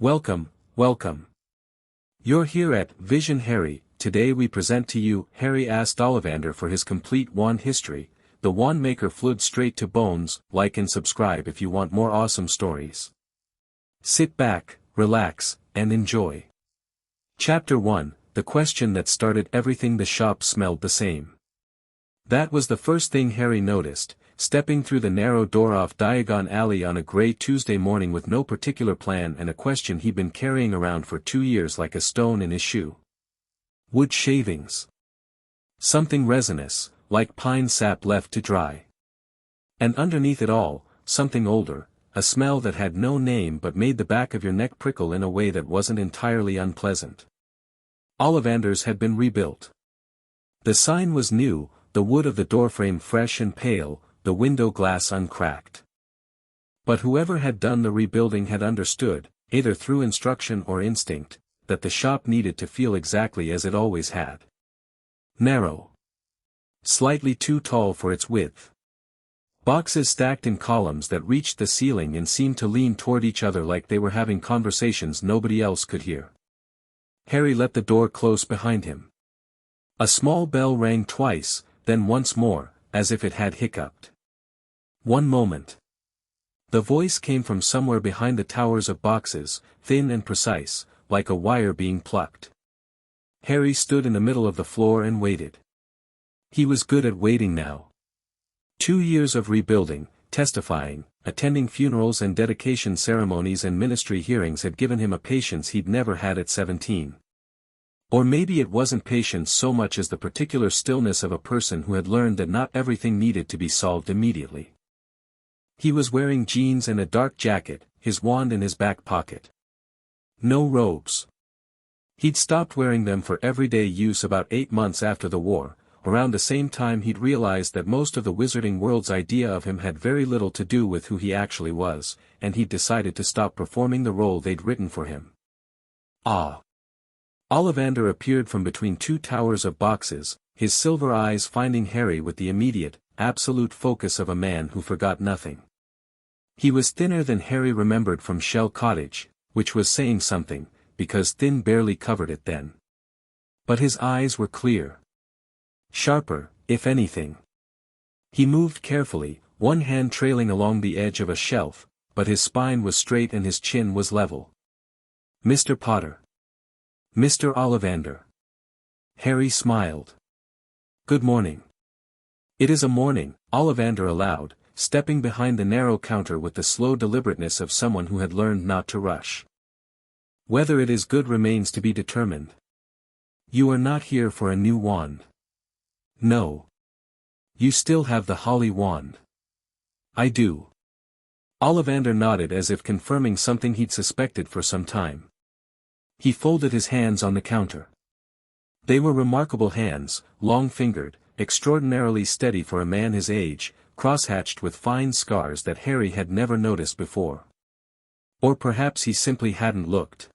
Welcome, welcome. You're here at Vision Harry. Today we present to you Harry asked Ollivander for his complete wand history. The Wandmaker Floo'd straight to Bones. Like and subscribe if you want more awesome stories. Sit back, relax, and enjoy. Chapter 1, The question that started everything. The shop smelled the same. That was the first thing Harry noticed, stepping through the narrow door off Diagon Alley on a grey Tuesday morning with no particular plan and a question he'd been carrying around for 2 years like a stone in his shoe. Wood shavings. Something resinous, like pine sap left to dry. And underneath it all, something older, a smell that had no name but made the back of your neck prickle in a way that wasn't entirely unpleasant. Ollivander's had been rebuilt. The sign was new, the wood of the doorframe fresh and pale, the window glass uncracked. But whoever had done the rebuilding had understood, either through instruction or instinct, that the shop needed to feel exactly as it always had. Narrow. Slightly too tall for its width. Boxes stacked in columns that reached the ceiling and seemed to lean toward each other like they were having conversations nobody else could hear. Harry let the door close behind him. A small bell rang twice, then once more, as if it had hiccuped. One moment. The voice came from somewhere behind the towers of boxes, thin and precise, like a wire being plucked. Harry stood in the middle of the floor and waited. He was good at waiting now. 2 years of rebuilding, testifying, attending funerals and dedication ceremonies and ministry hearings had given him a patience he'd never had at 17. Or maybe it wasn't patience so much as the particular stillness of a person who had learned that not everything needed to be solved immediately. He was wearing jeans and a dark jacket, his wand in his back pocket. No robes. He'd stopped wearing them for everyday use about 8 months after the war. Around the same time he'd realized that most of the wizarding world's idea of him had very little to do with who he actually was, and he'd decided to stop performing the role they'd written for him. Ah! Ollivander appeared from between 2 towers of boxes, his silver eyes finding Harry with the immediate, absolute focus of a man who forgot nothing. He was thinner than Harry remembered from Shell Cottage, which was saying something, because thin barely covered it then. But his eyes were clear. Sharper, if anything. He moved carefully, one hand trailing along the edge of a shelf, but his spine was straight and his chin was level. Mr. Potter. Mr. Ollivander. Harry smiled. Good morning. It is a morning, Ollivander allowed, stepping behind the narrow counter with the slow deliberateness of someone who had learned not to rush. Whether it is good remains to be determined. You are not here for a new wand. No. You still have the holly wand. I do. Ollivander nodded as if confirming something he'd suspected for some time. He folded his hands on the counter. They were remarkable hands, long-fingered, extraordinarily steady for a man his age, cross-hatched with fine scars that Harry had never noticed before. Or perhaps he simply hadn't looked.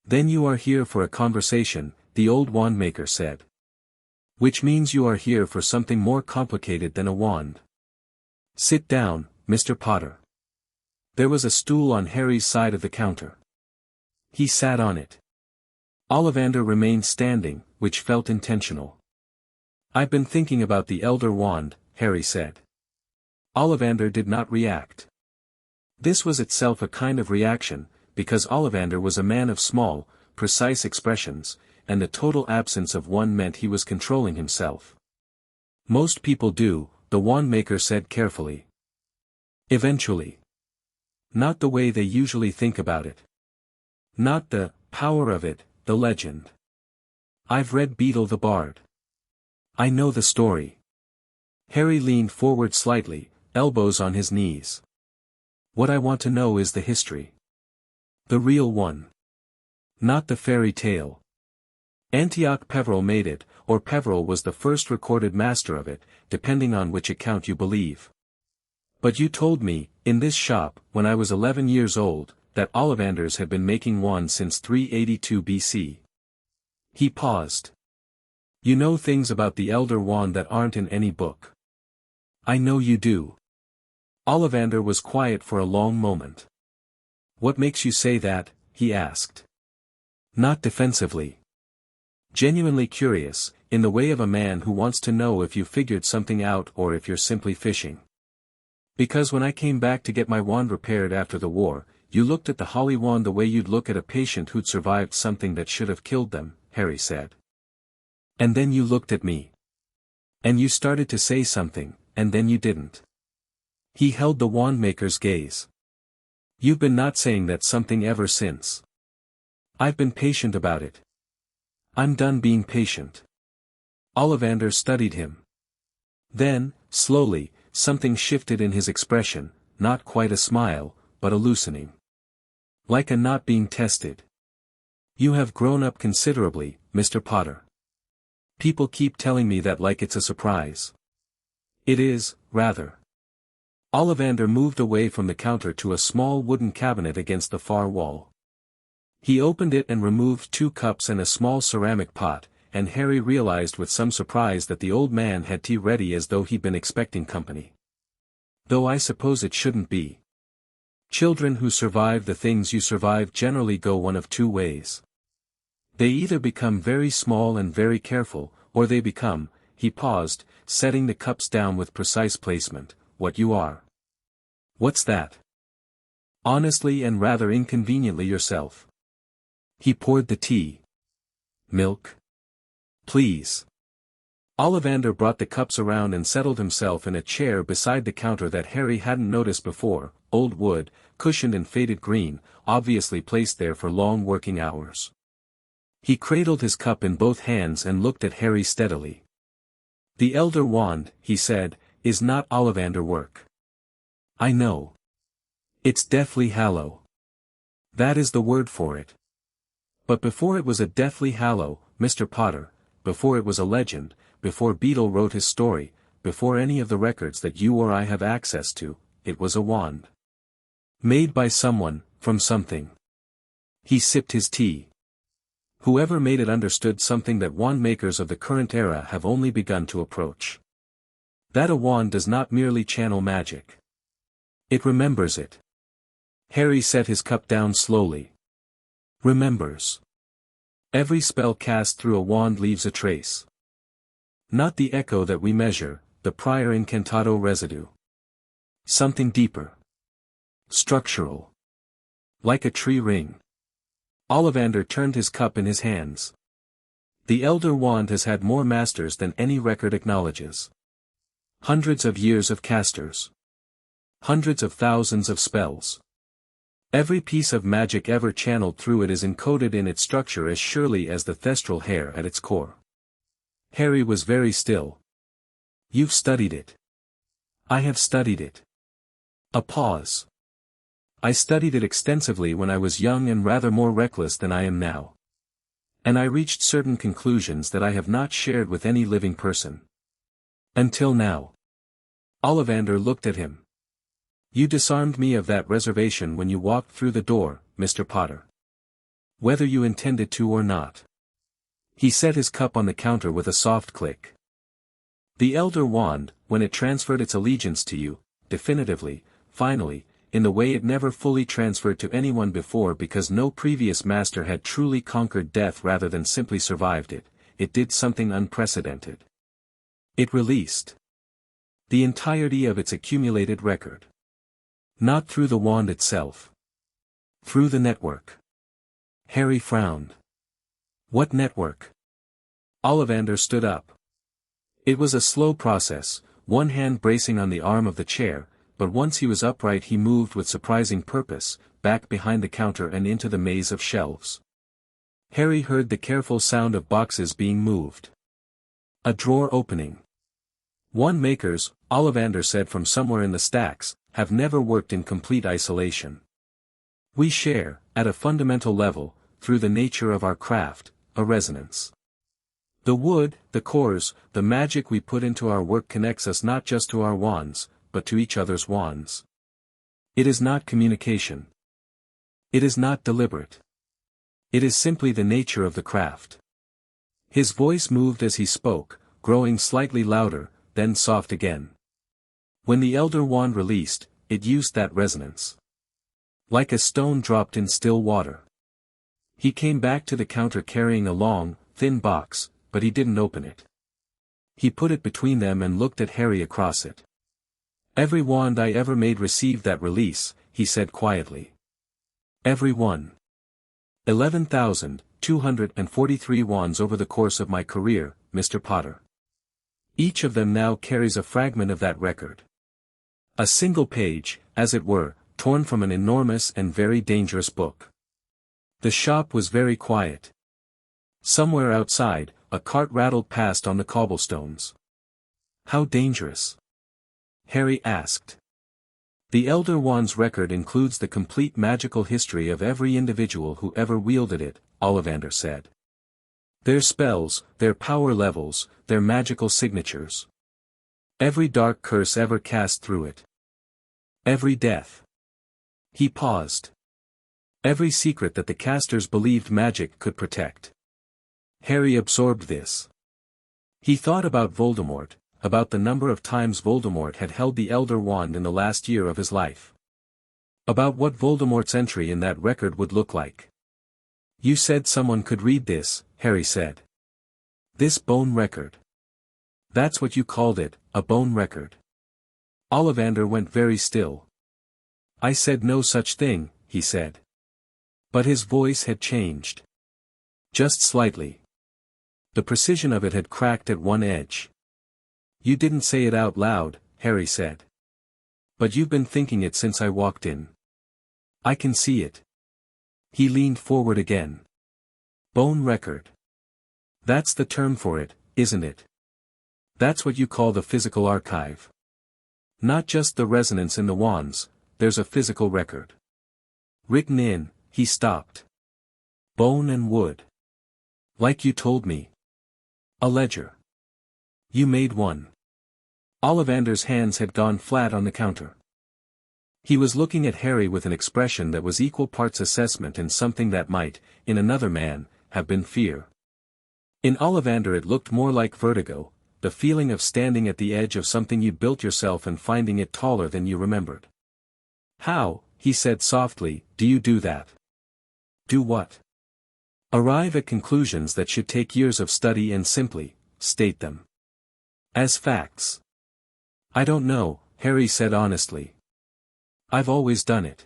Then you are here for a conversation, the old Wandmaker said. Which means you are here for something more complicated than a wand. Sit down, Mr. Potter. There was a stool on Harry's side of the counter. He sat on it. Ollivander remained standing, which felt intentional. I've been thinking about the Elder Wand, Harry said. Ollivander did not react. This was itself a kind of reaction, because Ollivander was a man of small, precise expressions, and the total absence of one meant he was controlling himself. Most people do, the Wandmaker said carefully. Eventually. Not the way they usually think about it. Not the power of it, the legend. I've read Beetle the Bard. I know the story. Harry leaned forward slightly, elbows on his knees. What I want to know is the history. The real one. Not the fairy tale. Antioch Peveril made it, or Peveril was the first recorded master of it, depending on which account you believe. But you told me, in this shop, when I was 11 years old, that Ollivanders had been making wands since 382 BC. He paused. You know things about the Elder Wand that aren't in any book. I know you do. Ollivander was quiet for a long moment. What makes you say that, he asked. Not defensively. Genuinely curious, in the way of a man who wants to know if you figured something out or if you're simply fishing. Because when I came back to get my wand repaired after the war, you looked at the holly wand the way you'd look at a patient who'd survived something that should have killed them, Harry said. And then you looked at me. And you started to say something, and then you didn't. He held the Wandmaker's gaze. You've been not saying that something ever since. I've been patient about it. I'm done being patient. Ollivander studied him. Then, slowly, something shifted in his expression, not quite a smile, but a loosening. Like a not being tested. You have grown up considerably, Mr. Potter. People keep telling me that like it's a surprise. It is, rather. Ollivander moved away from the counter to a small wooden cabinet against the far wall. He opened it and removed 2 cups and a small ceramic pot, and Harry realized with some surprise that the old man had tea ready as though he'd been expecting company. Though I suppose it shouldn't be. Children who survive the things you survive generally go one of 2 ways. They either become very small and very careful, or they become, he paused, setting the cups down with precise placement, what you are. What's that? Honestly and rather inconveniently yourself. He poured the tea. Milk? Please. Ollivander brought the cups around and settled himself in a chair beside the counter that Harry hadn't noticed before, old wood, cushioned in faded green, obviously placed there for long working hours. He cradled his cup in both hands and looked at Harry steadily. The Elder Wand, he said, is not Ollivander work. I know. It's deathly hallow. That is the word for it. But before it was a deathly hallow, Mr. Potter, before it was a legend, before Beetle wrote his story, before any of the records that you or I have access to, it was a wand. Made by someone, from something. He sipped his tea. Whoever made it understood something that wand makers of the current era have only begun to approach. That a wand does not merely channel magic. It remembers it. Harry set his cup down slowly. Remembers. Every spell cast through a wand leaves a trace. Not the echo that we measure, the prior incantato residue. Something deeper. Structural. Like a tree ring. Ollivander turned his cup in his hands. The Elder Wand has had more masters than any record acknowledges. Hundreds of years of casters. Hundreds of thousands of spells. Every piece of magic ever channeled through it is encoded in its structure as surely as the thestral hair at its core. Harry was very still. You've studied it. I have studied it. A pause. I studied it extensively when I was young and rather more reckless than I am now. And I reached certain conclusions that I have not shared with any living person. Until now. Ollivander looked at him. You disarmed me of that reservation when you walked through the door, Mr. Potter. Whether you intended to or not. He set his cup on the counter with a soft click. The Elder Wand, when it transferred its allegiance to you, definitively, finally, in the way it never fully transferred to anyone before because no previous master had truly conquered death rather than simply survived it, it did something unprecedented. It released the entirety of its accumulated record. Not through the wand itself. Through the network. Harry frowned. What network? Ollivander stood up. It was a slow process, one hand bracing on the arm of the chair, but once he was upright he moved with surprising purpose, back behind the counter and into the maze of shelves. Harry heard the careful sound of boxes being moved. A drawer opening. Wandmakers, Ollivander said from somewhere in the stacks, have never worked in complete isolation. We share, at a fundamental level, through the nature of our craft, a resonance. The wood, the cores, the magic we put into our work connects us not just to our wands, but to each other's wands. It is not communication. It is not deliberate. It is simply the nature of the craft. His voice moved as he spoke, growing slightly louder, then soft again. When the Elder Wand released, it used that resonance. Like a stone dropped in still water. He came back to the counter carrying a long, thin box, but he didn't open it. He put it between them and looked at Harry across it. "Every wand I ever made received that release," he said quietly. "Every one. 11,243 wands over the course of my career, Mr. Potter. Each of them now carries a fragment of that record. A single page, as it were, torn from an enormous and very dangerous book." The shop was very quiet. Somewhere outside, a cart rattled past on the cobblestones. "How dangerous?" Harry asked. "The Elder Wand's record includes the complete magical history of every individual who ever wielded it," Ollivander said. "Their spells, their power levels, their magical signatures. Every dark curse ever cast through it. Every death." He paused. "Every secret that the casters believed magic could protect." Harry absorbed this. He thought about Voldemort, about the number of times Voldemort had held the Elder Wand in the last year of his life. About what Voldemort's entry in that record would look like. "You said someone could read this," Harry said. "This bone record. That's what you called it, a bone record." Ollivander went very still. "I said no such thing," he said. But his voice had changed. Just slightly. The precision of it had cracked at one edge. "You didn't say it out loud," Harry said. "But you've been thinking it since I walked in. I can see it." He leaned forward again. "Bone record. That's the term for it, isn't it? That's what you call the physical archive. Not just the resonance in the wands, there's a physical record. Written in," he stopped. "Bone and wood. Like you told me. A ledger. You made one." Ollivander's hands had gone flat on the counter. He was looking at Harry with an expression that was equal parts assessment and something that might, in another man, have been fear. In Ollivander it looked more like vertigo, the feeling of standing at the edge of something you'd built yourself and finding it taller than you remembered. "How," he said softly, "do you do that?" "Do what?" "Arrive at conclusions that should take years of study and simply state them as facts." "I don't know," Harry said honestly. "I've always done it.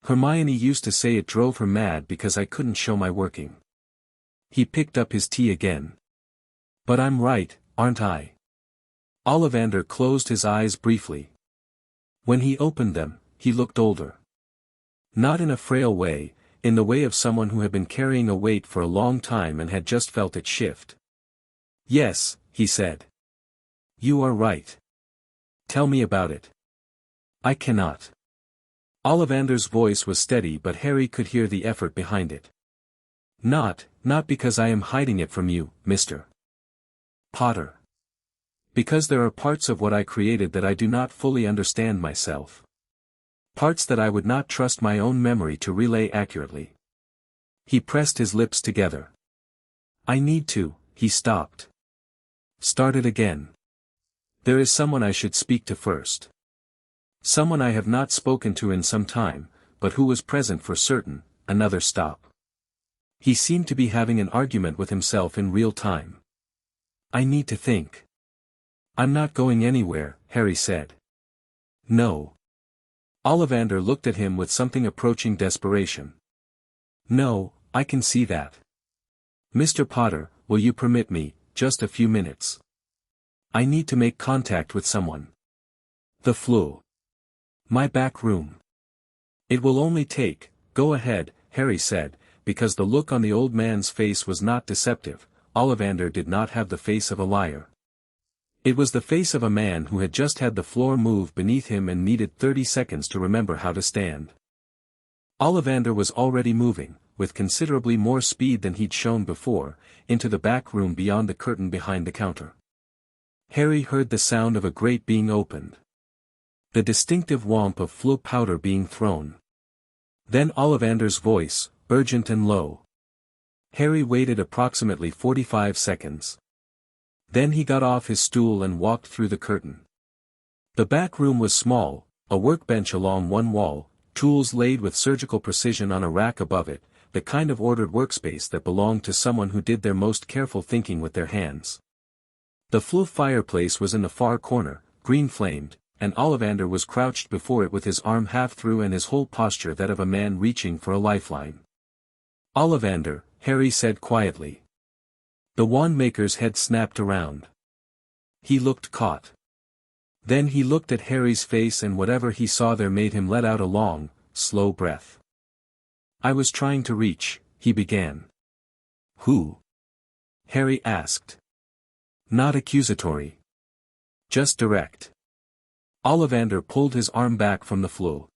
Hermione used to say it drove her mad because I couldn't show my working." He picked up his tea again. "But I'm right, aren't I?" Ollivander closed his eyes briefly. When he opened them, he looked older. Not in a frail way, in the way of someone who had been carrying a weight for a long time and had just felt it shift. "Yes," he said. "You are right. Tell me about it." "I cannot." Ollivander's voice was steady but Harry could hear the effort behind it. Not because I am hiding it from you, Mr. Potter. Because there are parts of what I created that I do not fully understand myself. Parts that I would not trust my own memory to relay accurately." He pressed his lips together. "I need to," he stopped. Started again. "There is someone I should speak to first. Someone I have not spoken to in some time, but who was present for certain." Another stop. He seemed to be having an argument with himself in real time. "I need to think." "I'm not going anywhere," Harry said. "No." Ollivander looked at him with something approaching desperation. "No, I can see that. Mr. Potter, will you permit me, just a few minutes? I need to make contact with someone." "The Floo. My back room." "It will only take, go ahead," Harry said, because the look on the old man's face was not deceptive. Ollivander did not have the face of a liar. It was the face of a man who had just had the floor move beneath him and needed 30 seconds to remember how to stand. Ollivander was already moving, with considerably more speed than he'd shown before, into the back room beyond the curtain behind the counter. Harry heard the sound of a grate being opened. The distinctive whomp of Floo powder being thrown. Then Ollivander's voice, urgent and low. Harry waited approximately 45 seconds. Then he got off his stool and walked through the curtain. The back room was small, a workbench along one wall, tools laid with surgical precision on a rack above it, the kind of ordered workspace that belonged to someone who did their most careful thinking with their hands. The Floo fireplace was in the far corner, green-flamed, and Ollivander was crouched before it with his arm half through and his whole posture that of a man reaching for a lifeline. "Ollivander," Harry said quietly. The Wandmaker's head snapped around. He looked caught. Then he looked at Harry's face and whatever he saw there made him let out a long, slow breath. "I was trying to reach," he began. "Who?" Harry asked. Not accusatory. Just direct. Ollivander pulled his arm back from the Floo.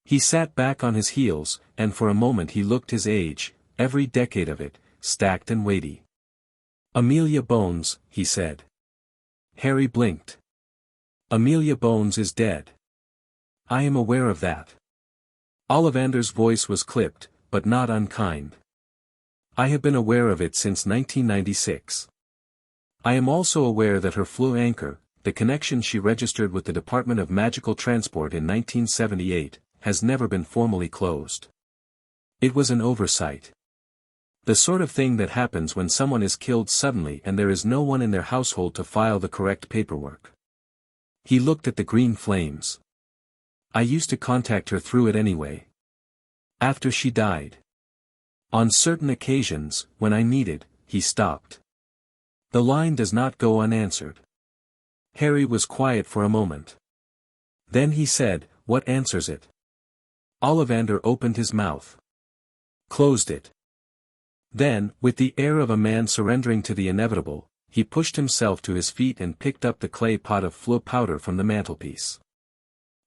He sat back on his heels, and for a moment he looked his age, every decade of it, stacked and weighty. "Amelia Bones," he said. Harry blinked. "Amelia Bones is dead. I am aware of that." Ollivander's voice was clipped, but not unkind. "I have been aware of it since 1996. I am also aware that her Floo anchor, the connection she registered with the Department of Magical Transport in 1978, has never been formally closed. It was an oversight. The sort of thing that happens when someone is killed suddenly and there is no one in their household to file the correct paperwork." He looked at the green flames. "I used to contact her through it anyway. After she died. On certain occasions, when I needed," he stopped. "The line does not go unanswered." Harry was quiet for a moment. Then he said, "What answers it?" Ollivander opened his mouth. Closed it. Then, with the air of a man surrendering to the inevitable, he pushed himself to his feet and picked up the clay pot of Floo powder from the mantelpiece.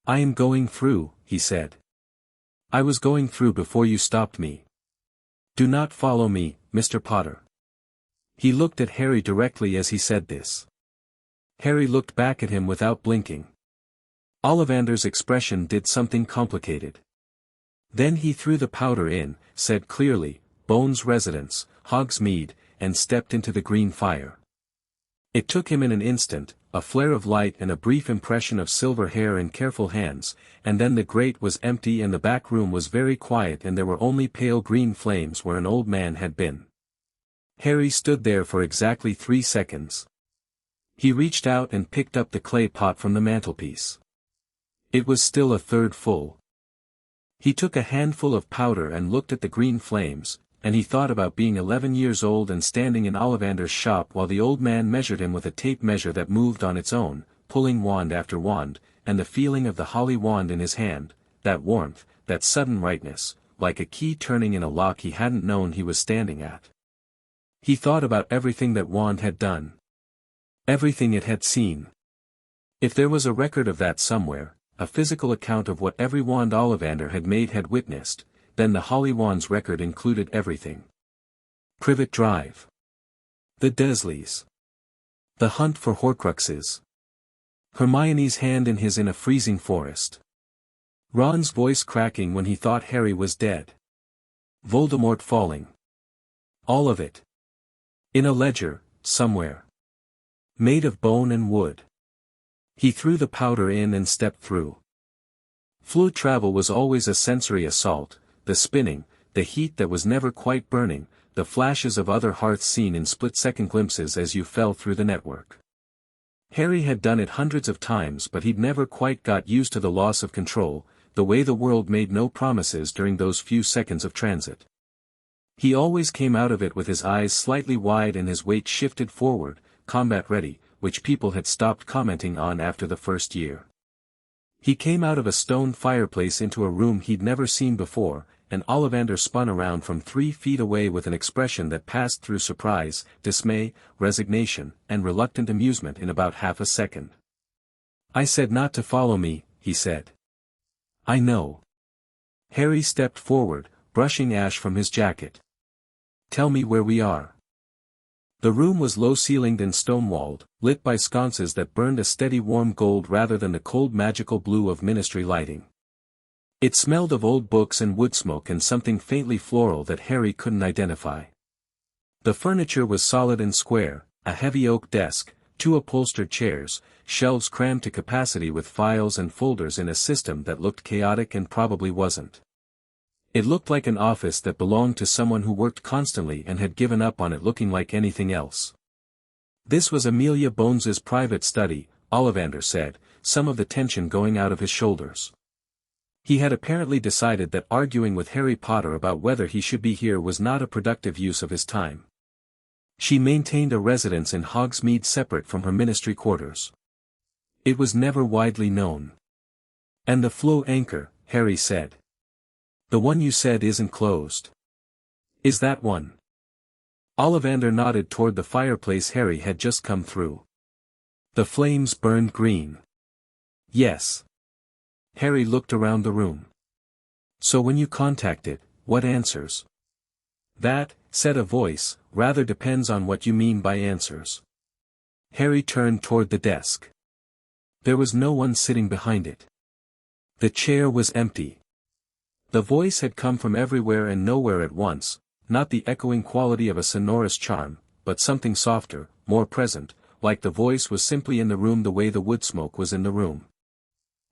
"I am going through," he said. "I was going through before you stopped me. Do not follow me, Mr. Potter." He looked at Harry directly as he said this. Harry looked back at him without blinking. Ollivander's expression did something complicated. Then he threw the powder in, said clearly, "Bones' residence, Hogsmeade," and stepped into the green fire. It took him in an instant, a flare of light and a brief impression of silver hair and careful hands, and then the grate was empty and the back room was very quiet and there were only pale green flames where an old man had been. Harry stood there for exactly 3 seconds. He reached out and picked up the clay pot from the mantelpiece. It was still a third full. He took a handful of powder and looked at the green flames, and he thought about being 11 years old and standing in Ollivander's shop while the old man measured him with a tape measure that moved on its own, pulling wand after wand, and the feeling of the holly wand in his hand, that warmth, that sudden rightness, like a key turning in a lock he hadn't known he was standing at. He thought about everything that wand had done. Everything it had seen. If there was a record of that somewhere, a physical account of what every wand Ollivander had made had witnessed, then the holly wand's record included everything. Privet Drive. The Dursleys. The hunt for Horcruxes. Hermione's hand in his in a freezing forest. Ron's voice cracking when he thought Harry was dead. Voldemort falling. All of it. In a ledger, somewhere. Made of bone and wood. He threw the powder in and stepped through. Floo travel was always a sensory assault, the spinning, the heat that was never quite burning, the flashes of other hearths seen in split-second glimpses as you fell through the network. Harry had done it hundreds of times but he'd never quite got used to the loss of control, the way the world made no promises during those few seconds of transit. He always came out of it with his eyes slightly wide and his weight shifted forward, combat ready, which people had stopped commenting on after the first year. He came out of a stone fireplace into a room he'd never seen before, and Ollivander spun around from 3 feet away with an expression that passed through surprise, dismay, resignation, and reluctant amusement in about half a second. "I said not to follow me," he said. "I know." Harry stepped forward, brushing ash from his jacket. "Tell me where we are." The room was low-ceilinged and stone-walled, lit by sconces that burned a steady warm gold rather than the cold magical blue of ministry lighting. It smelled of old books and wood smoke and something faintly floral that Harry couldn't identify. The furniture was solid and square, a heavy oak desk, 2 upholstered chairs, shelves crammed to capacity with files and folders in a system that looked chaotic and probably wasn't. It looked like an office that belonged to someone who worked constantly and had given up on it looking like anything else. This was Amelia Bones's private study, Ollivander said, some of the tension going out of his shoulders. He had apparently decided that arguing with Harry Potter about whether he should be here was not a productive use of his time. She maintained a residence in Hogsmeade separate from her ministry quarters. It was never widely known. And the Floo anchor, Harry said. The one you said isn't closed. Is that one? Ollivander nodded toward the fireplace Harry had just come through. The flames burned green. Yes. Harry looked around the room. So when you contact it, what answers? That, said a voice, rather depends on what you mean by answers. Harry turned toward the desk. There was no one sitting behind it. The chair was empty. The voice had come from everywhere and nowhere at once, not the echoing quality of a sonorous charm, but something softer, more present, like the voice was simply in the room the way the wood smoke was in the room.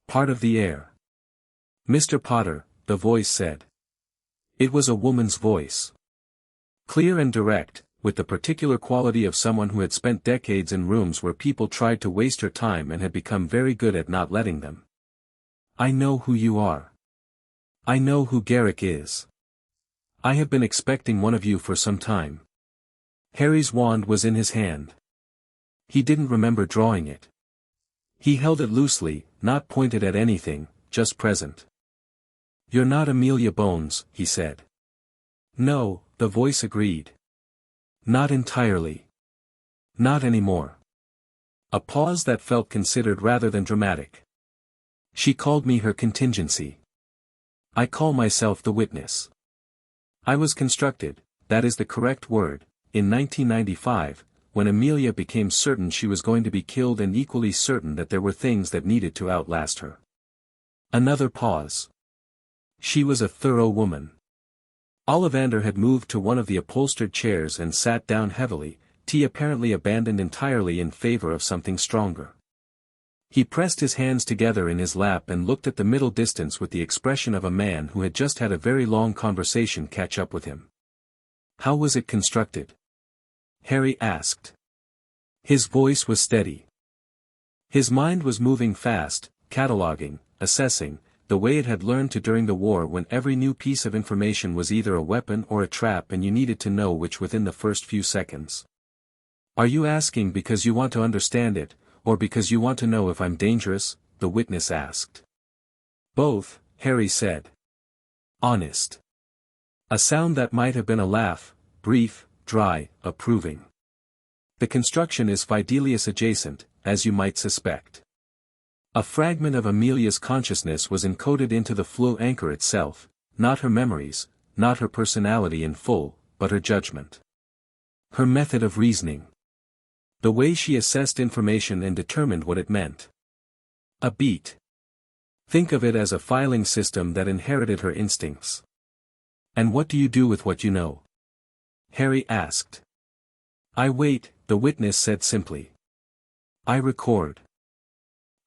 Part of the air. Mr. Potter, the voice said. It was a woman's voice. Clear and direct, with the particular quality of someone who had spent decades in rooms where people tried to waste her time and had become very good at not letting them. I know who you are. I know who Garrick is. I have been expecting one of you for some time. Harry's wand was in his hand. He didn't remember drawing it. He held it loosely, not pointed at anything, just present. You're not Amelia Bones, he said. No, the voice agreed. Not entirely. Not anymore. A pause that felt considered rather than dramatic. She called me her contingency. I call myself the witness. I was constructed, that is the correct word, in 1995, when Amelia became certain she was going to be killed and equally certain that there were things that needed to outlast her. Another pause. She was a thorough woman. Ollivander had moved to one of the upholstered chairs and sat down heavily, tea apparently abandoned entirely in favor of something stronger. He pressed his hands together in his lap and looked at the middle distance with the expression of a man who had just had a very long conversation catch up with him. How was it constructed? Harry asked. His voice was steady. His mind was moving fast, cataloging, assessing, the way it had learned to during the war when every new piece of information was either a weapon or a trap and you needed to know which within the first few seconds. Are you asking because you want to understand it, or because you want to know if I'm dangerous? The witness asked. Both, Harry said. Honest. A sound that might have been a laugh, brief, dry, approving. The construction is Fidelius adjacent, as you might suspect. A fragment of Amelia's consciousness was encoded into the Floo anchor itself, not her memories, not her personality in full, but her judgment. Her method of reasoning. The way she assessed information and determined what it meant. A beat. Think of it as a filing system that inherited her instincts. And what do you do with what you know? Harry asked. I wait, the witness said simply. I record.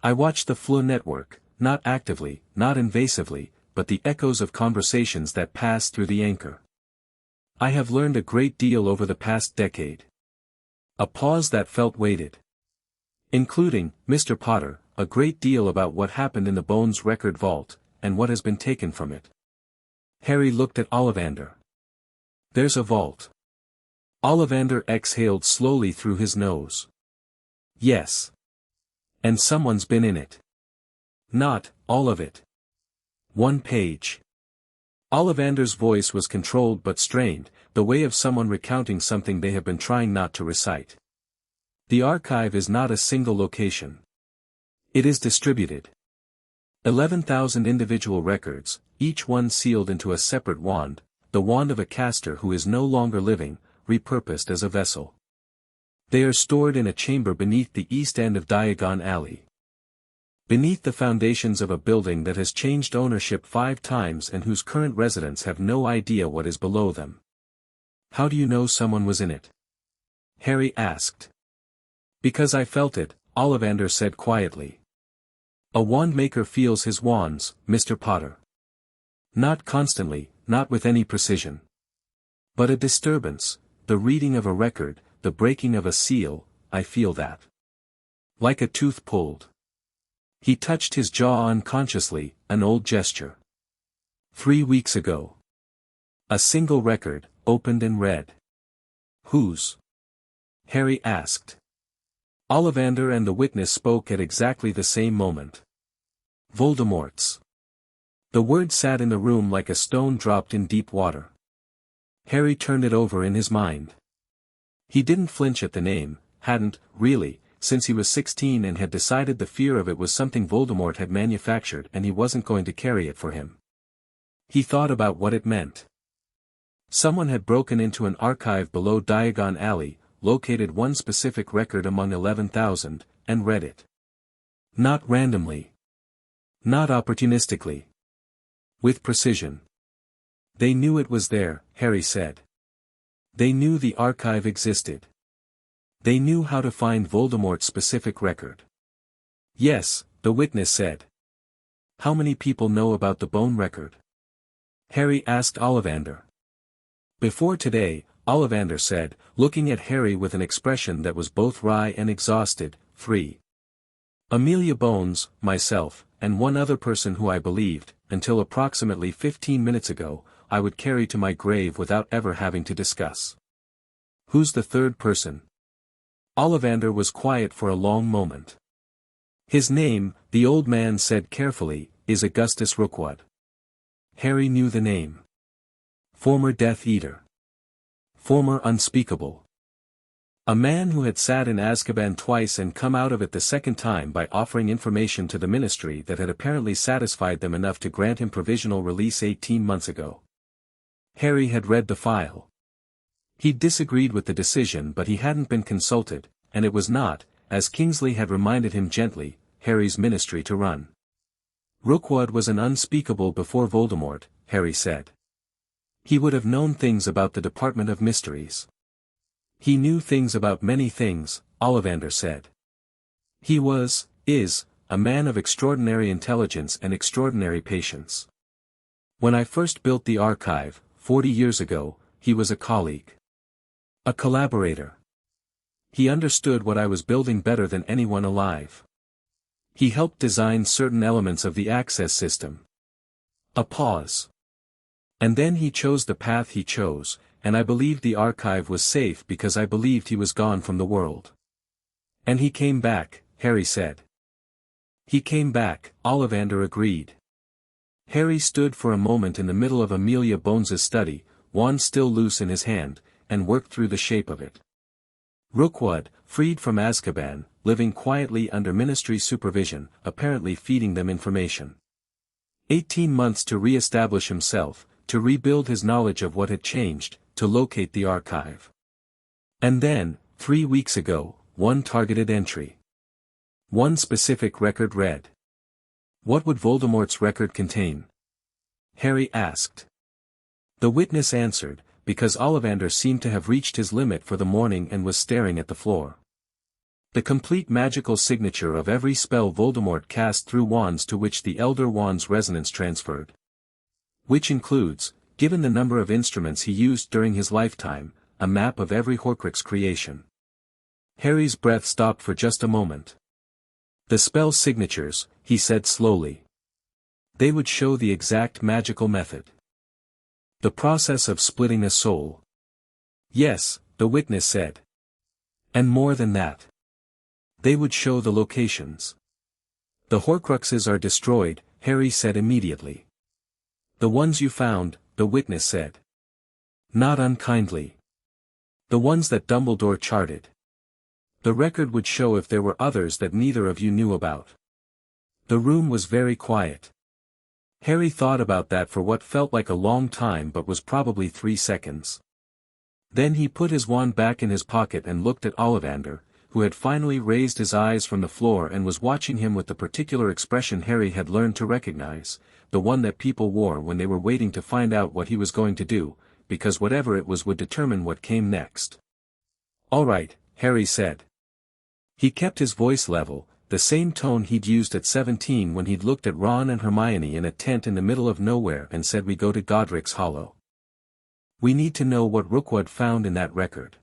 I watch the Floo Network, not actively, not invasively, but the echoes of conversations that pass through the anchor. I have learned a great deal over the past decade. A pause that felt weighted. Including, Mr. Potter, a great deal about what happened in the Bones record vault, and what has been taken from it. Harry looked at Ollivander. There's a vault. Ollivander exhaled slowly through his nose. Yes. And someone's been in it. Not all of it. One page. Ollivander's voice was controlled but strained, the way of someone recounting something they have been trying not to recite. The archive is not a single location. It is distributed. 11,000 individual records, each one sealed into a separate wand, the wand of a caster who is no longer living, repurposed as a vessel. They are stored in a chamber beneath the east end of Diagon Alley. Beneath the foundations of a building that has changed ownership 5 times and whose current residents have no idea what is below them. How do you know someone was in it? Harry asked. Because I felt it, Ollivander said quietly. A wandmaker feels his wands, Mr. Potter. Not constantly, not with any precision. But a disturbance, the reading of a record, the breaking of a seal, I feel that. Like a tooth pulled. He touched his jaw unconsciously, an old gesture. 3 weeks ago. A single record, opened and read. Whose? Harry asked. Ollivander and the witness spoke at exactly the same moment. Voldemort's. The word sat in the room like a stone dropped in deep water. Harry turned it over in his mind. He didn't flinch at the name, hadn't, really, since he was 16 and had decided the fear of it was something Voldemort had manufactured and he wasn't going to carry it for him. He thought about what it meant. Someone had broken into an archive below Diagon Alley, located one specific record among 11,000, and read it. Not randomly. Not opportunistically. With precision. They knew it was there, Harry said. They knew the archive existed. They knew how to find Voldemort's specific record. Yes, the witness said. How many people know about the bone record? Harry asked Ollivander. Before today, Ollivander said, looking at Harry with an expression that was both wry and exhausted, 3. Amelia Bones, myself, and one other person who I believed, until approximately 15 minutes ago, I would carry to my grave without ever having to discuss. Who's the third person? Ollivander was quiet for a long moment. His name, the old man said carefully, is Augustus Rookwood. Harry knew the name. Former Death Eater. Former Unspeakable. A man who had sat in Azkaban twice and come out of it the second time by offering information to the Ministry that had apparently satisfied them enough to grant him provisional release 18 months ago. Harry had read the file. He disagreed with the decision but he hadn't been consulted, and it was not, as Kingsley had reminded him gently, Harry's ministry to run. Rookwood was an unspeakable before Voldemort, Harry said. He would have known things about the Department of Mysteries. He knew things about many things, Ollivander said. He is, a man of extraordinary intelligence and extraordinary patience. When I first built the archive, 40 years ago, he was a colleague. A collaborator. He understood what I was building better than anyone alive. He helped design certain elements of the access system. A pause. And then he chose the path he chose, and I believed the archive was safe because I believed he was gone from the world. And he came back, Harry said. He came back, Ollivander agreed. Harry stood for a moment in the middle of Amelia Bones's study, wand still loose in his hand, and worked through the shape of it. Rookwood, freed from Azkaban, living quietly under Ministry supervision, apparently feeding them information. 18 months to re-establish himself, to rebuild his knowledge of what had changed, to locate the archive. And then, 3 weeks ago, one targeted entry. One specific record read. What would Voldemort's record contain? Harry asked. The witness answered, because Ollivander seemed to have reached his limit for the morning and was staring at the floor. The complete magical signature of every spell Voldemort cast through wands to which the Elder Wand's resonance transferred. Which includes, given the number of instruments he used during his lifetime, a map of every Horcrux creation. Harry's breath stopped for just a moment. The spell signatures, he said slowly. They would show the exact magical method. The process of splitting a soul. Yes, the witness said. And more than that. They would show the locations. The Horcruxes are destroyed, Harry said immediately. The ones you found, the witness said. Not unkindly. The ones that Dumbledore charted. The record would show if there were others that neither of you knew about. The room was very quiet. Harry thought about that for what felt like a long time but was probably 3 seconds. Then he put his wand back in his pocket and looked at Ollivander, who had finally raised his eyes from the floor and was watching him with the particular expression Harry had learned to recognize, the one that people wore when they were waiting to find out what he was going to do, because whatever it was would determine what came next. All right, Harry said. He kept his voice level, the same tone he'd used at 17 when he'd looked at Ron and Hermione in a tent in the middle of nowhere and said, "We go to Godric's Hollow. We need to know what Rookwood found in that record.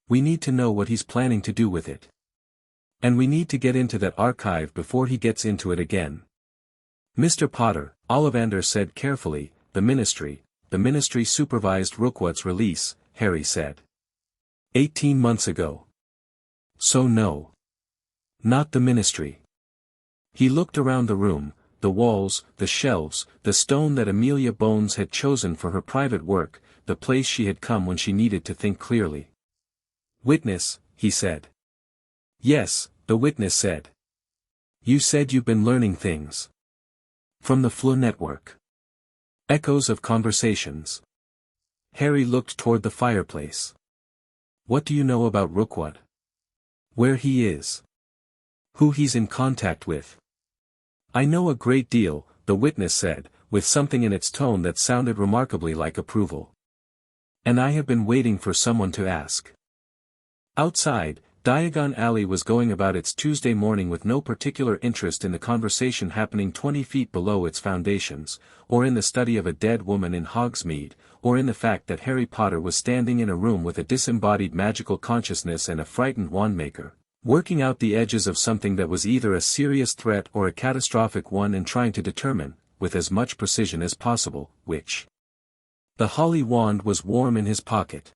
We need to know what he's planning to do with it. And we need to get into that archive before he gets into it again." "Mr. Potter," Ollivander said carefully, the ministry supervised Rookwood's release," Harry said. 18 months ago. So no. Not the ministry." He looked around the room, the walls, the shelves, the stone that Amelia Bones had chosen for her private work, the place she had come when she needed to think clearly. "Witness," he said. "Yes," the witness said. "You said you've been learning things. From the Floo Network." Echoes of conversations. Harry looked toward the fireplace. "What do you know about Rookwood? Where he is? Who he's in contact with?" "I know a great deal," the witness said, with something in its tone that sounded remarkably like approval. "And I have been waiting for someone to ask." Outside, Diagon Alley was going about its Tuesday morning with no particular interest in the conversation happening 20 feet below its foundations, or in the study of a dead woman in Hogsmeade, or in the fact that Harry Potter was standing in a room with a disembodied magical consciousness and a frightened Wandmaker, working out the edges of something that was either a serious threat or a catastrophic one and trying to determine, with as much precision as possible, which. The holly wand was warm in his pocket.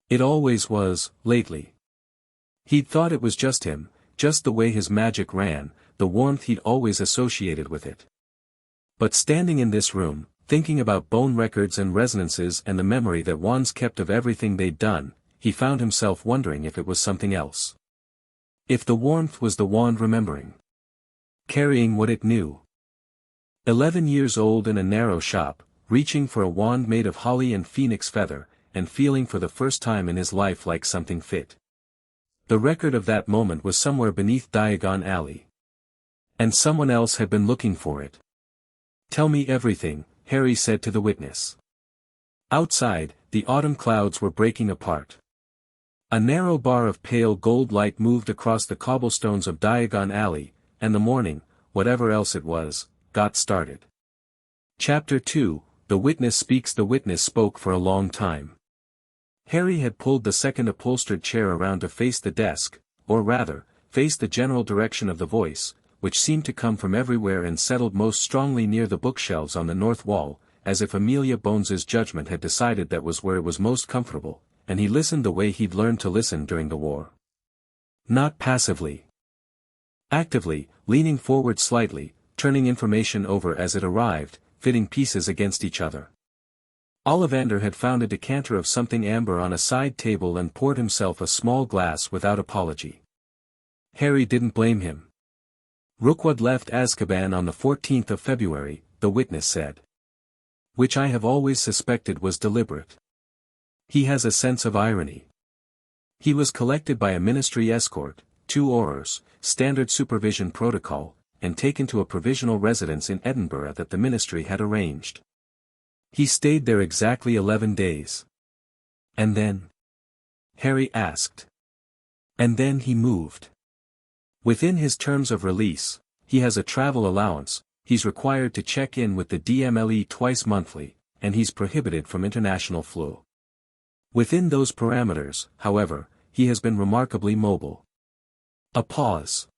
It always was, lately. He'd thought it was just him, just the way his magic ran, the warmth he'd always associated with it. But standing in this room, thinking about bone records and resonances and the memory that wands kept of everything they'd done, he found himself wondering if it was something else. If the warmth was the wand remembering. Carrying what it knew. 11 years old in a narrow shop, reaching for a wand made of holly and phoenix feather, and feeling for the first time in his life like something fit. The record of that moment was somewhere beneath Diagon Alley. And someone else had been looking for it. "Tell me everything," Harry said to the witness. Outside, the autumn clouds were breaking apart. A narrow bar of pale gold light moved across the cobblestones of Diagon Alley, and the morning, whatever else it was, got started. Chapter 2, The Witness Speaks. The witness spoke for a long time. Harry had pulled the second upholstered chair around to face the desk, or rather, face the general direction of the voice, which seemed to come from everywhere and settled most strongly near the bookshelves on the north wall, as if Amelia Bones's judgment had decided that was where it was most comfortable, and he listened the way he'd learned to listen during the war. Not passively. Actively, leaning forward slightly, turning information over as it arrived, fitting pieces against each other. Ollivander had found a decanter of something amber on a side table and poured himself a small glass without apology. Harry didn't blame him. "Rookwood left Azkaban on the 14th of February, the witness said. "Which I have always suspected was deliberate. He has a sense of irony. He was collected by a ministry escort, 2 Aurors, standard supervision protocol, and taken to a provisional residence in Edinburgh that the ministry had arranged. He stayed there exactly 11 days. And then?" Harry asked. "And then he moved. Within his terms of release, he has a travel allowance, he's required to check in with the DMLE twice monthly, and he's prohibited from international Floo. Within those parameters, however, he has been remarkably mobile." A pause.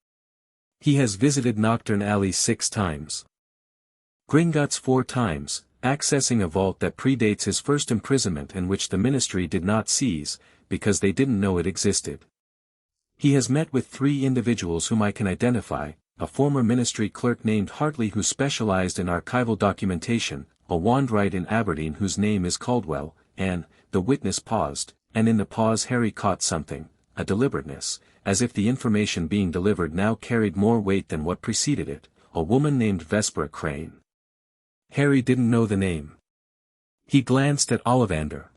"He has visited Knockturn Alley 6 times. Gringotts 4 times, accessing a vault that predates his first imprisonment and which the ministry did not seize, because they didn't know it existed. He has met with 3 individuals whom I can identify, a former ministry clerk named Hartley who specialized in archival documentation, a wandwright in Aberdeen whose name is Caldwell, and," the witness paused, and in the pause Harry caught something, a deliberateness, as if the information being delivered now carried more weight than what preceded it, "a woman named Vespera Crane." Harry didn't know the name. He glanced at Ollivander.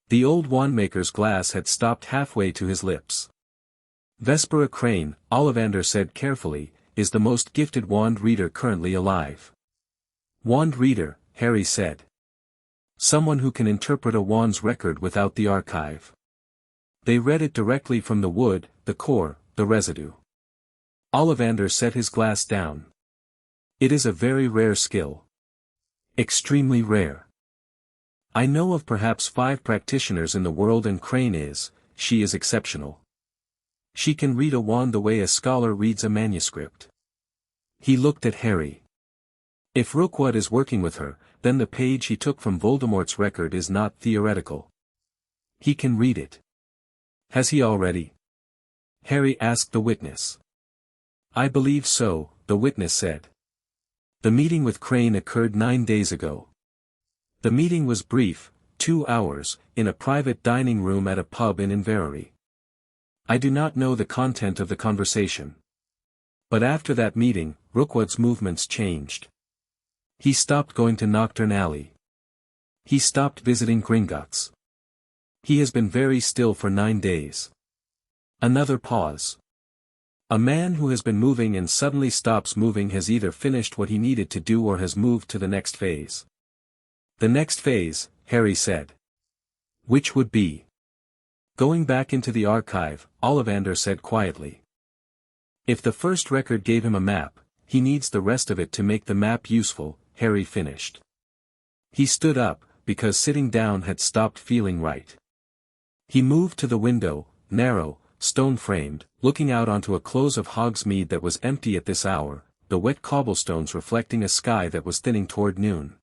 The old wandmaker's glass had stopped halfway to his lips. "Vespera Crane," Ollivander said carefully, "is the most gifted wand reader currently alive." "Wand reader," Harry said. "Someone who can interpret a wand's record without the archive. They read it directly from the wood, the core, the residue. Ollivander set his glass down. It is a very rare skill. Extremely rare. I know of perhaps 5 practitioners in the world, and she is exceptional. She can read a wand the way a scholar reads a manuscript. He looked at Harry. If Rookwood is working with her, then the page he took from Voldemort's record is not theoretical. He can read it. Has he already? Harry asked the witness. I believe so, the witness said. The meeting with Crane occurred 9 days ago. The meeting was brief, 2 hours, in a private dining room at a pub in Inverary. I do not know the content of the conversation. But after that meeting, Rookwood's movements changed. He stopped going to Knockturn Alley. He stopped visiting Gringotts. He has been very still for 9 days. Another pause. A man who has been moving and suddenly stops moving has either finished what he needed to do or has moved to the next phase. The next phase, Harry said. Which would be? Going back into the archive, Ollivander said quietly. If the first record gave him a map, he needs the rest of it to make the map useful, Harry finished. He stood up, because sitting down had stopped feeling right. He moved to the window, narrow, stone-framed, looking out onto a close of Hogsmeade that was empty at this hour, the wet cobblestones reflecting a sky that was thinning toward noon.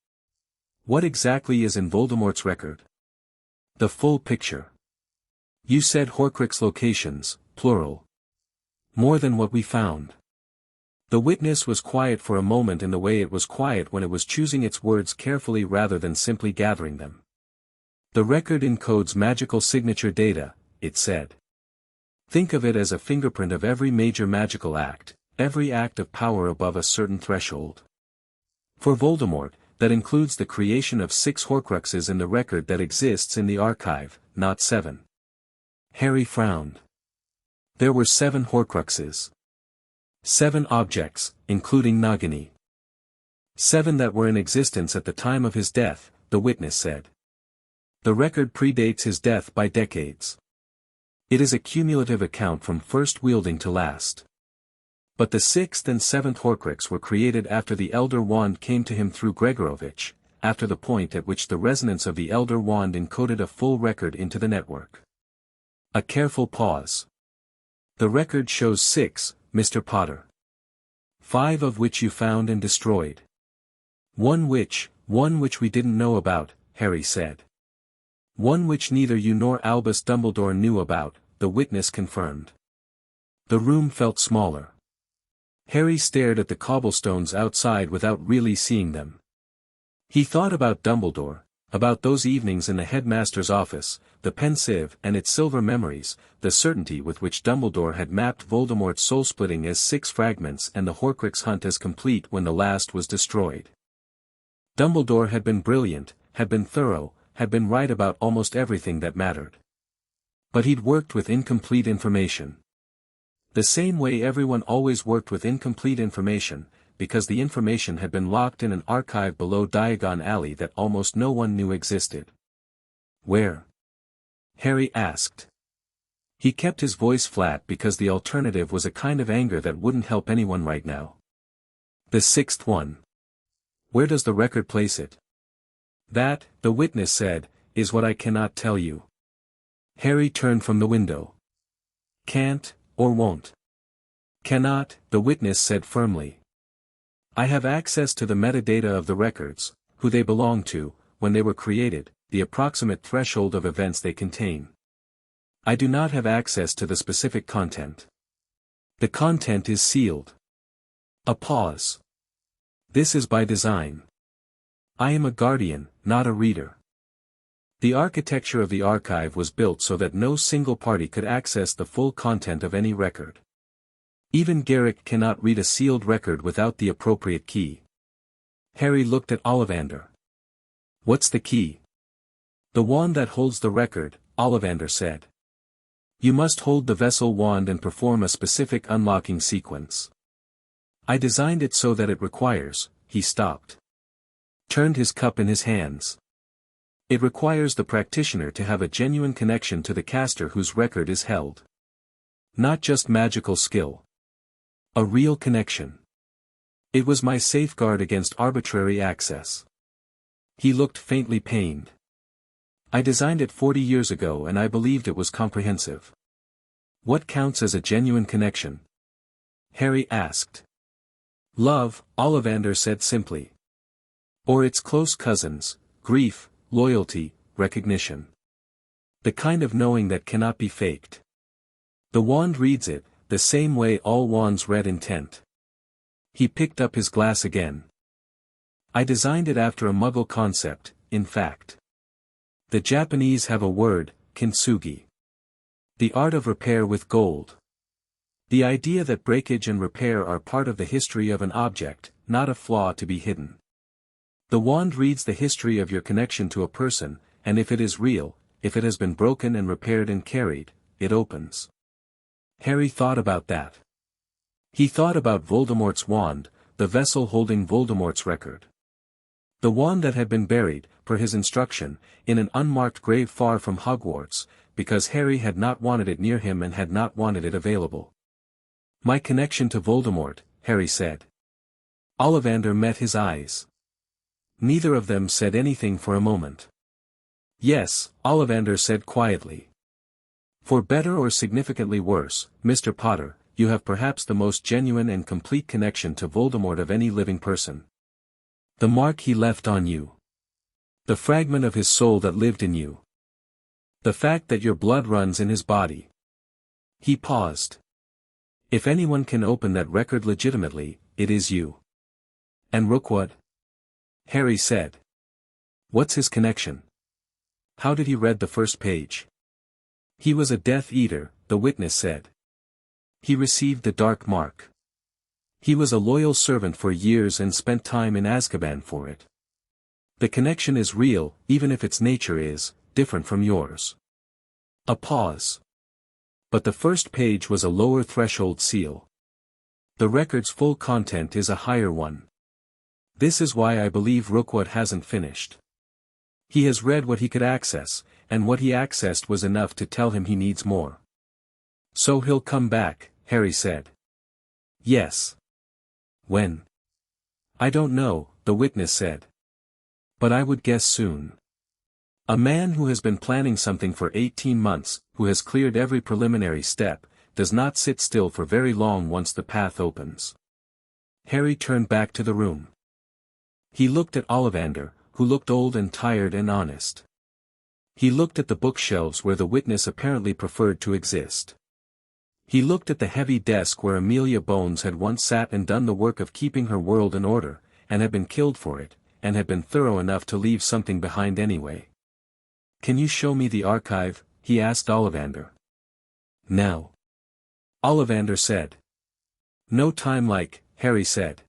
What exactly is in Voldemort's record? The full picture. You said Horcrux locations, plural. More than what we found. The witness was quiet for a moment in the way it was quiet when it was choosing its words carefully rather than simply gathering them. The record encodes magical signature data, it said. Think of it as a fingerprint of every major magical act, every act of power above a certain threshold. For Voldemort, that includes the creation of 6 Horcruxes in the record that exists in the archive, not 7. Harry frowned. There were 7 Horcruxes. 7 objects, including Nagini. 7 that were in existence at the time of his death, the witness said. The record predates his death by decades. It is a cumulative account from first wielding to last. But the 6th and 7th Horcrux were created after the Elder Wand came to him through Gregorovitch, after the point at which the resonance of the Elder Wand encoded a full record into the network. A careful pause. The record shows 6, Mr. Potter. 5 of which you found and destroyed. One which we didn't know about, Harry said. One which neither you nor Albus Dumbledore knew about, the witness confirmed. The room felt smaller. Harry stared at the cobblestones outside without really seeing them. He thought about Dumbledore, about those evenings in the headmaster's office, the pensieve and its silver memories, the certainty with which Dumbledore had mapped Voldemort's soul-splitting as 6 fragments and the Horcrux hunt as complete when the last was destroyed. Dumbledore had been brilliant, had been thorough, had been right about almost everything that mattered. But he'd worked with incomplete information. The same way everyone always worked with incomplete information, because the information had been locked in an archive below Diagon Alley that almost no one knew existed. Where? Harry asked. He kept his voice flat because the alternative was a kind of anger that wouldn't help anyone right now. The 6th one. Where does the record place it? That, the witness said, is what I cannot tell you. Harry turned from the window. Can't, or won't. Cannot, the witness said firmly. I have access to the metadata of the records, who they belong to, when they were created, the approximate threshold of events they contain. I do not have access to the specific content. The content is sealed. A pause. This is by design. I am a guardian, not a reader. The architecture of the archive was built so that no single party could access the full content of any record. Even Garrick cannot read a sealed record without the appropriate key. Harry looked at Ollivander. What's the key? The wand that holds the record, Ollivander said. You must hold the vessel wand and perform a specific unlocking sequence. I designed it so that it requires, he stopped. Turned his cup in his hands. It requires the practitioner to have a genuine connection to the caster whose record is held. Not just magical skill. A real connection. It was my safeguard against arbitrary access. He looked faintly pained. I designed it 40 years ago and I believed it was comprehensive. What counts as a genuine connection? Harry asked. Love, Ollivander said simply. Or its close cousins, grief, loyalty, recognition. The kind of knowing that cannot be faked. The wand reads it, the same way all wands read intent. He picked up his glass again. I designed it after a Muggle concept, in fact. The Japanese have a word, kintsugi. The art of repair with gold. The idea that breakage and repair are part of the history of an object, not a flaw to be hidden. The wand reads the history of your connection to a person, and if it is real, if it has been broken and repaired and carried, it opens. Harry thought about that. He thought about Voldemort's wand, the vessel holding Voldemort's record. The wand that had been buried, per his instruction, in an unmarked grave far from Hogwarts, because Harry had not wanted it near him and had not wanted it available. My connection to Voldemort, Harry said. Ollivander met his eyes. Neither of them said anything for a moment. Yes, Ollivander said quietly. For better or significantly worse, Mr. Potter, you have perhaps the most genuine and complete connection to Voldemort of any living person. The mark he left on you. The fragment of his soul that lived in you. The fact that your blood runs in his body. He paused. If anyone can open that record legitimately, it is you. And Rookwood? Harry said. What's his connection? How did he read the first page? He was a Death Eater, the witness said. He received the Dark Mark. He was a loyal servant for years and spent time in Azkaban for it. The connection is real, even if its nature is different from yours. A pause. But the first page was a lower threshold seal. The record's full content is a higher one. This is why I believe Rookwood hasn't finished. He has read what he could access, and what he accessed was enough to tell him he needs more. So he'll come back, Harry said. Yes. When? I don't know, the witness said. But I would guess soon. A man who has been planning something for 18 months, who has cleared every preliminary step, does not sit still for very long once the path opens. Harry turned back to the room. He looked at Ollivander, who looked old and tired and honest. He looked at the bookshelves where the witness apparently preferred to exist. He looked at the heavy desk where Amelia Bones had once sat and done the work of keeping her world in order, and had been killed for it, and had been thorough enough to leave something behind anyway. Can you show me the archive? He asked Ollivander. Now. Ollivander said. No time like, Harry said.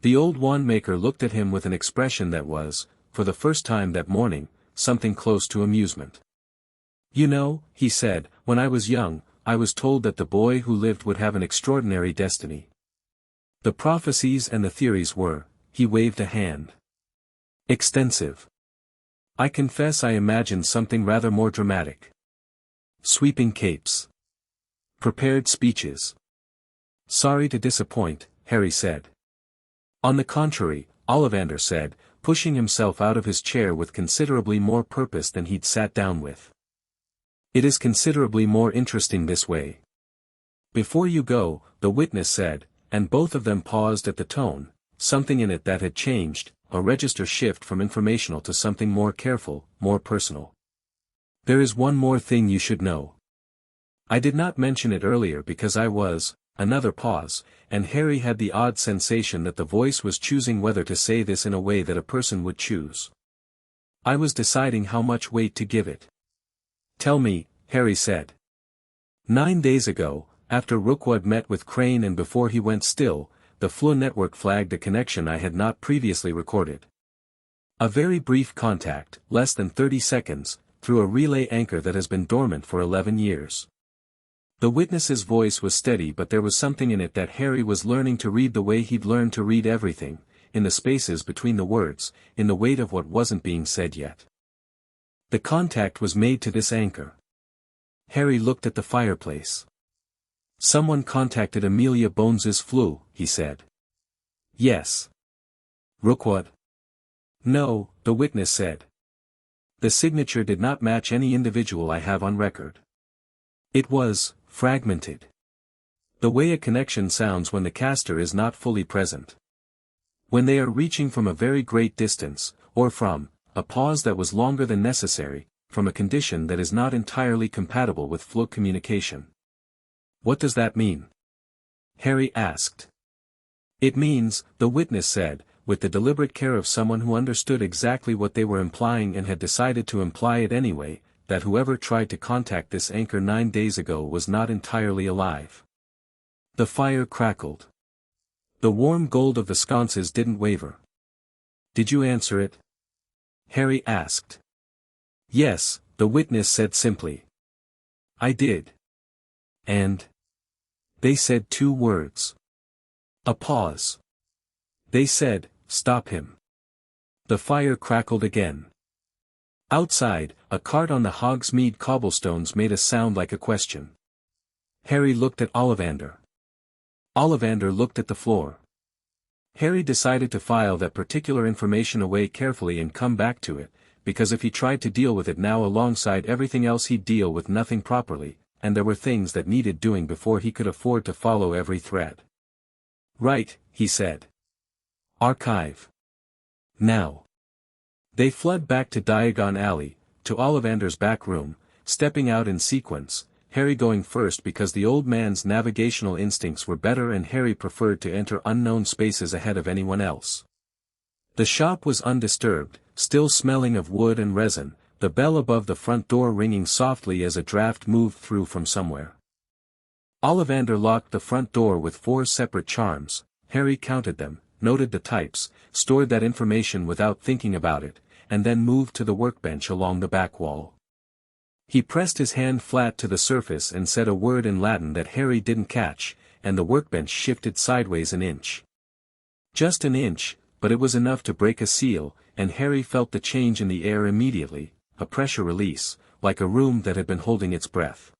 The old Wandmaker looked at him with an expression that was, for the first time that morning, something close to amusement. You know, he said, when I was young, I was told that the boy who lived would have an extraordinary destiny. The prophecies and the theories were, he waved a hand. Extensive. I confess I imagined something rather more dramatic. Sweeping capes. Prepared speeches. Sorry to disappoint, Harry said. On the contrary, Ollivander said, pushing himself out of his chair with considerably more purpose than he'd sat down with. It is considerably more interesting this way. Before you go, the witness said, and both of them paused at the tone, something in it that had changed, a register shift from informational to something more careful, more personal. There is one more thing you should know. I did not mention it earlier because I was, another pause, and Harry had the odd sensation that the voice was choosing whether to say this in a way that a person would choose. I was deciding how much weight to give it. Tell me, Harry said. 9 days ago, after Rookwood met with Crane and before he went still, the Floo Network flagged a connection I had not previously recorded. A very brief contact, less than 30 seconds, through a relay anchor that has been dormant for 11 years. The witness's voice was steady, but there was something in it that Harry was learning to read the way he'd learned to read everything, in the spaces between the words, in the weight of what wasn't being said yet. The contact was made to this anchor. Harry looked at the fireplace. Someone contacted Amelia Bones's Floo, he said. Yes. Rookwood? No, the witness said. The signature did not match any individual I have on record. It was fragmented. The way a connection sounds when the caster is not fully present. When they are reaching from a very great distance, or from a pause that was longer than necessary, from a condition that is not entirely compatible with flow communication. What does that mean? Harry asked. It means, the witness said, with the deliberate care of someone who understood exactly what they were implying and had decided to imply it anyway, that whoever tried to contact this anchor 9 days ago was not entirely alive. The fire crackled. The warm gold of the sconces didn't waver. Did you answer it? Harry asked. Yes, the witness said simply. I did. And? They said 2 words. A pause. They said, stop him. The fire crackled again. Outside, a cart on the Hogsmeade cobblestones made a sound like a question. Harry looked at Ollivander. Ollivander looked at the floor. Harry decided to file that particular information away carefully and come back to it, because if he tried to deal with it now alongside everything else he'd deal with nothing properly, and there were things that needed doing before he could afford to follow every thread. Right, he said. Archive. Now. They fled back to Diagon Alley, to Ollivander's back room, stepping out in sequence, Harry going first because the old man's navigational instincts were better and Harry preferred to enter unknown spaces ahead of anyone else. The shop was undisturbed, still smelling of wood and resin, the bell above the front door ringing softly as a draft moved through from somewhere. Ollivander locked the front door with 4 separate charms. Harry counted them, noted the types, stored that information without thinking about it, and then moved to the workbench along the back wall. He pressed his hand flat to the surface and said a word in Latin that Harry didn't catch, and the workbench shifted sideways an inch. Just an inch, but it was enough to break a seal, and Harry felt the change in the air immediately, a pressure release, like a room that had been holding its breath.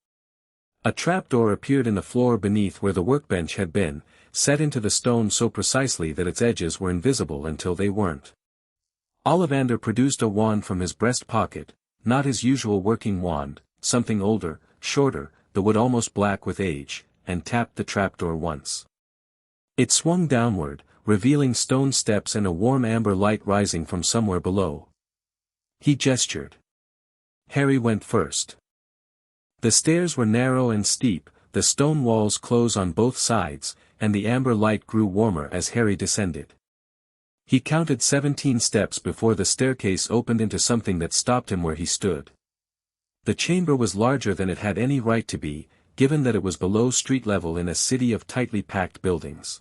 A trapdoor appeared in the floor beneath where the workbench had been, set into the stone so precisely that its edges were invisible until they weren't. Ollivander produced a wand from his breast pocket, not his usual working wand, something older, shorter, the wood almost black with age, and tapped the trapdoor once. It swung downward, revealing stone steps and a warm amber light rising from somewhere below. He gestured. Harry went first. The stairs were narrow and steep, the stone walls close on both sides, and the amber light grew warmer as Harry descended. He counted 17 steps before the staircase opened into something that stopped him where he stood. The chamber was larger than it had any right to be, given that it was below street level in a city of tightly packed buildings.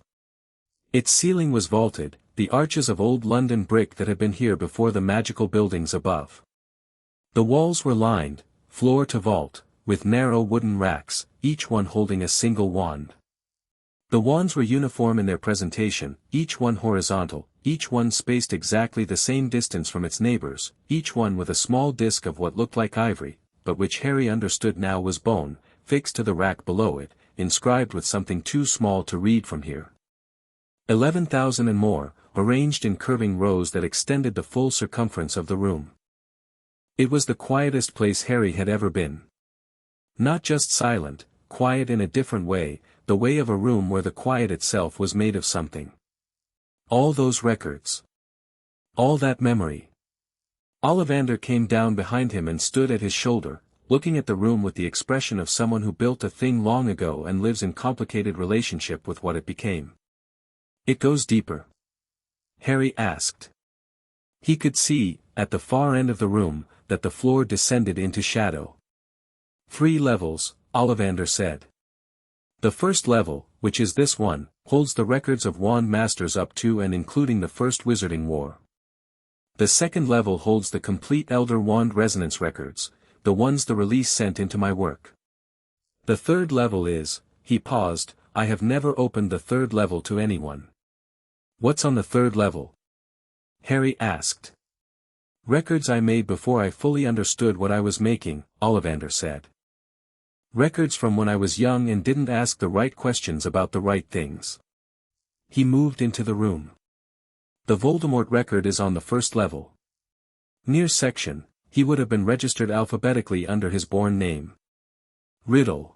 Its ceiling was vaulted, the arches of old London brick that had been here before the magical buildings above. The walls were lined, floor to vault, with narrow wooden racks, each one holding a single wand. The wands were uniform in their presentation, each one horizontal, each one spaced exactly the same distance from its neighbors, each one with a small disc of what looked like ivory, but which Harry understood now was bone, fixed to the rack below it, inscribed with something too small to read from here. 11,000 and more, arranged in curving rows that extended the full circumference of the room. It was the quietest place Harry had ever been. Not just silent, quiet in a different way, the way of a room where the quiet itself was made of something. All those records. All that memory. Ollivander came down behind him and stood at his shoulder, looking at the room with the expression of someone who built a thing long ago and lives in complicated relationship with what it became. It goes deeper? Harry asked. He could see, at the far end of the room, that the floor descended into shadow. 3 levels, Ollivander said. The first level, which is this one, holds the records of wand masters up to and including the First Wizarding War. The second level holds the complete Elder Wand resonance records, the ones the release sent into my work. The third level is, he paused, I have never opened the third level to anyone. What's on the third level? Harry asked. Records I made before I fully understood what I was making, Ollivander said. Records from when I was young and didn't ask the right questions about the right things. He moved into the room. The Voldemort record is on the first level. Near section, he would have been registered alphabetically under his born name. Riddle.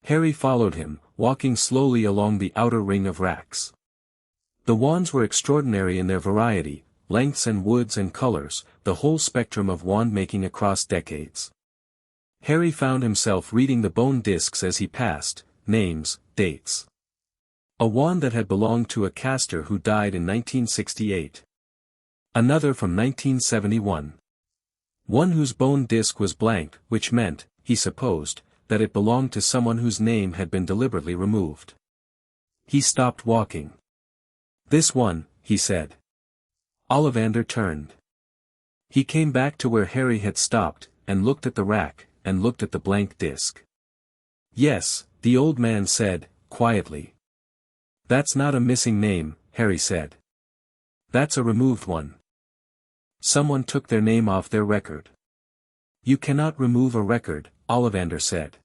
Harry followed him, walking slowly along the outer ring of racks. The wands were extraordinary in their variety, lengths and woods and colors, the whole spectrum of wand making across decades. Harry found himself reading the bone discs as he passed, names, dates. A wand that had belonged to a caster who died in 1968. Another from 1971. One whose bone disc was blank, which meant, he supposed, that it belonged to someone whose name had been deliberately removed. He stopped walking. "This one," he said. Ollivander turned. He came back to where Harry had stopped, and looked at the rack, and looked at the blank disc. "Yes," the old man said, quietly. "That's not a missing name," Harry said. "That's a removed one. Someone took their name off their record." "You cannot remove a record," Ollivander said.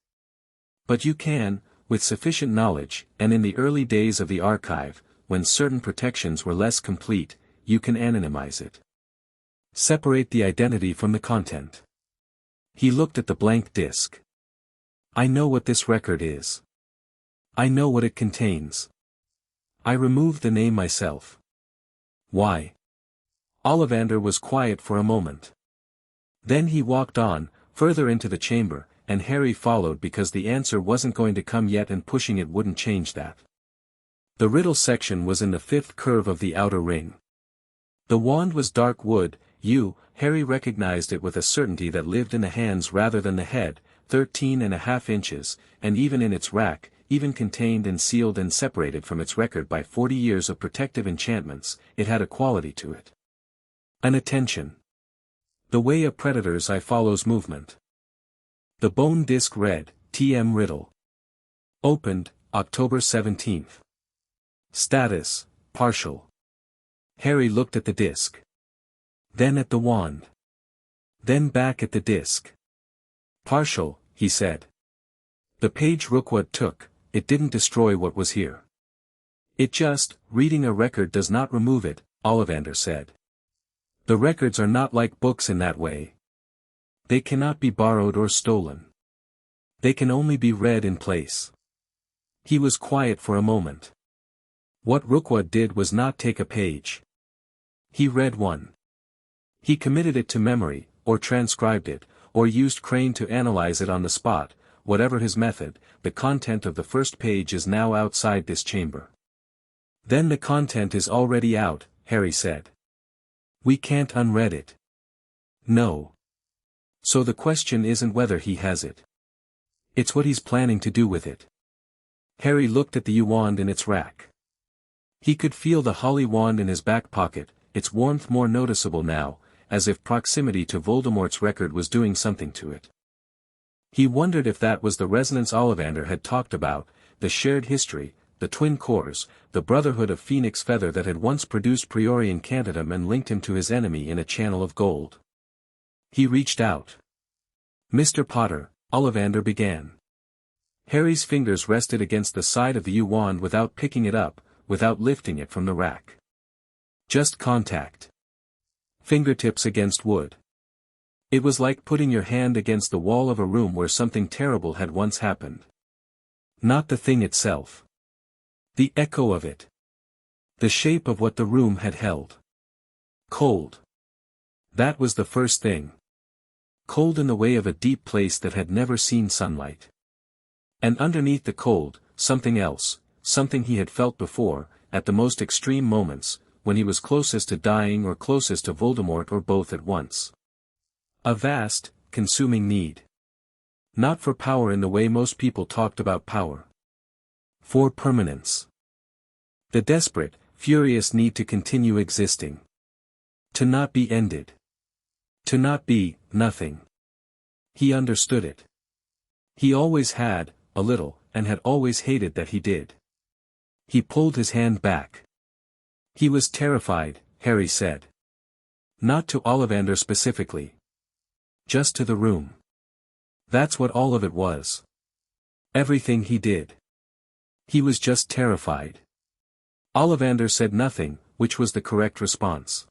"But you can, with sufficient knowledge, and in the early days of the archive, when certain protections were less complete, you can anonymize it. Separate the identity from the content." He looked at the blank disc. "I know what this record is. I know what it contains. I removed the name myself." "Why?" Ollivander was quiet for a moment. Then he walked on, further into the chamber, and Harry followed because the answer wasn't going to come yet and pushing it wouldn't change that. The riddle section was in the fifth curve of the outer ring. The wand was dark wood. Harry recognized it with a certainty that lived in the hands rather than the head, 13.5 inches, and even in its rack, even contained and sealed and separated from its record by 40 years of protective enchantments, it had a quality to it. An attention. The way a predator's eye follows movement. The bone disc read, T.M. Riddle. Opened, October 17th. Status, partial. Harry looked at the disc. Then at the wand. Then back at the disc. "Partial," he said. "The page Rookwood took, it didn't destroy what was here. It just, reading a record does not remove it," Ollivander said. "The records are not like books in that way. They cannot be borrowed or stolen. They can only be read in place." He was quiet for a moment. What Rookwood did was not take a page. He read one. He committed it to memory, or transcribed it, or used Crane to analyze it on the spot. Whatever his method, the content of the first page is now outside this chamber. "Then the content is already out," Harry said. "We can't unread it." "No. So the question isn't whether he has it. It's what he's planning to do with it." Harry looked at the wand in its rack. He could feel the holly wand in his back pocket, its warmth more noticeable now, as if proximity to Voldemort's record was doing something to it. He wondered if that was the resonance Ollivander had talked about, the shared history, the twin cores, the brotherhood of Phoenix Feather that had once produced Priori Incantatem and linked him to his enemy in a channel of gold. He reached out. "Mr. Potter," Ollivander began. Harry's fingers rested against the side of the wand without picking it up, without lifting it from the rack. Just contact. Fingertips against wood. It was like putting your hand against the wall of a room where something terrible had once happened. Not the thing itself. The echo of it. The shape of what the room had held. Cold. That was the first thing. Cold in the way of a deep place that had never seen sunlight. And underneath the cold, something else, something he had felt before, at the most extreme moments, when he was closest to dying or closest to Voldemort or both at once. A vast, consuming need. Not for power in the way most people talked about power. For permanence. The desperate, furious need to continue existing. To not be ended. To not be, nothing. He understood it. He always had, a little, and had always hated that he did. He pulled his hand back. He was terrified, Harry said. Not to Ollivander specifically. Just to the room. That's what all of it was. Everything he did. He was just terrified. Ollivander said nothing, which was the correct response.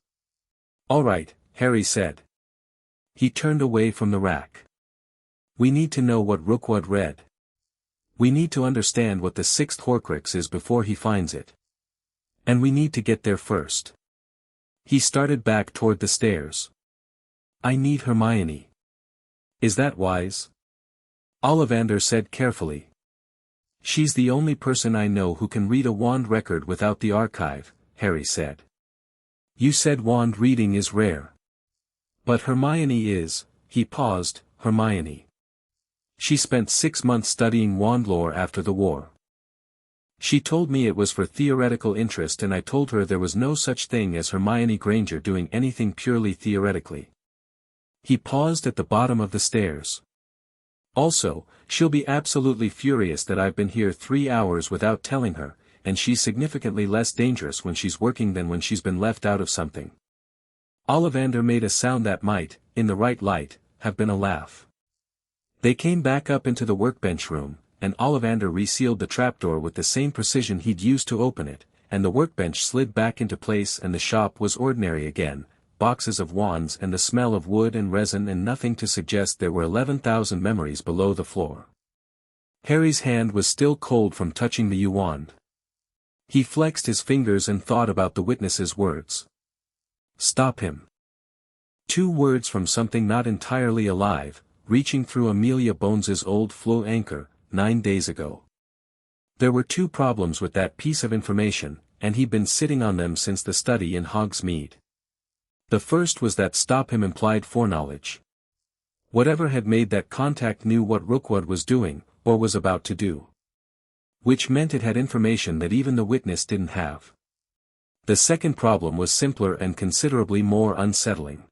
"All right," Harry said. He turned away from the rack. "We need to know what Rookwood read. We need to understand what the sixth Horcrux is before he finds it. And we need to get there first." He started back toward the stairs. "I need Hermione." "Is that wise?" Ollivander said carefully. "She's the only person I know who can read a wand record without the archive," Harry said. "You said wand reading is rare. But Hermione is." He paused. "Hermione. She spent 6 months studying wand lore after the war. She told me it was for theoretical interest, and I told her there was no such thing as Hermione Granger doing anything purely theoretically." He paused at the bottom of the stairs. "Also, she'll be absolutely furious that I've been here 3 hours without telling her, and she's significantly less dangerous when she's working than when she's been left out of something." Ollivander made a sound that might, in the right light, have been a laugh. They came back up into the workbench room, and Ollivander resealed the trapdoor with the same precision he'd used to open it, and the workbench slid back into place and the shop was ordinary again, boxes of wands and the smell of wood and resin and nothing to suggest there were 11,000 memories below the floor. Harry's hand was still cold from touching the wand. He flexed his fingers and thought about the witness's words. Stop him. 2 words from something not entirely alive, reaching through Amelia Bones's old Floo anchor, 9 days ago. There were 2 problems with that piece of information, and he'd been sitting on them since the study in Hogsmeade. The first was that stop him implied foreknowledge. Whatever had made that contact knew what Rookwood was doing, or was about to do. Which meant it had information that even the witness didn't have. The second problem was simpler and considerably more unsettling.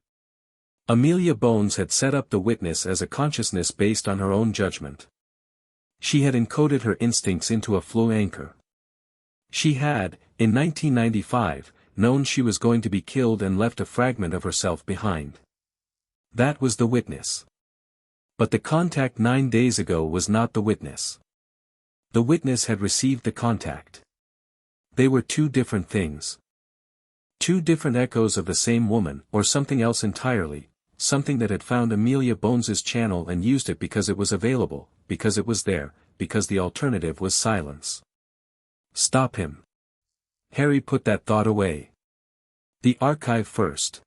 Amelia Bones had set up the witness as a consciousness based on her own judgment. She had encoded her instincts into a Floo anchor. She had, in 1995, known she was going to be killed and left a fragment of herself behind. That was the witness. But the contact 9 days ago was not the witness. The witness had received the contact. They were 2 different things. 2 different echoes of the same woman, or something else entirely, something that had found Amelia Bones's channel and used it because it was available, because it was there, because the alternative was silence. Stop him. Harry put that thought away. The archive first.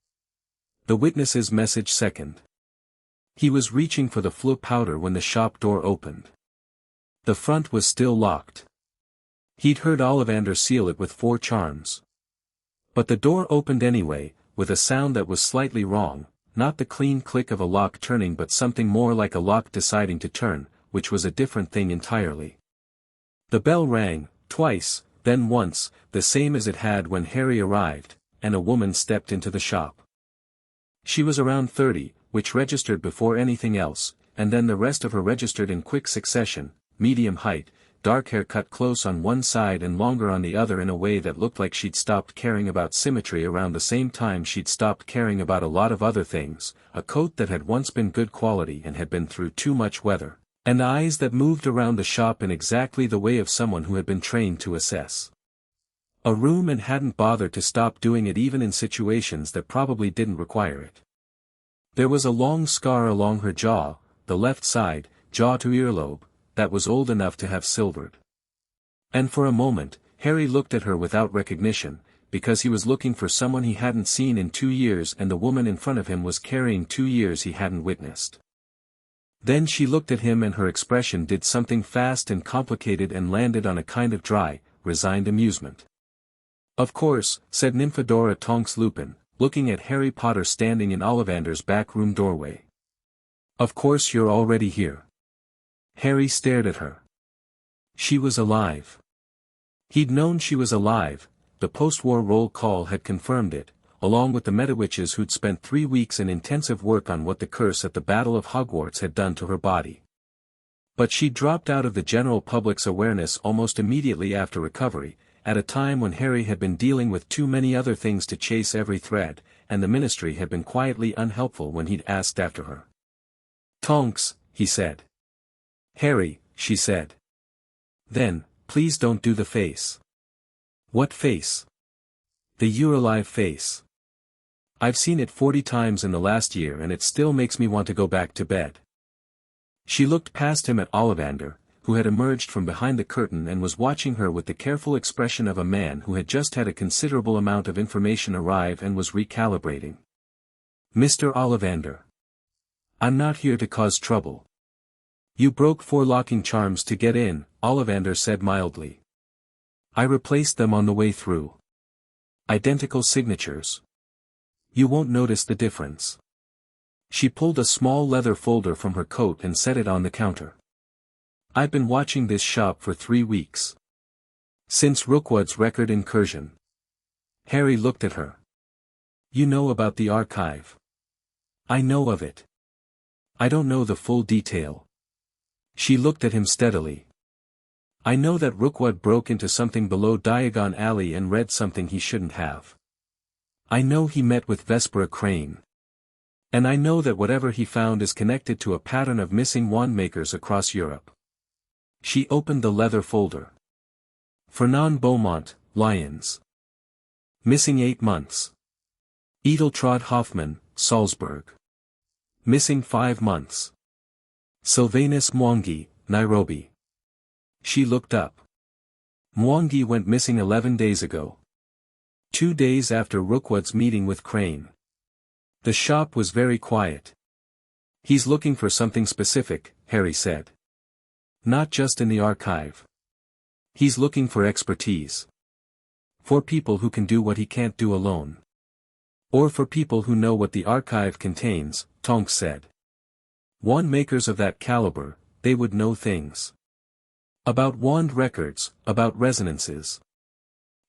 The witness's message second. He was reaching for the Floo powder when the shop door opened. The front was still locked. He'd heard Ollivander seal it with 4 charms. But the door opened anyway, with a sound that was slightly wrong, not the clean click of a lock turning but something more like a lock deciding to turn, which was a different thing entirely. The bell rang, twice, then once, the same as it had when Harry arrived, and a woman stepped into the shop. She was around 30, which registered before anything else, and then the rest of her registered in quick succession, medium height, dark hair cut close on one side and longer on the other in a way that looked like she'd stopped caring about symmetry around the same time she'd stopped caring about a lot of other things, a coat that had once been good quality and had been through too much weather, and eyes that moved around the shop in exactly the way of someone who had been trained to assess a room and hadn't bothered to stop doing it even in situations that probably didn't require it. There was a long scar along her jaw, the left side, jaw to earlobe, that was old enough to have silvered. And for a moment, Harry looked at her without recognition, because he was looking for someone he hadn't seen in 2 years and the woman in front of him was carrying 2 years he hadn't witnessed. Then she looked at him and her expression did something fast and complicated and landed on a kind of dry, resigned amusement. "Of course," said Nymphadora Tonks Lupin, looking at Harry Potter standing in Ollivander's back room doorway. "Of course you're already here." Harry stared at her. She was alive. He'd known she was alive, the post-war roll call had confirmed it, along with the Metawitches who'd spent 3 weeks in intensive work on what the curse at the Battle of Hogwarts had done to her body. But she dropped out of the general public's awareness almost immediately after recovery, at a time when Harry had been dealing with too many other things to chase every thread, and the Ministry had been quietly unhelpful when he'd asked after her. "Tonks," he said. "Harry, she said. Then, please don't do the face. What face? The "You're alive" face. I've seen it 40 times in the last year and it still makes me want to go back to bed. She looked past him at Ollivander, who had emerged from behind the curtain and was watching her with the careful expression of a man who had just had a considerable amount of information arrive and was recalibrating. Mr. Ollivander. I'm not here to cause trouble. You broke 4 locking charms to get in, Ollivander said mildly. I replaced them on the way through. Identical signatures. You won't notice the difference. She pulled a small leather folder from her coat and set it on the counter. I've been watching this shop for 3 weeks. Since Rookwood's record incursion. Harry looked at her. You know about the archive. I know of it. I don't know the full detail. She looked at him steadily. I know that Rookwood broke into something below Diagon Alley and read something he shouldn't have. I know he met with Vespera Crane. And I know that whatever he found is connected to a pattern of missing wandmakers across Europe. She opened the leather folder. Fernand Beaumont, Lyons. Missing 8 months. Edeltraud Hoffmann, Salzburg. Missing 5 months. Sylvanus Mwangi, Nairobi. She looked up. Mwangi went missing 11 days ago. 2 days after Rookwood's meeting with Crane. The shop was very quiet. He's looking for something specific, Harry said. Not just in the archive. He's looking for expertise. For people who can do what he can't do alone. Or for people who know what the archive contains, Tonks said. Wandmakers of that caliber, they would know things. About wand records, about resonances.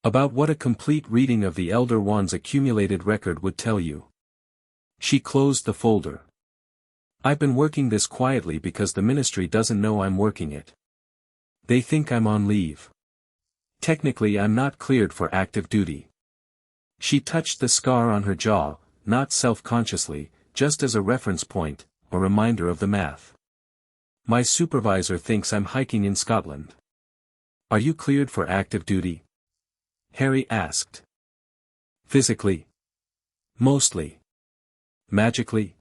About what a complete reading of the Elder Wand's accumulated record would tell you. She closed the folder. I've been working this quietly because the ministry doesn't know I'm working it. They think I'm on leave. Technically I'm not cleared for active duty. She touched the scar on her jaw, not self-consciously, just as a reference point, a reminder of the math. My supervisor thinks I'm hiking in Scotland. Are you cleared for active duty? Harry asked. Physically? Mostly. Magically?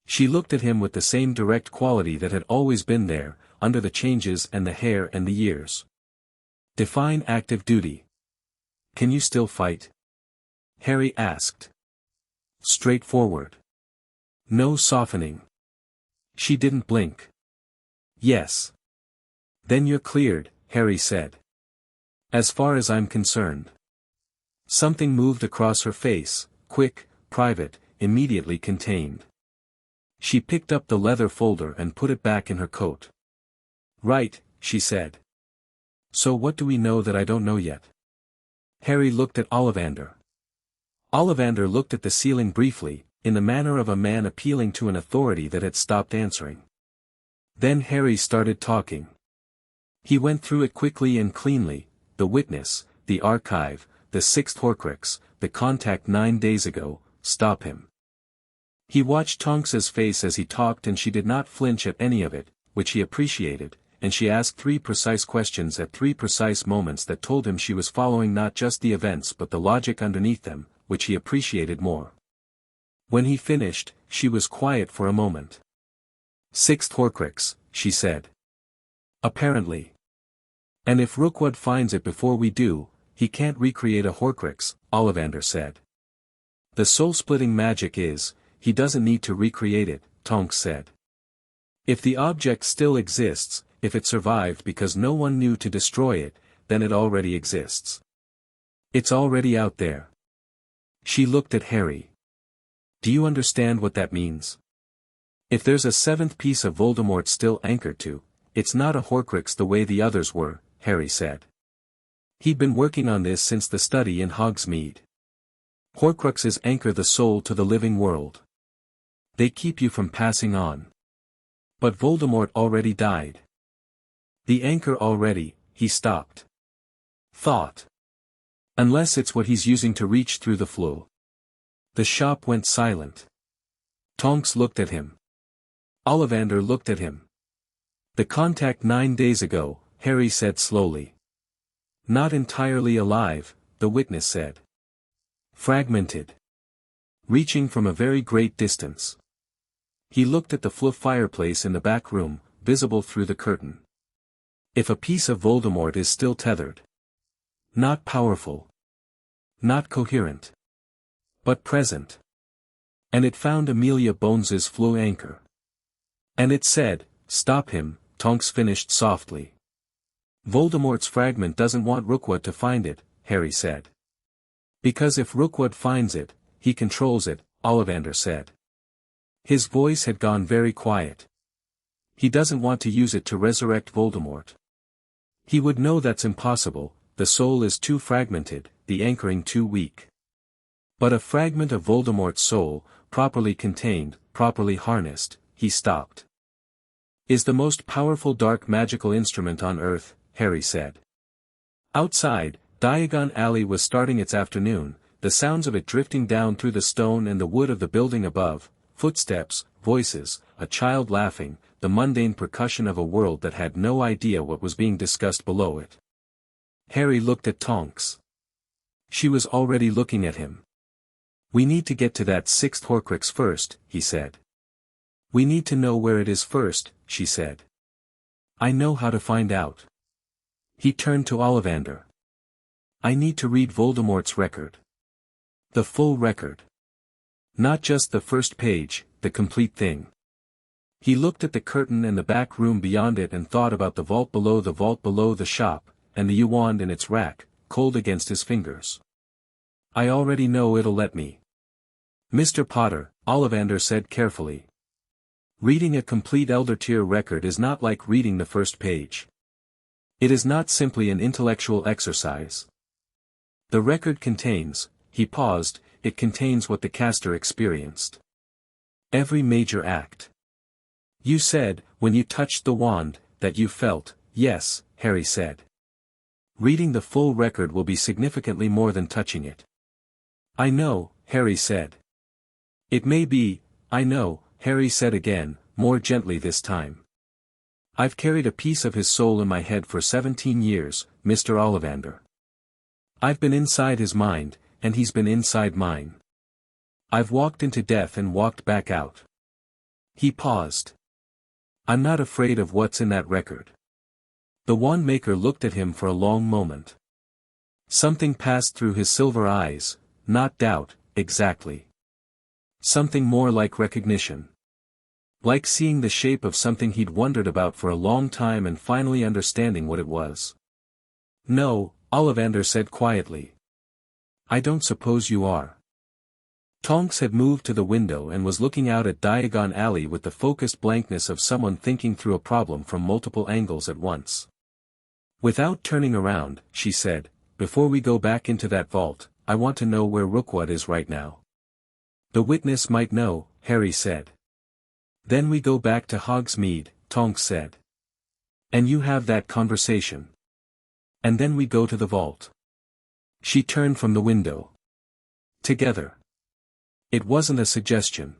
She looked at him with the same direct quality that had always been there, under the changes and the hair and the years. Define active duty. Can you still fight? Harry asked. Straightforward. No softening. She didn't blink. Yes. Then you're cleared, Harry said. As far as I'm concerned. Something moved across her face, quick, private, immediately contained. She picked up the leather folder and put it back in her coat. Right, she said. So what do we know that I don't know yet? Harry looked at Ollivander. Ollivander looked at the ceiling briefly, in the manner of a man appealing to an authority that had stopped answering. Then Harry started talking. He went through it quickly and cleanly, the witness, the archive, the 6th Horcrux, the contact 9 days ago, stop him. He watched Tonks's face as he talked and she did not flinch at any of it, which he appreciated, and she asked 3 precise questions at 3 precise moments that told him she was following not just the events but the logic underneath them, which he appreciated more. When he finished, she was quiet for a moment. 6th Horcrux, she said. Apparently. And if Rookwood finds it before we do, he can't recreate a Horcrux, Ollivander said. The soul-splitting magic is, he doesn't need to recreate it, Tonks said. If the object still exists, if it survived because no one knew to destroy it, then it already exists. It's already out there. She looked at Harry. Do you understand what that means? If there's a 7th piece of Voldemort still anchored to, it's not a Horcrux the way the others were, Harry said. He'd been working on this since the study in Hogsmeade. Horcruxes anchor the soul to the living world. They keep you from passing on. But Voldemort already died. The anchor already, he stopped. Thought. Unless it's what he's using to reach through the Floo. The shop went silent. Tonks looked at him. Ollivander looked at him. The contact 9 days ago, Harry said slowly. Not entirely alive, the witness said. Fragmented. Reaching from a very great distance. He looked at the Floo fireplace in the back room, visible through the curtain. If a piece of Voldemort is still tethered. Not powerful. Not coherent. But present. And it found Amelia Bones's Floo anchor. And it said, "Stop him," Tonks finished softly. Voldemort's fragment doesn't want Rookwood to find it, Harry said. Because if Rookwood finds it, he controls it, Ollivander said. His voice had gone very quiet. He doesn't want to use it to resurrect Voldemort. He would know that's impossible, the soul is too fragmented, the anchoring too weak. But a fragment of Voldemort's soul, properly contained, properly harnessed, he stopped. Is the most powerful dark magical instrument on Earth, Harry said. Outside, Diagon Alley was starting its afternoon, the sounds of it drifting down through the stone and the wood of the building above, footsteps, voices, a child laughing, the mundane percussion of a world that had no idea what was being discussed below it. Harry looked at Tonks. She was already looking at him. We need to get to that 6th Horcrux first, he said. We need to know where it is first, she said. I know how to find out. He turned to Ollivander. I need to read Voldemort's record. The full record. Not just the first page, the complete thing. He looked at the curtain and the back room beyond it and thought about the vault below the shop, and the wand in its rack, cold against his fingers. I already know it'll let me. Mr. Potter, Ollivander said carefully. Reading a complete Elder Tier record is not like reading the first page. It is not simply an intellectual exercise. The record contains, he paused, it contains what the caster experienced. Every major act. You said, when you touched the wand, that you felt, yes, Harry said. Reading the full record will be significantly more than touching it. I know, Harry said. It may be, I know, Harry said again, more gently this time. I've carried a piece of his soul in my head for 17 years, Mr. Ollivander. I've been inside his mind, and he's been inside mine. I've walked into death and walked back out. He paused. I'm not afraid of what's in that record. The Wandmaker looked at him for a long moment. Something passed through his silver eyes, not doubt, exactly. Something more like recognition. Like seeing the shape of something he'd wondered about for a long time and finally understanding what it was. No, Ollivander said quietly. I don't suppose you are. Tonks had moved to the window and was looking out at Diagon Alley with the focused blankness of someone thinking through a problem from multiple angles at once. Without turning around, she said, before we go back into that vault, I want to know where Rookwood is right now. The witness might know, Harry said. Then we go back to Hogsmeade, Tonks said. And you have that conversation. And then we go to the vault. She turned from the window. Together. It wasn't a suggestion.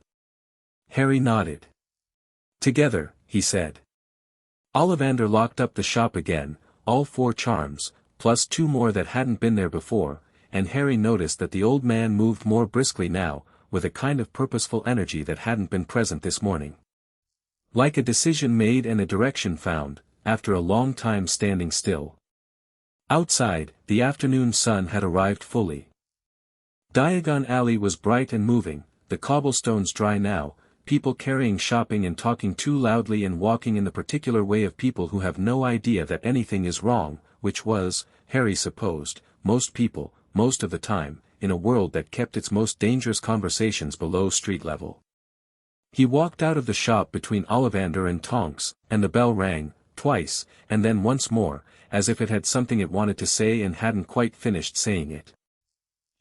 Harry nodded. Together, he said. Ollivander locked up the shop again, all 4 charms, plus 2 more that hadn't been there before, and Harry noticed that the old man moved more briskly now, with a kind of purposeful energy that hadn't been present this morning. Like a decision made and a direction found, after a long time standing still. Outside, the afternoon sun had arrived fully. Diagon Alley was bright and moving, the cobblestones dry now, people carrying shopping and talking too loudly and walking in the particular way of people who have no idea that anything is wrong, which was, Harry supposed, most people, most of the time, in a world that kept its most dangerous conversations below street level. He walked out of the shop between Ollivander and Tonks, and the bell rang, twice, and then once more, as if it had something it wanted to say and hadn't quite finished saying it.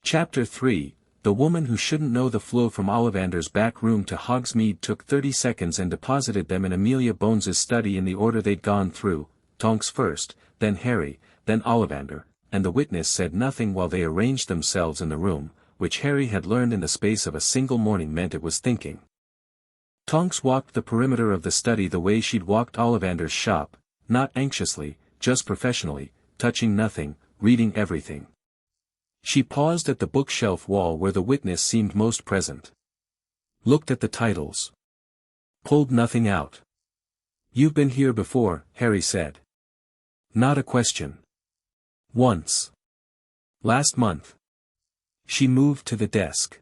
Chapter 3, The Woman Who Shouldn't Know the Flow. From Ollivander's back room to Hogsmeade took 30 seconds and deposited them in Amelia Bones's study in the order they'd gone through, Tonks first, then Harry, then Ollivander, and the witness said nothing while they arranged themselves in the room, which Harry had learned in the space of a single morning meant it was thinking. Tonks walked the perimeter of the study the way she'd walked Ollivander's shop, not anxiously, just professionally, touching nothing, reading everything. She paused at the bookshelf wall where the witness seemed most present. Looked at the titles. Pulled nothing out. "You've been here before," Harry said. "Not a question." "Once. Last month." She moved to the desk.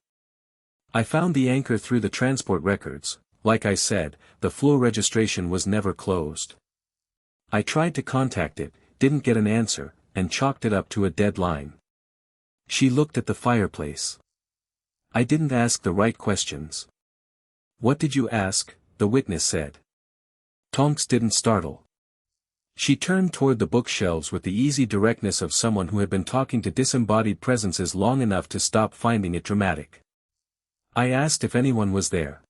"I found the anchor through the transport records. Like I said, the Floo registration was never closed. I tried to contact it, didn't get an answer, and chalked it up to a deadline." She looked at the fireplace. "I didn't ask the right questions." "What did you ask?" the witness said. Tonks didn't startle. She turned toward the bookshelves with the easy directness of someone who had been talking to disembodied presences long enough to stop finding it dramatic. "I asked if anyone was there."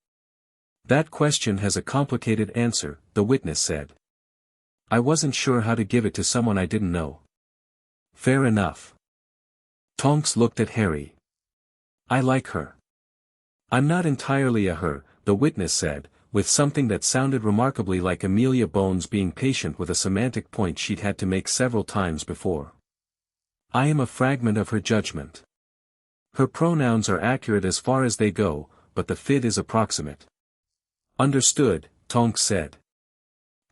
"That question has a complicated answer," the witness said. "I wasn't sure how to give it to someone I didn't know." "Fair enough." Tonks looked at Harry. "I like her." "I'm not entirely a her," the witness said, with something that sounded remarkably like Amelia Bones being patient with a semantic point she'd had to make several times before. "I am a fragment of her judgment. Her pronouns are accurate as far as they go, but the fit is approximate." "Understood," Tonks said.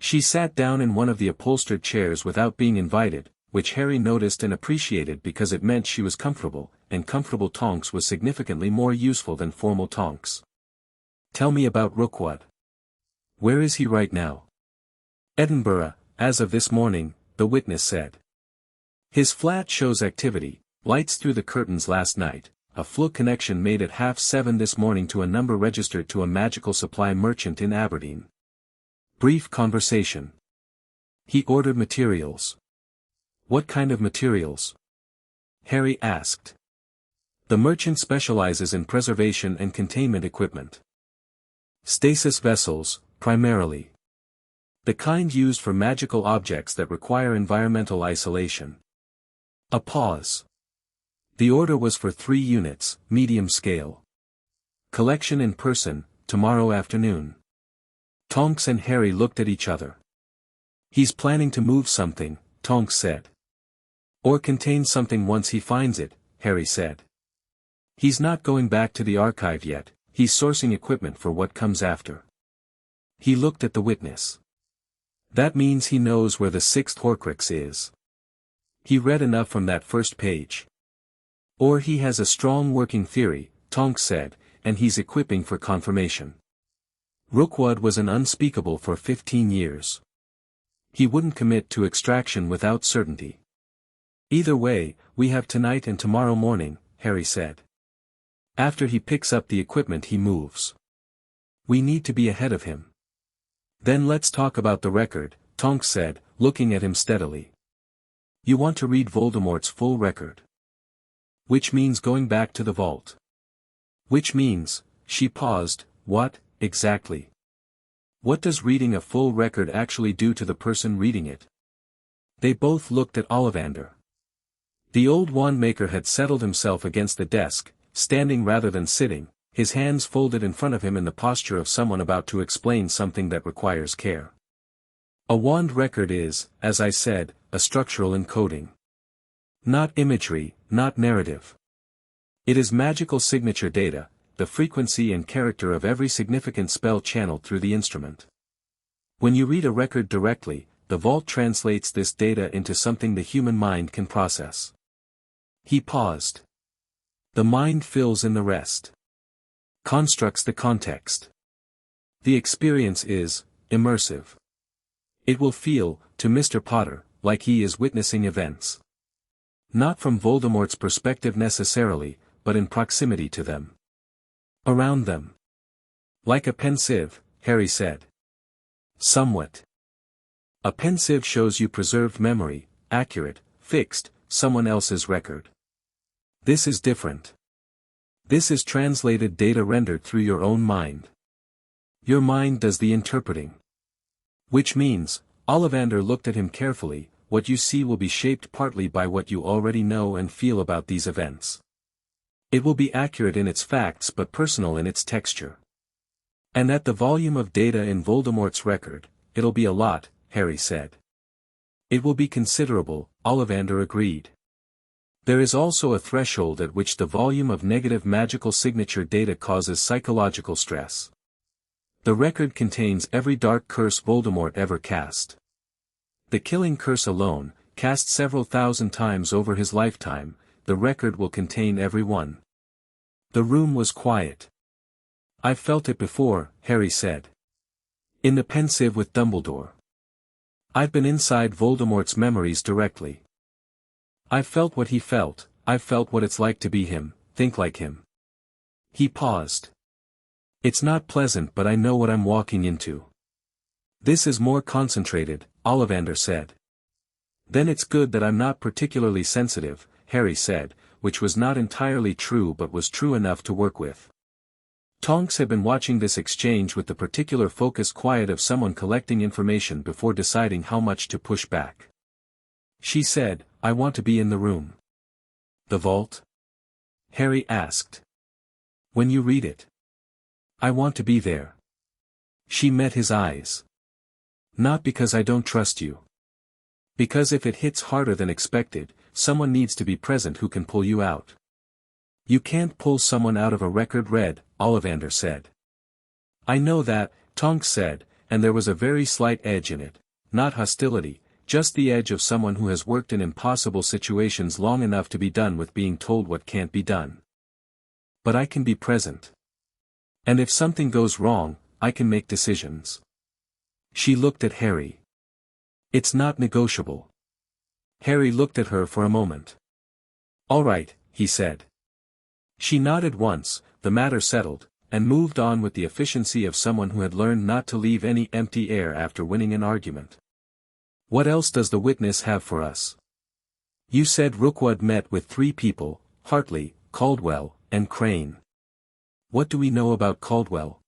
She sat down in one of the upholstered chairs without being invited, which Harry noticed and appreciated because it meant she was comfortable, and comfortable Tonks was significantly more useful than formal Tonks. "Tell me about Rookwood. Where is he right now?" "Edinburgh, as of this morning," the witness said. "His flat shows activity, lights through the curtains last night, a Floo connection made at 7:30 this morning to a number registered to a magical supply merchant in Aberdeen. Brief conversation. He ordered materials." "What kind of materials?" Harry asked. "The merchant specializes in preservation and containment equipment. Stasis vessels, primarily. The kind used for magical objects that require environmental isolation." A pause. "The order was for 3 units, medium scale. Collection in person, tomorrow afternoon." Tonks and Harry looked at each other. "He's planning to move something," Tonks said. "Or contain something once he finds it," Harry said. "He's not going back to the archive yet, he's sourcing equipment for what comes after." He looked at the witness. "That means he knows where the 6th Horcrux is. He read enough from that first page." "Or he has a strong working theory," Tonks said, "and he's equipping for confirmation. Rookwood was an unspeakable for 15 years. He wouldn't commit to extraction without certainty." "Either way, we have tonight and tomorrow morning," Harry said. "After he picks up the equipment he moves. We need to be ahead of him." "Then let's talk about the record," Tonks said, looking at him steadily. "You want to read Voldemort's full record. Which means going back to the vault. Which means," she paused, "what, exactly? What does reading a full record actually do to the person reading it?" They both looked at Ollivander. The old Wandmaker had settled himself against the desk, standing rather than sitting, his hands folded in front of him in the posture of someone about to explain something that requires care. "A wand record is, as I said, a structural encoding. Not imagery, not narrative. It is magical signature data, the frequency and character of every significant spell channeled through the instrument. When you read a record directly, the vault translates this data into something the human mind can process." He paused. "The mind fills in the rest. Constructs the context. The experience is immersive. It will feel, to Mr. Potter, like he is witnessing events. Not from Voldemort's perspective necessarily, but in proximity to them. Around them. Like a pensieve," Harry said. "Somewhat. A pensieve shows you preserved memory, accurate, fixed, someone else's record. This is different. This is translated data rendered through your own mind. Your mind does the interpreting. Which means," Ollivander looked at him carefully, "what you see will be shaped partly by what you already know and feel about these events. It will be accurate in its facts but personal in its texture. And at the volume of data in Voldemort's record, it'll be a lot, Harry said. It will be considerable, Ollivander agreed. There is also a threshold at which the volume of negative magical signature data causes psychological stress. The record contains every dark curse Voldemort ever cast. The killing curse alone, cast several thousand times over his lifetime, the record will contain every one. The room was quiet. I've felt it before, Harry said. In the pensive with Dumbledore. I've been inside Voldemort's memories directly. I've felt what he felt, I've felt what it's like to be him, think like him. He paused. It's not pleasant, but I know what I'm walking into. This is more concentrated, Ollivander said. Then it's good that I'm not particularly sensitive, Harry said, which was not entirely true but was true enough to work with. Tonks had been watching this exchange with the particular focused quiet of someone collecting information before deciding how much to push back. She said, I want to be in the room. The vault? Harry asked. When you read it. I want to be there. She met his eyes. Not because I don't trust you. Because if it hits harder than expected, someone needs to be present who can pull you out. You can't pull someone out of a record read, Ollivander said. I know that, Tonks said, and there was a very slight edge in it, not hostility, just the edge of someone who has worked in impossible situations long enough to be done with being told what can't be done. But I can be present. And if something goes wrong, I can make decisions. She looked at Harry. It's not negotiable. Harry looked at her for a moment. All right, he said. She nodded once, the matter settled, and moved on with the efficiency of someone who had learned not to leave any empty air after winning an argument. What else does the witness have for us? You said Rookwood met with 3 people, Hartley, Caldwell, and Crane. What do we know about Caldwell?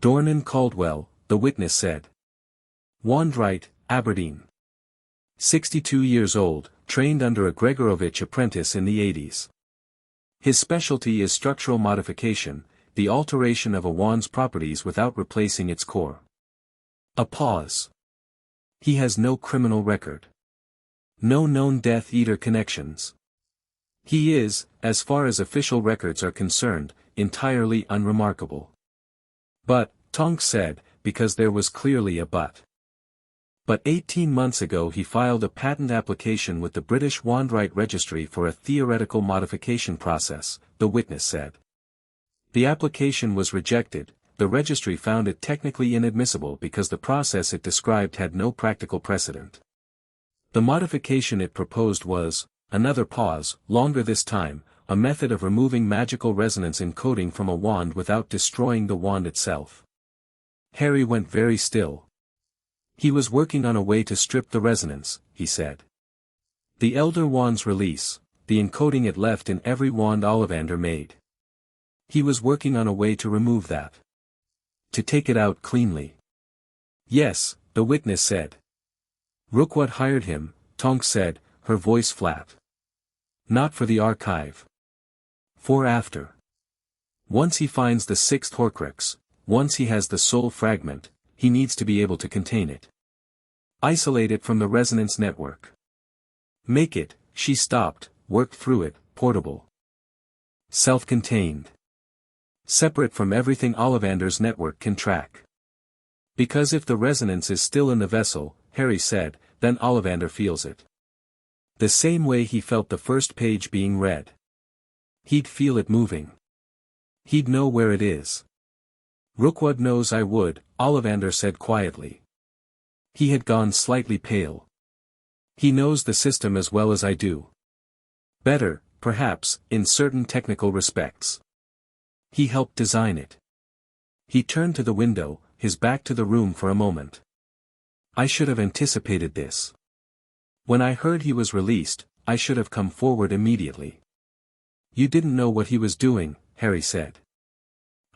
Dornan Caldwell, the witness said. Wandwright, Aberdeen. 62 years old, trained under a Gregorovitch apprentice in the 80s. His specialty is structural modification, the alteration of a wand's properties without replacing its core. A pause. He has no criminal record. No known Death Eater connections. He is, as far as official records are concerned, entirely unremarkable. But, Tonks said, because there was clearly a but. But 18 months ago he filed a patent application with the British Wandwright Registry for a theoretical modification process, the witness said. The application was rejected. The registry found it technically inadmissible because the process it described had no practical precedent. The modification it proposed was, another pause, longer this time, a method of removing magical resonance encoding from a wand without destroying the wand itself. Harry went very still. He was working on a way to strip the resonance, he said. The Elder Wand's release, the encoding it left in every wand Ollivander made. He was working on a way to remove that. To take it out cleanly. Yes, the witness said. Rookwood hired him, Tonks said, her voice flat. Not for the archive. For after. Once he finds the 6th Horcrux, once he has the soul fragment, he needs to be able to contain it. Isolate it from the resonance network. Make it, she stopped, worked through it, portable. Self-contained. Separate from everything Ollivander's network can track. Because if the resonance is still in the vessel, Harry said, then Ollivander feels it. The same way he felt the first page being read. He'd feel it moving. He'd know where it is. Rookwood knows I would, Ollivander said quietly. He had gone slightly pale. He knows the system as well as I do. Better, perhaps, in certain technical respects. He helped design it. He turned to the window, his back to the room for a moment. I should have anticipated this. When I heard he was released, I should have come forward immediately. You didn't know what he was doing, Harry said.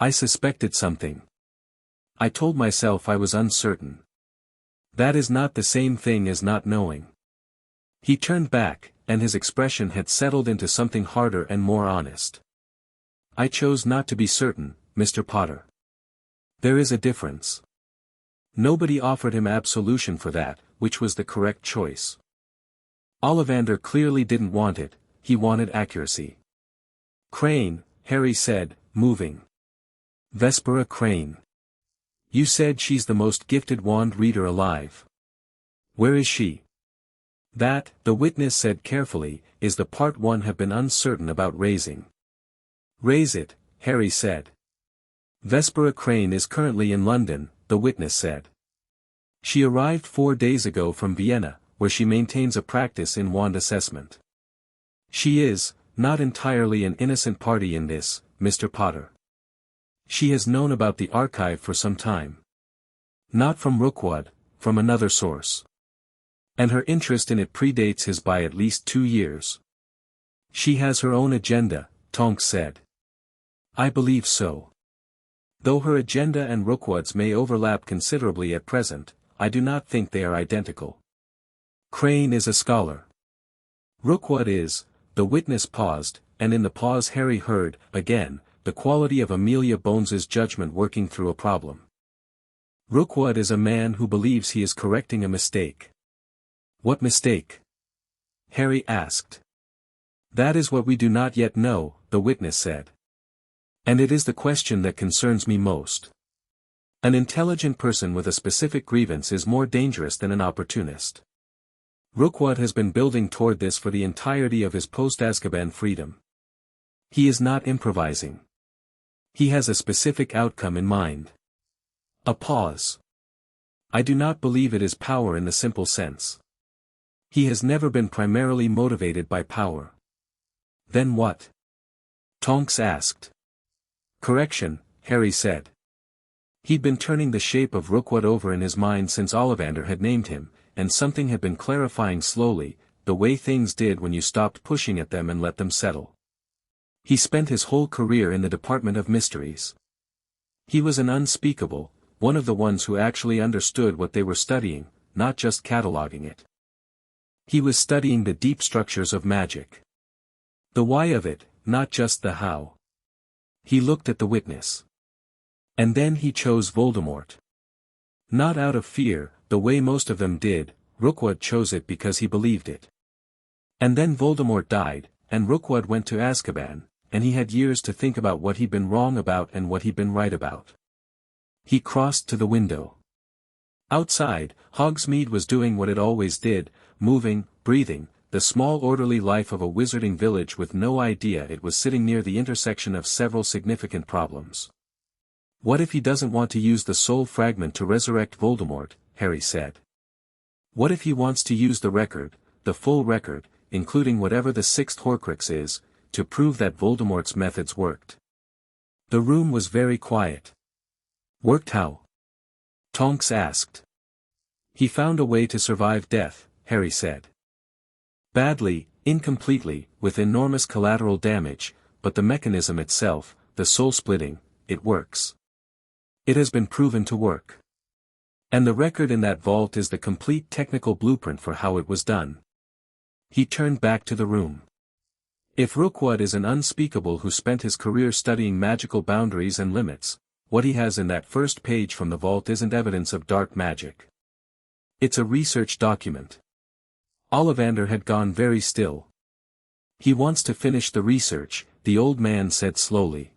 I suspected something. I told myself I was uncertain. That is not the same thing as not knowing. He turned back, and his expression had settled into something harder and more honest. I chose not to be certain, Mr. Potter. There is a difference. Nobody offered him absolution for that, which was the correct choice. Ollivander clearly didn't want it, he wanted accuracy. Crane, Harry said, moving. Vespera Crane. You said she's the most gifted wand reader alive. Where is she? That, the witness said carefully, is the part one have been uncertain about raising. Raise it, Harry said. Vespera Crane is currently in London, the witness said. She arrived 4 days ago from Vienna, where she maintains a practice in wand assessment. She is, not entirely an innocent party in this, Mr. Potter. She has known about the archive for some time. Not from Rookwood, from another source. And her interest in it predates his by at least 2 years. She has her own agenda, Tonks said. I believe so. Though her agenda and Rookwood's may overlap considerably at present, I do not think they are identical. Crane is a scholar. Rookwood is, the witness paused, and in the pause Harry heard, again, the quality of Amelia Bones's judgment working through a problem. Rookwood is a man who believes he is correcting a mistake. What mistake? Harry asked. That is what we do not yet know, the witness said. And it is the question that concerns me most. An intelligent person with a specific grievance is more dangerous than an opportunist. Rookwood has been building toward this for the entirety of his post-Azkaban freedom. He is not improvising. He has a specific outcome in mind. A pause. I do not believe it is power in the simple sense. He has never been primarily motivated by power. Then what? Tonks asked. Correction, Harry said. He'd been turning the shape of Rookwood over in his mind since Ollivander had named him, and something had been clarifying slowly, the way things did when you stopped pushing at them and let them settle. He spent his whole career in the Department of Mysteries. He was an unspeakable, one of the ones who actually understood what they were studying, not just cataloging it. He was studying the deep structures of magic. The why of it, not just the how. He looked at the witness. And then he chose Voldemort. Not out of fear, the way most of them did, Rookwood chose it because he believed it. And then Voldemort died, and Rookwood went to Azkaban, and he had years to think about what he'd been wrong about and what he'd been right about. He crossed to the window. Outside, Hogsmeade was doing what it always did, moving, breathing, the small orderly life of a wizarding village with no idea it was sitting near the intersection of several significant problems. What if he doesn't want to use the soul fragment to resurrect Voldemort, Harry said. What if he wants to use the record, the full record, including whatever the sixth Horcrux is, to prove that Voldemort's methods worked? The room was very quiet. Worked how? Tonks asked. He found a way to survive death, Harry said. Badly, incompletely, with enormous collateral damage, but the mechanism itself, the soul splitting, it works. It has been proven to work. And the record in that vault is the complete technical blueprint for how it was done. He turned back to the room. If Rookwood is an unspeakable who spent his career studying magical boundaries and limits, what he has in that first page from the vault isn't evidence of dark magic. It's a research document. Ollivander had gone very still. He wants to finish the research, the old man said slowly.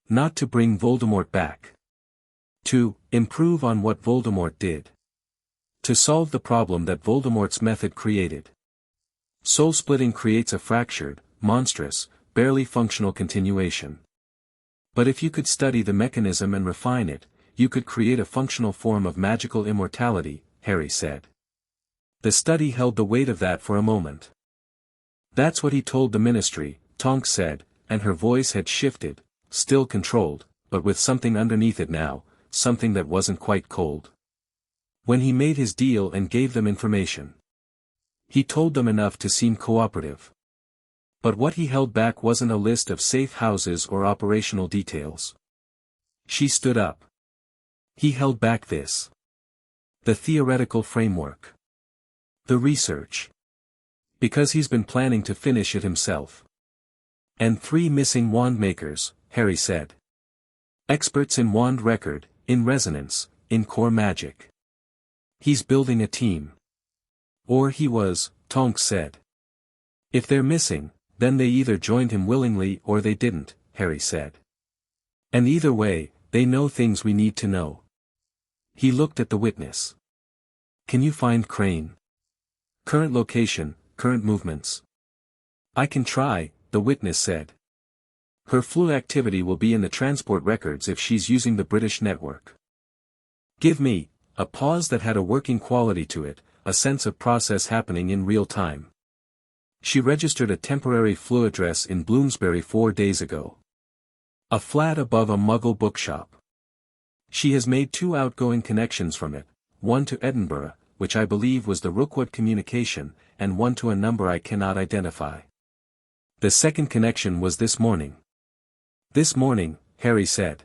Not to bring Voldemort back. To improve on what Voldemort did. To solve the problem that Voldemort's method created. Soul-splitting creates a fractured, monstrous, barely functional continuation. But if you could study the mechanism and refine it, you could create a functional form of magical immortality, Harry said. The study held the weight of that for a moment. That's what he told the Ministry, Tonks said, and her voice had shifted, still controlled, but with something underneath it now, something that wasn't quite cold. When he made his deal and gave them information. He told them enough to seem cooperative. But what he held back wasn't a list of safe houses or operational details. She stood up. He held back this. The theoretical framework. The research. Because he's been planning to finish it himself. And 3 missing wand makers, Harry said. Experts in wand record, in resonance, in core magic. He's building a team. Or he was, Tonks said. If they're missing, then they either joined him willingly or they didn't, Harry said. And either way, they know things we need to know. He looked at the witness. Can you find Crane? Current location, current movements. I can try, the witness said. Her Floo activity will be in the transport records if she's using the British network. Give me, a pause that had a working quality to it, a sense of process happening in real time. She registered a temporary Floo address in Bloomsbury 4 days ago. A flat above a Muggle bookshop. She has made 2 outgoing connections from it, one to Edinburgh, which I believe was the Rookwood communication, and one to a number I cannot identify. The second connection was this morning. This morning, Harry said.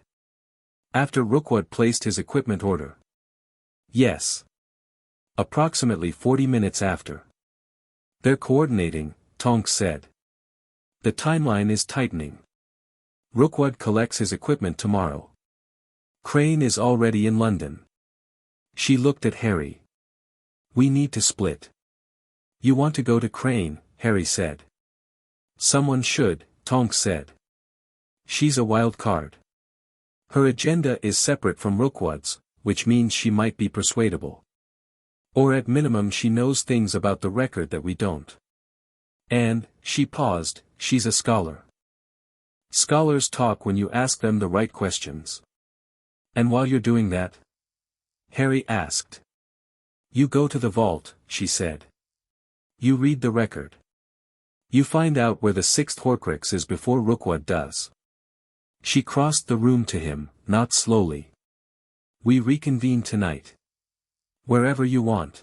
After Rookwood placed his equipment order. Yes. Approximately 40 minutes after. They're coordinating, Tonks said. The timeline is tightening. Rookwood collects his equipment tomorrow. Crane is already in London. She looked at Harry. We need to split. You want to go to Crane, Harry said. Someone should, Tonks said. She's a wild card. Her agenda is separate from Rookwood's, which means she might be persuadable. Or at minimum she knows things about the record that we don't. And, she paused, she's a scholar. Scholars talk when you ask them the right questions. And while you're doing that? Harry asked. You go to the vault, she said. You read the record. You find out where the 6th Horcrux is before Rookwood does. She crossed the room to him, not slowly. We reconvene tonight. Wherever you want.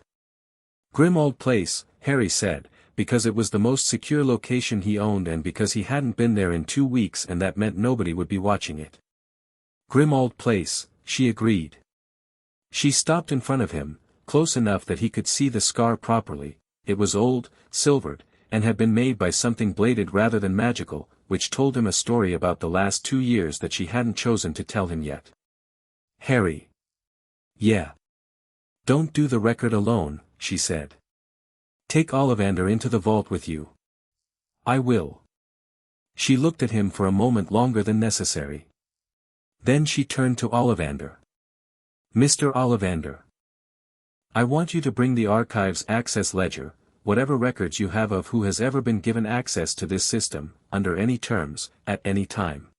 Grim old place, Harry said, because it was the most secure location he owned and because he hadn't been there in 2 weeks and that meant nobody would be watching it. Grim old place, she agreed. She stopped in front of him, close enough that he could see the scar properly. It was old, silvered, and had been made by something bladed rather than magical, which told him a story about the last 2 years that she hadn't chosen to tell him yet. Harry. Yeah. Don't do the record alone, she said. Take Ollivander into the vault with you. I will. She looked at him for a moment longer than necessary. Then she turned to Ollivander. Mr. Ollivander. I want you to bring the archive's access ledger, whatever records you have of who has ever been given access to this system, under any terms, at any time.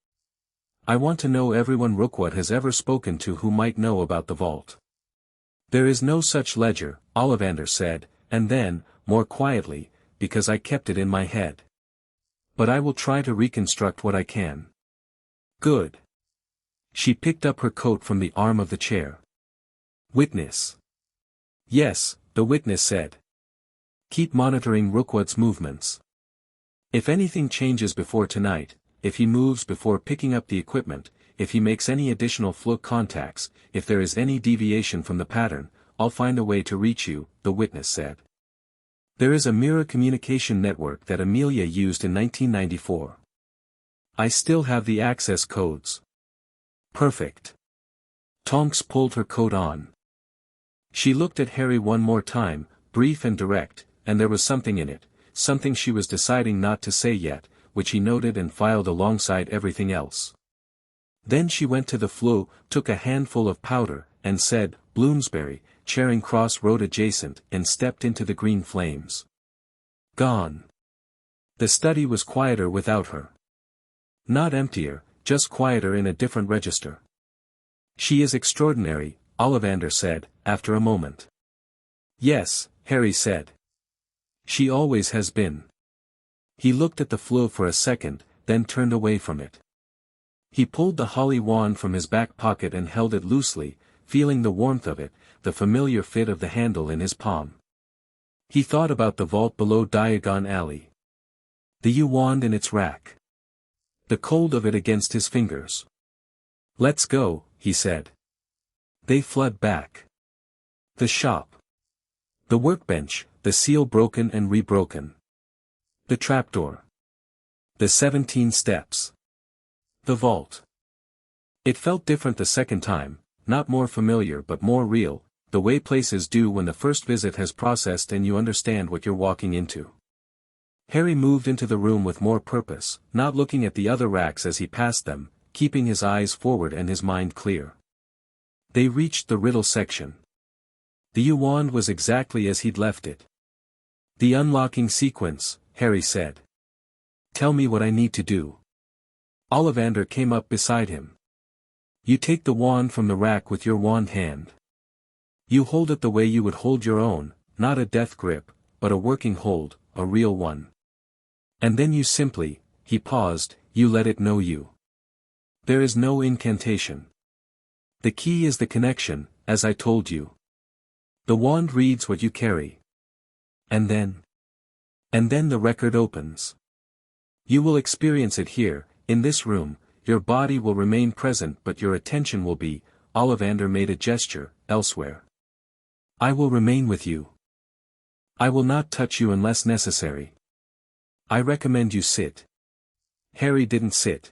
I want to know everyone Rookwood has ever spoken to who might know about the vault. There is no such ledger, Ollivander said, and then, more quietly, because I kept it in my head. But I will try to reconstruct what I can. Good. She picked up her coat from the arm of the chair. Witness. Yes, the witness said. Keep monitoring Rookwood's movements. If anything changes before tonight, if he moves before picking up the equipment, if he makes any additional Floo contacts, if there is any deviation from the pattern, I'll find a way to reach you, the witness said. There is a mirror communication network that Amelia used in 1994. I still have the access codes. Perfect. Tonks pulled her coat on. She looked at Harry one more time, brief and direct, and there was something in it, something she was deciding not to say yet, which he noted and filed alongside everything else. Then she went to the Floo, took a handful of powder, and said, Bloomsbury, Charing Cross Road adjacent, and stepped into the green flames. Gone. The study was quieter without her. Not emptier, just quieter in a different register. She is extraordinary, Ollivander said, after a moment. Yes, Harry said. She always has been. He looked at the Floo for a second, then turned away from it. He pulled the holly wand from his back pocket and held it loosely, feeling the warmth of it, the familiar fit of the handle in his palm. He thought about the vault below Diagon Alley. The yew wand in its rack. The cold of it against his fingers. Let's go, he said. They fled back. The shop. The workbench, the seal broken and rebroken. The trapdoor. The 17 steps. The vault. It felt different the second time, not more familiar but more real, the way places do when the first visit has processed and you understand what you're walking into. Harry moved into the room with more purpose, not looking at the other racks as he passed them, keeping his eyes forward and his mind clear. They reached the riddle section. The wand was exactly as he'd left it. "The unlocking sequence," Harry said. "Tell me what I need to do." Ollivander came up beside him. "You take the wand from the rack with your wand hand. You hold it the way you would hold your own, not a death grip, but a working hold, a real one. And then you simply," he paused, "you let it know you. There is no incantation. The key is the connection, as I told you. The wand reads what you carry. And then the record opens. You will experience it here, in this room, your body will remain present but your attention will be," Ollivander made a gesture, "elsewhere. I will remain with you. I will not touch you unless necessary. I recommend you sit." Harry didn't sit.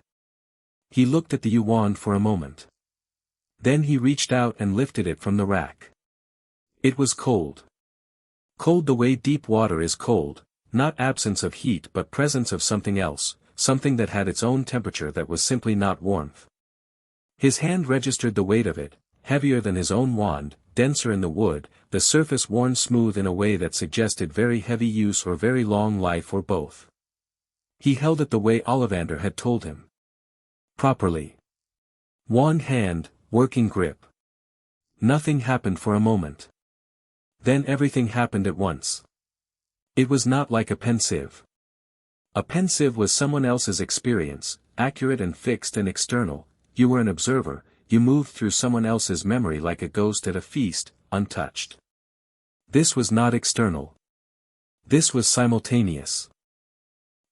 He looked at the wand for a moment. Then he reached out and lifted it from the rack. It was cold. Cold the way deep water is cold, not absence of heat but presence of something else, something that had its own temperature that was simply not warmth. His hand registered the weight of it, heavier than his own wand, denser in the wood, the surface worn smooth in a way that suggested very heavy use or very long life or both. He held it the way Ollivander had told him. Properly. Wand hand, working grip. Nothing happened for a moment. Then everything happened at once. It was not like a pensieve. A pensieve was someone else's experience, accurate and fixed and external. You were an observer, you moved through someone else's memory like a ghost at a feast, untouched. This was not external. This was simultaneous.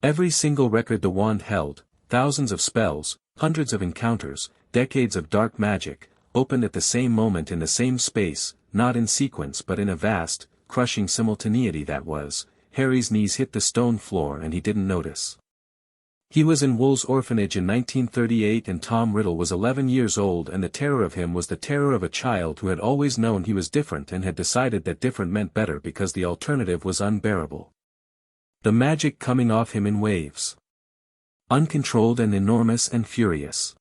Every single record the wand held, thousands of spells, hundreds of encounters, decades of dark magic, opened at the same moment in the same space, not in sequence but in a vast, crushing simultaneity that was. Harry's knees hit the stone floor and he didn't notice. He was in Wool's orphanage in 1938 and Tom Riddle was 11 years old and the terror of him was the terror of a child who had always known he was different and had decided that different meant better because the alternative was unbearable. The magic coming off him in waves. Uncontrolled and enormous and furious.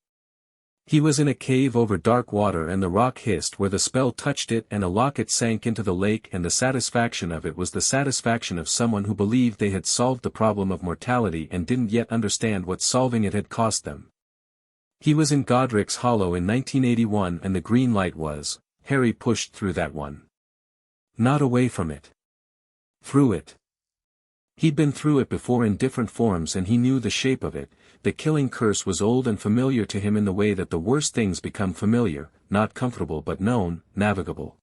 He was in a cave over dark water and the rock hissed where the spell touched it and a locket sank into the lake and the satisfaction of it was the satisfaction of someone who believed they had solved the problem of mortality and didn't yet understand what solving it had cost them. He was in Godric's Hollow in 1981 and the green light was, Harry pushed through that one. Not away from it. Through it. He'd been through it before in different forms and he knew the shape of it. The killing curse was old and familiar to him in the way that the worst things become familiar, not comfortable but known, navigable.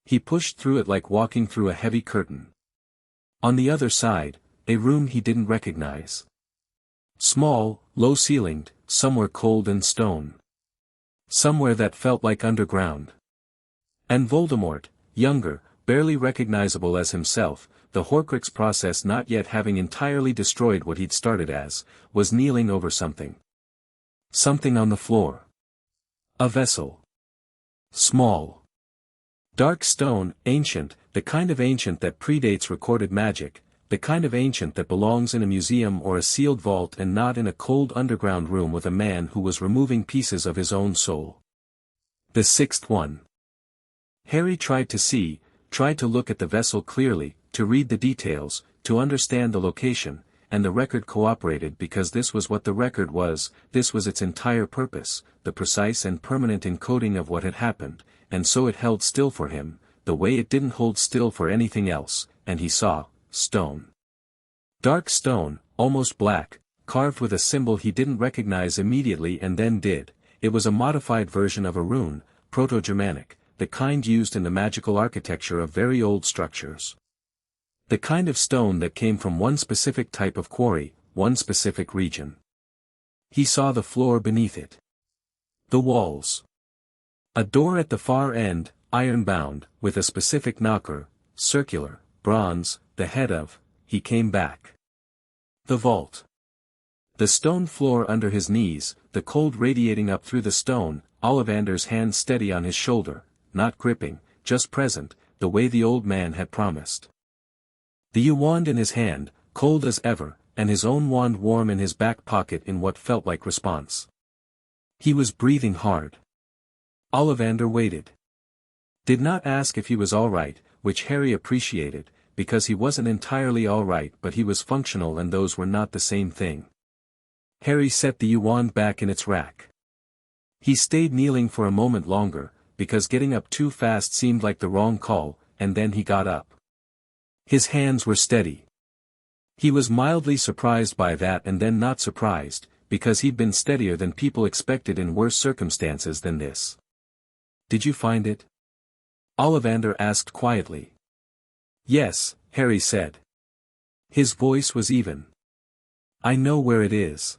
He pushed through it like walking through a heavy curtain. On the other side, a room he didn't recognize. Small, low-ceilinged, somewhere cold and stone. Somewhere that felt like underground. And Voldemort, younger, barely recognizable as himself, the Horcrux process not yet having entirely destroyed what he'd started as, was kneeling over something. Something on the floor. A vessel. Small. Dark stone, ancient, the kind of ancient that predates recorded magic, the kind of ancient that belongs in a museum or a sealed vault and not in a cold underground room with a man who was removing pieces of his own soul. The sixth one. Harry tried to look at the vessel clearly, to read the details, to understand the location, and the record cooperated because this was what the record was, this was its entire purpose, the precise and permanent encoding of what had happened, and so it held still for him, the way it didn't hold still for anything else, and he saw, stone. Dark stone, almost black, carved with a symbol he didn't recognize immediately and then did. It was a modified version of a rune, Proto-Germanic, the kind used in the magical architecture of very old structures. The kind of stone that came from one specific type of quarry, one specific region. He saw the floor beneath it. The walls. A door at the far end, iron-bound, with a specific knocker, circular, bronze, the head of, he came back. The vault. The stone floor under his knees, the cold radiating up through the stone, Ollivander's hand steady on his shoulder, not gripping, just present, the way the old man had promised. The wand in his hand, cold as ever, and his own wand warm in his back pocket in what felt like response. He was breathing hard. Ollivander waited. Did not ask if he was all right, which Harry appreciated, because he wasn't entirely all right, but he was functional, and those were not the same thing. Harry set the wand back in its rack. He stayed kneeling for a moment longer, because getting up too fast seemed like the wrong call, and then he got up. His hands were steady. He was mildly surprised by that, and then not surprised, because he'd been steadier than people expected in worse circumstances than this. "Did you find it?" Ollivander asked quietly. "Yes," Harry said. His voice was even. "I know where it is."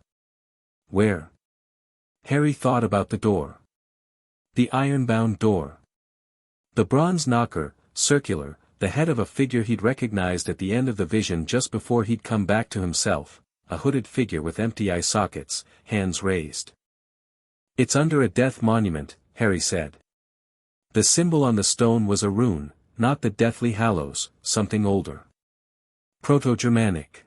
"Where?" Harry thought about the door. The iron-bound door. The bronze knocker, circular, the head of a figure he'd recognized at the end of the vision just before he'd come back to himself, a hooded figure with empty eye sockets, hands raised. "It's under a death monument," Harry said. The symbol on the stone was a rune, not the deathly Hallows, something older. Proto-Germanic.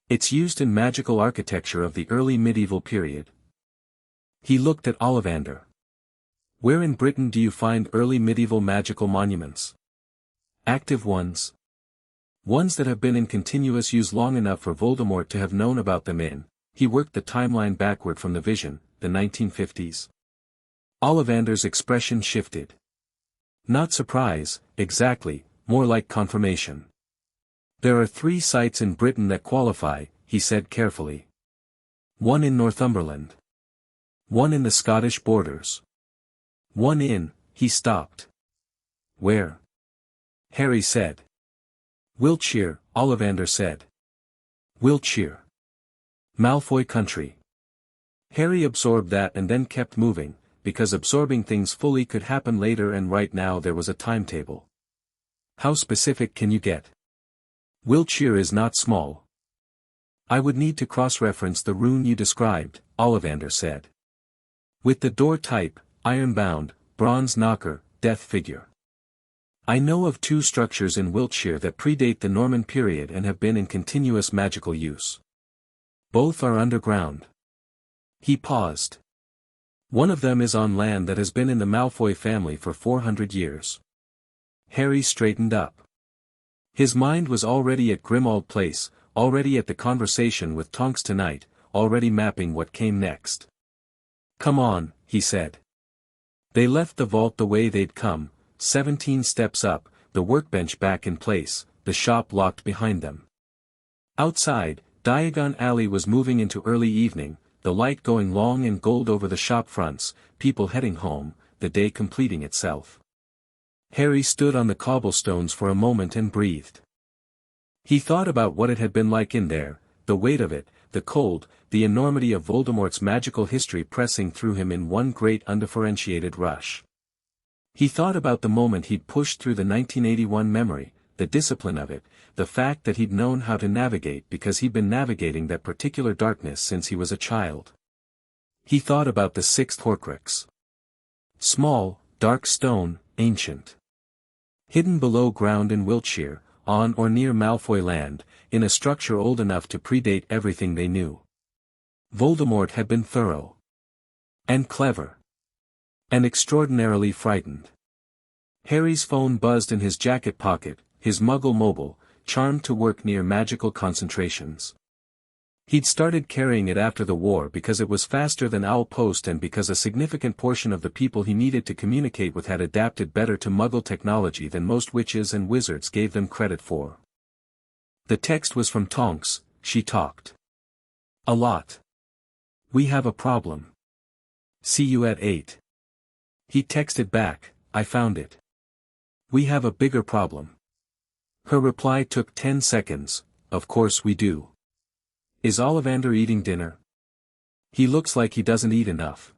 It's used in magical architecture of the early medieval period. He looked at Ollivander. "Where in Britain do you find early medieval magical monuments? Active ones? Ones that have been in continuous use long enough for Voldemort to have known about them in," he worked the timeline backward from the vision, "the 1950s? Ollivander's expression shifted. Not surprise, exactly, more like confirmation. "There are 3 sites in Britain that qualify," he said carefully. "One in Northumberland. One in the Scottish borders. One in," he stopped. "Where?" Harry said. "Wiltshire," Ollivander said. "Wiltshire. Malfoy country." Harry absorbed that and then kept moving, because absorbing things fully could happen later, and right now there was a timetable. "How specific can you get?" "Wiltshire is not small." "I would need to cross-reference the rune you described," Ollivander said. "With the door type, iron-bound, bronze knocker, death figure. I know of 2 structures in Wiltshire that predate the Norman period and have been in continuous magical use. Both are underground." He paused. "One of them is on land that has been in the Malfoy family for 400 years. Harry straightened up. His mind was already at Grimmauld Place, already at the conversation with Tonks tonight, already mapping what came next. "Come on," he said. They left the vault the way they'd come, 17 steps up, the workbench back in place, the shop locked behind them. Outside, Diagon Alley was moving into early evening, the light going long in gold over the shop fronts, people heading home, the day completing itself. Harry stood on the cobblestones for a moment and breathed. He thought about what it had been like in there, the weight of it, the cold, the enormity of Voldemort's magical history pressing through him in one great undifferentiated rush. He thought about the moment he'd pushed through the 1981 memory, the discipline of it, the fact that he'd known how to navigate because he'd been navigating that particular darkness since he was a child. He thought about the 6th Horcrux. Small, dark stone, ancient. Hidden below ground in Wiltshire, on or near Malfoy land, in a structure old enough to predate everything they knew. Voldemort had been thorough. And clever. And extraordinarily frightened. Harry's phone buzzed in his jacket pocket, his muggle mobile, charmed to work near magical concentrations. He'd started carrying it after the war because it was faster than Owl Post and because a significant portion of the people he needed to communicate with had adapted better to muggle technology than most witches and wizards gave them credit for. The text was from Tonks. She talked a lot. "We have a problem. See you at 8. He texted back, "I found it. We have a bigger problem." Her reply took 10 seconds, "Of course we do. Is Ollivander eating dinner? He looks like he doesn't eat enough."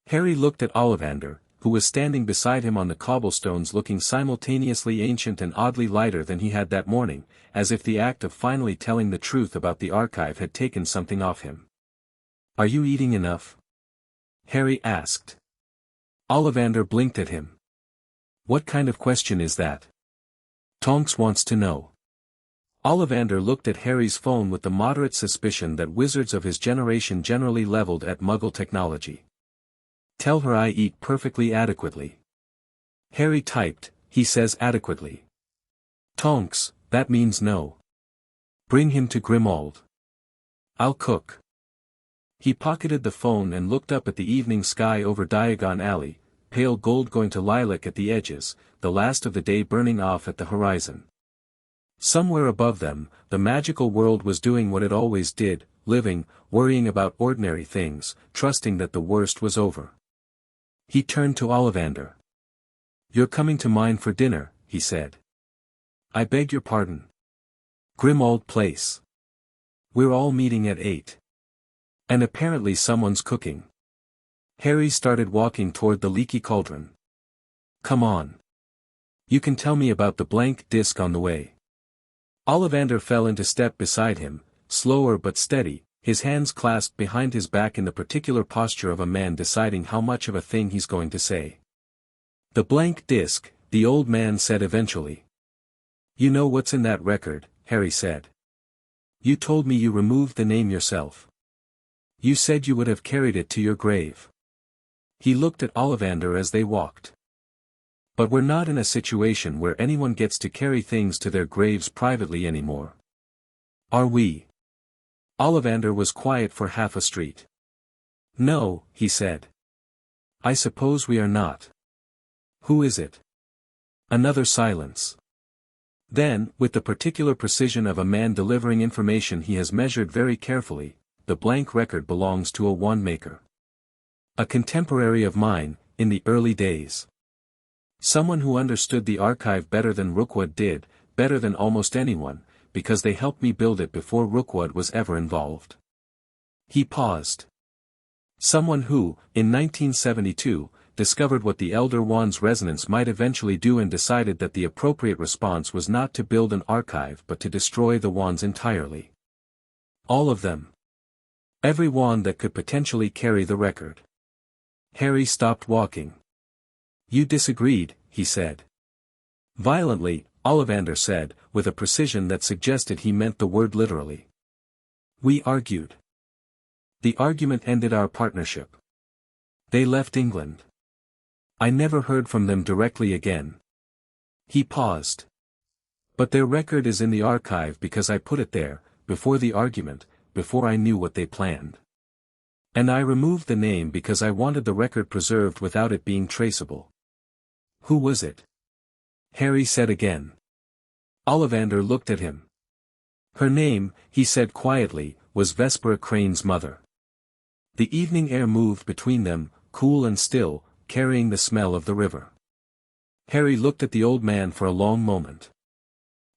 Harry looked at Ollivander, who was standing beside him on the cobblestones looking simultaneously ancient and oddly lighter than he had that morning, as if the act of finally telling the truth about the archive had taken something off him. "Are you eating enough?" Harry asked. Ollivander blinked at him. What kind of question is that? Tonks wants to know. Ollivander looked at Harry's phone with the moderate suspicion that wizards of his generation generally leveled at Muggle technology. Tell her I eat perfectly adequately. Harry typed, he says adequately. Tonks, that means no. Bring him to Grimmauld. I'll cook. He pocketed the phone and looked up at the evening sky over Diagon Alley, pale gold going to lilac at the edges, the last of the day burning off at the horizon. Somewhere above them, the magical world was doing what it always did, living, worrying about ordinary things, trusting that the worst was over. He turned to Ollivander. You're coming to mine for dinner, he said. I beg your pardon. Grimmauld Place. We're all meeting at 8. And apparently someone's cooking. Harry started walking toward the leaky cauldron. Come on. You can tell me about the blank disc on the way. Ollivander fell into step beside him, slower but steady, his hands clasped behind his back in the particular posture of a man deciding how much of a thing he's going to say. The blank disc, the old man said eventually. You know what's in that record, Harry said. You told me you removed the name yourself. You said you would have carried it to your grave. He looked at Ollivander as they walked. But we're not in a situation where anyone gets to carry things to their graves privately anymore. Are we? Ollivander was quiet for half a street. No, he said. I suppose we are not. Who is it? Another silence. Then, with the particular precision of a man delivering information he has measured very carefully, the blank record belongs to a Wandmaker. A contemporary of mine, in the early days. Someone who understood the archive better than Rookwood did, better than almost anyone, because they helped me build it before Rookwood was ever involved. He paused. Someone who, in 1972, discovered what the Elder Wand's resonance might eventually do and decided that the appropriate response was not to build an archive but to destroy the wands entirely. All of them. Every wand that could potentially carry the record. Harry stopped walking. You disagreed, he said. Violently, Ollivander said, with a precision that suggested he meant the word literally. We argued. The argument ended our partnership. They left England. I never heard from them directly again. He paused. But their record is in the archive because I put it there, before the argument, before I knew what they planned. And I removed the name because I wanted the record preserved without it being traceable. Who was it? Harry said again. Ollivander looked at him. Her name, he said quietly, was Vespera Crane's mother. The evening air moved between them, cool and still, carrying the smell of the river. Harry looked at the old man for a long moment.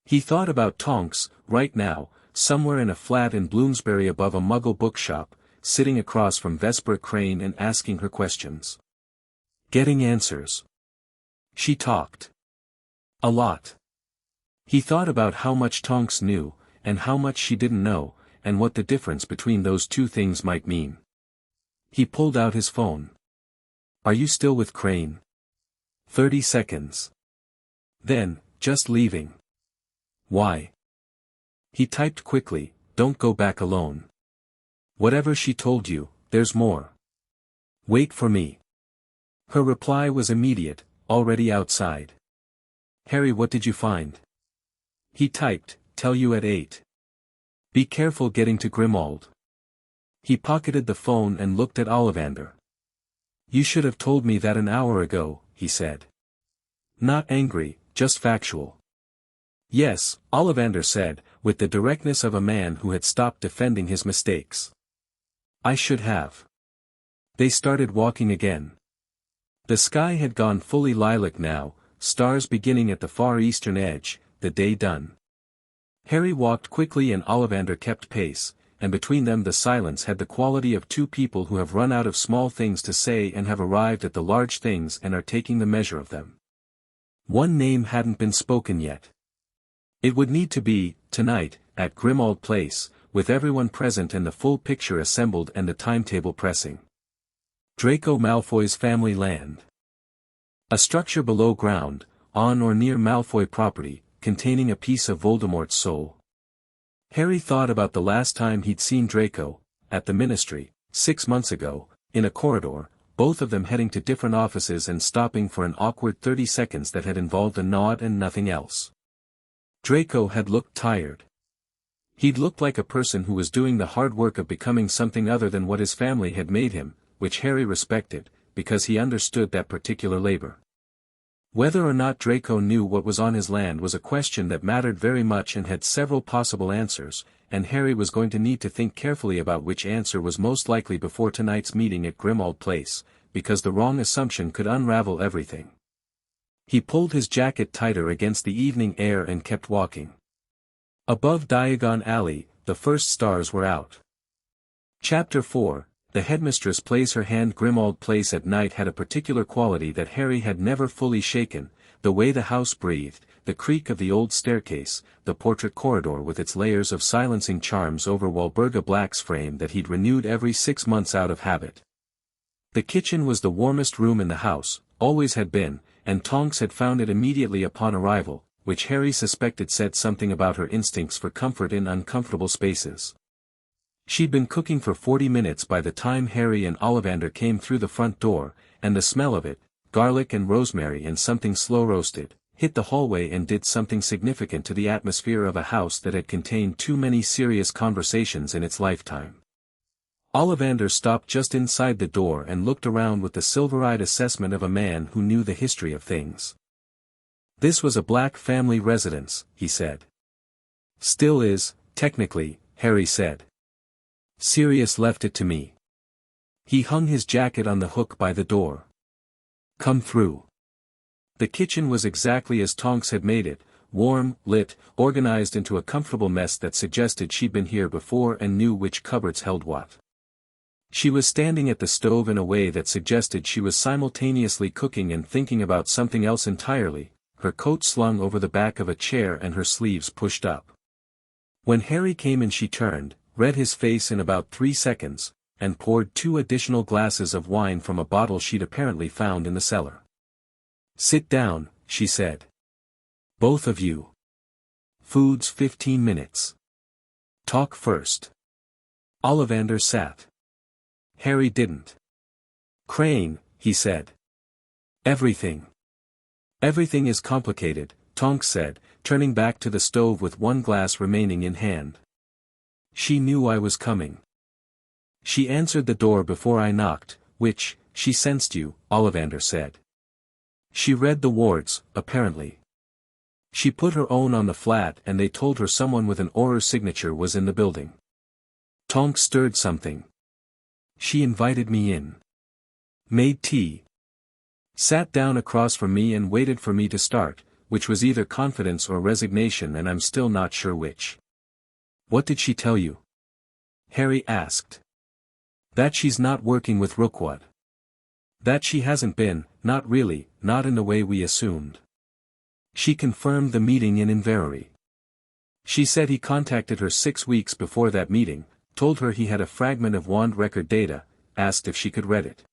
He thought about Tonks, right now, somewhere in a flat in Bloomsbury above a Muggle bookshop, sitting across from Vespera Crane and asking her questions. Getting answers. She talked. A lot. He thought about how much Tonks knew, and how much she didn't know, and what the difference between those two things might mean. He pulled out his phone. Are you still with Crane? 30 seconds. Then, just leaving. Why? He typed quickly, don't go back alone. Whatever she told you, there's more. Wait for me. Her reply was immediate, already outside. Harry, what did you find? He typed, tell you at 8. Be careful getting to Grimmauld. He pocketed the phone and looked at Ollivander. You should have told me that an hour ago, he said. Not angry, just factual. Yes, Ollivander said, with the directness of a man who had stopped defending his mistakes. I should have. They started walking again. The sky had gone fully lilac now, stars beginning at the far eastern edge, the day done. Harry walked quickly and Ollivander kept pace, and between them the silence had the quality of two people who have run out of small things to say and have arrived at the large things and are taking the measure of them. One name hadn't been spoken yet. It would need to be, tonight, at Grimmauld Place, with everyone present and the full picture assembled and the timetable pressing. Draco Malfoy's family land. A structure below ground, on or near Malfoy property, containing a piece of Voldemort's soul. Harry thought about the last time he'd seen Draco, at the Ministry, 6 months ago, in a corridor, both of them heading to different offices and stopping for an awkward 30 seconds that had involved a nod and nothing else. Draco had looked tired. He'd looked like a person who was doing the hard work of becoming something other than what his family had made him, which Harry respected, because he understood that particular labor. Whether or not Draco knew what was on his land was a question that mattered very much and had several possible answers, and Harry was going to need to think carefully about which answer was most likely before tonight's meeting at Grimmauld Place, because the wrong assumption could unravel everything. He pulled his jacket tighter against the evening air and kept walking. Above Diagon Alley, the first stars were out. Chapter 4, The Headmistress Plays Her Hand. Grimmauld Place at night had a particular quality that Harry had never fully shaken, the way the house breathed, the creak of the old staircase, the portrait corridor with its layers of silencing charms over Walburga Black's frame that he'd renewed every 6 months out of habit. The kitchen was the warmest room in the house, always had been, and Tonks had found it immediately upon arrival, which Harry suspected said something about her instincts for comfort in uncomfortable spaces. She'd been cooking for 40 minutes by the time Harry and Ollivander came through the front door, and the smell of it, garlic and rosemary and something slow-roasted, hit the hallway and did something significant to the atmosphere of a house that had contained too many serious conversations in its lifetime. Ollivander stopped just inside the door and looked around with the silver-eyed assessment of a man who knew the history of things. This was a Black family residence, he said. Still is, technically, Harry said. Sirius left it to me. He hung his jacket on the hook by the door. Come through. The kitchen was exactly as Tonks had made it, warm, lit, organized into a comfortable mess that suggested she'd been here before and knew which cupboards held what. She was standing at the stove in a way that suggested she was simultaneously cooking and thinking about something else entirely, her coat slung over the back of a chair and her sleeves pushed up. When Harry came in she turned, read his face in about 3 seconds, and poured 2 additional glasses of wine from a bottle she'd apparently found in the cellar. Sit down, she said. Both of you. Food's 15 minutes. Talk first. Ollivander sat. Harry didn't. Crane, he said. Everything. Everything is complicated, Tonks said, turning back to the stove with 1 glass remaining in hand. She knew I was coming. She answered the door before I knocked, which, she sensed you, Ollivander said. She read the wards, apparently. She put her own on the flat and they told her someone with an Auror signature was in the building. Tonks stirred something. She invited me in. Made tea. Sat down across from me and waited for me to start, which was either confidence or resignation and I'm still not sure which. What did she tell you? Harry asked. That she's not working with Rookwood. That she hasn't been, not really, not in the way we assumed. She confirmed the meeting in Inverary. She said he contacted her 6 weeks before that meeting, told her he had a fragment of wand record data, asked if she could read it.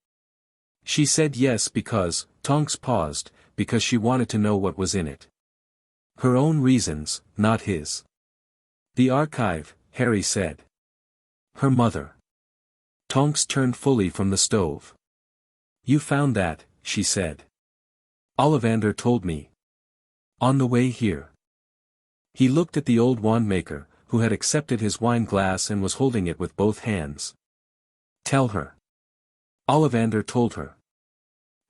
She said yes because, Tonks paused, because she wanted to know what was in it. Her own reasons, not his. The archive, Harry said. Her mother. Tonks turned fully from the stove. You found that, she said. Ollivander told me. On the way here. He looked at the old Wandmaker, who had accepted his wine glass and was holding it with both hands. Tell her. Ollivander told her.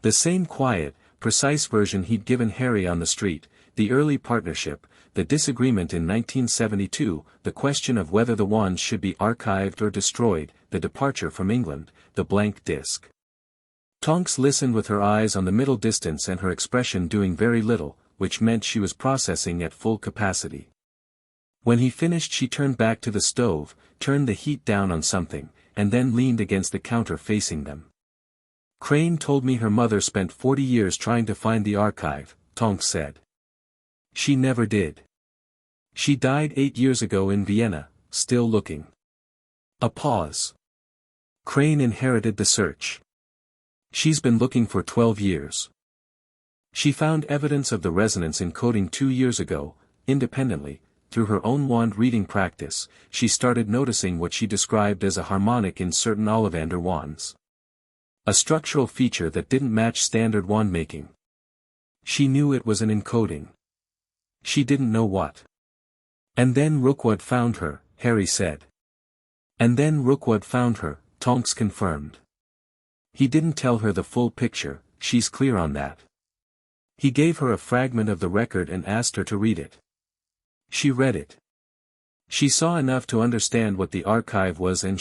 The same quiet, precise version he'd given Harry on the street, the early partnership, the disagreement in 1972, the question of whether the wands should be archived or destroyed, the departure from England, the blank disc. Tonks listened with her eyes on the middle distance and her expression doing very little, which meant she was processing at full capacity. When he finished she turned back to the stove, turned the heat down on something, and then leaned against the counter facing them. Crane told me her mother spent 40 years trying to find the archive, Tonks said. She never did. She died 8 years ago in Vienna, still looking. A pause. Crane inherited the search. She's been looking for 12 years. She found evidence of the resonance encoding 2 years ago, independently. Through her own wand reading practice, she started noticing what she described as a harmonic in certain Ollivander wands. A structural feature that didn't match standard wand making. She knew it was an encoding. She didn't know what. And then Rookwood found her, Harry said. And then Rookwood found her, Tonks confirmed. He didn't tell her the full picture, she's clear on that. He gave her a fragment of the record and asked her to read it. She read it. She saw enough to understand what the archive was and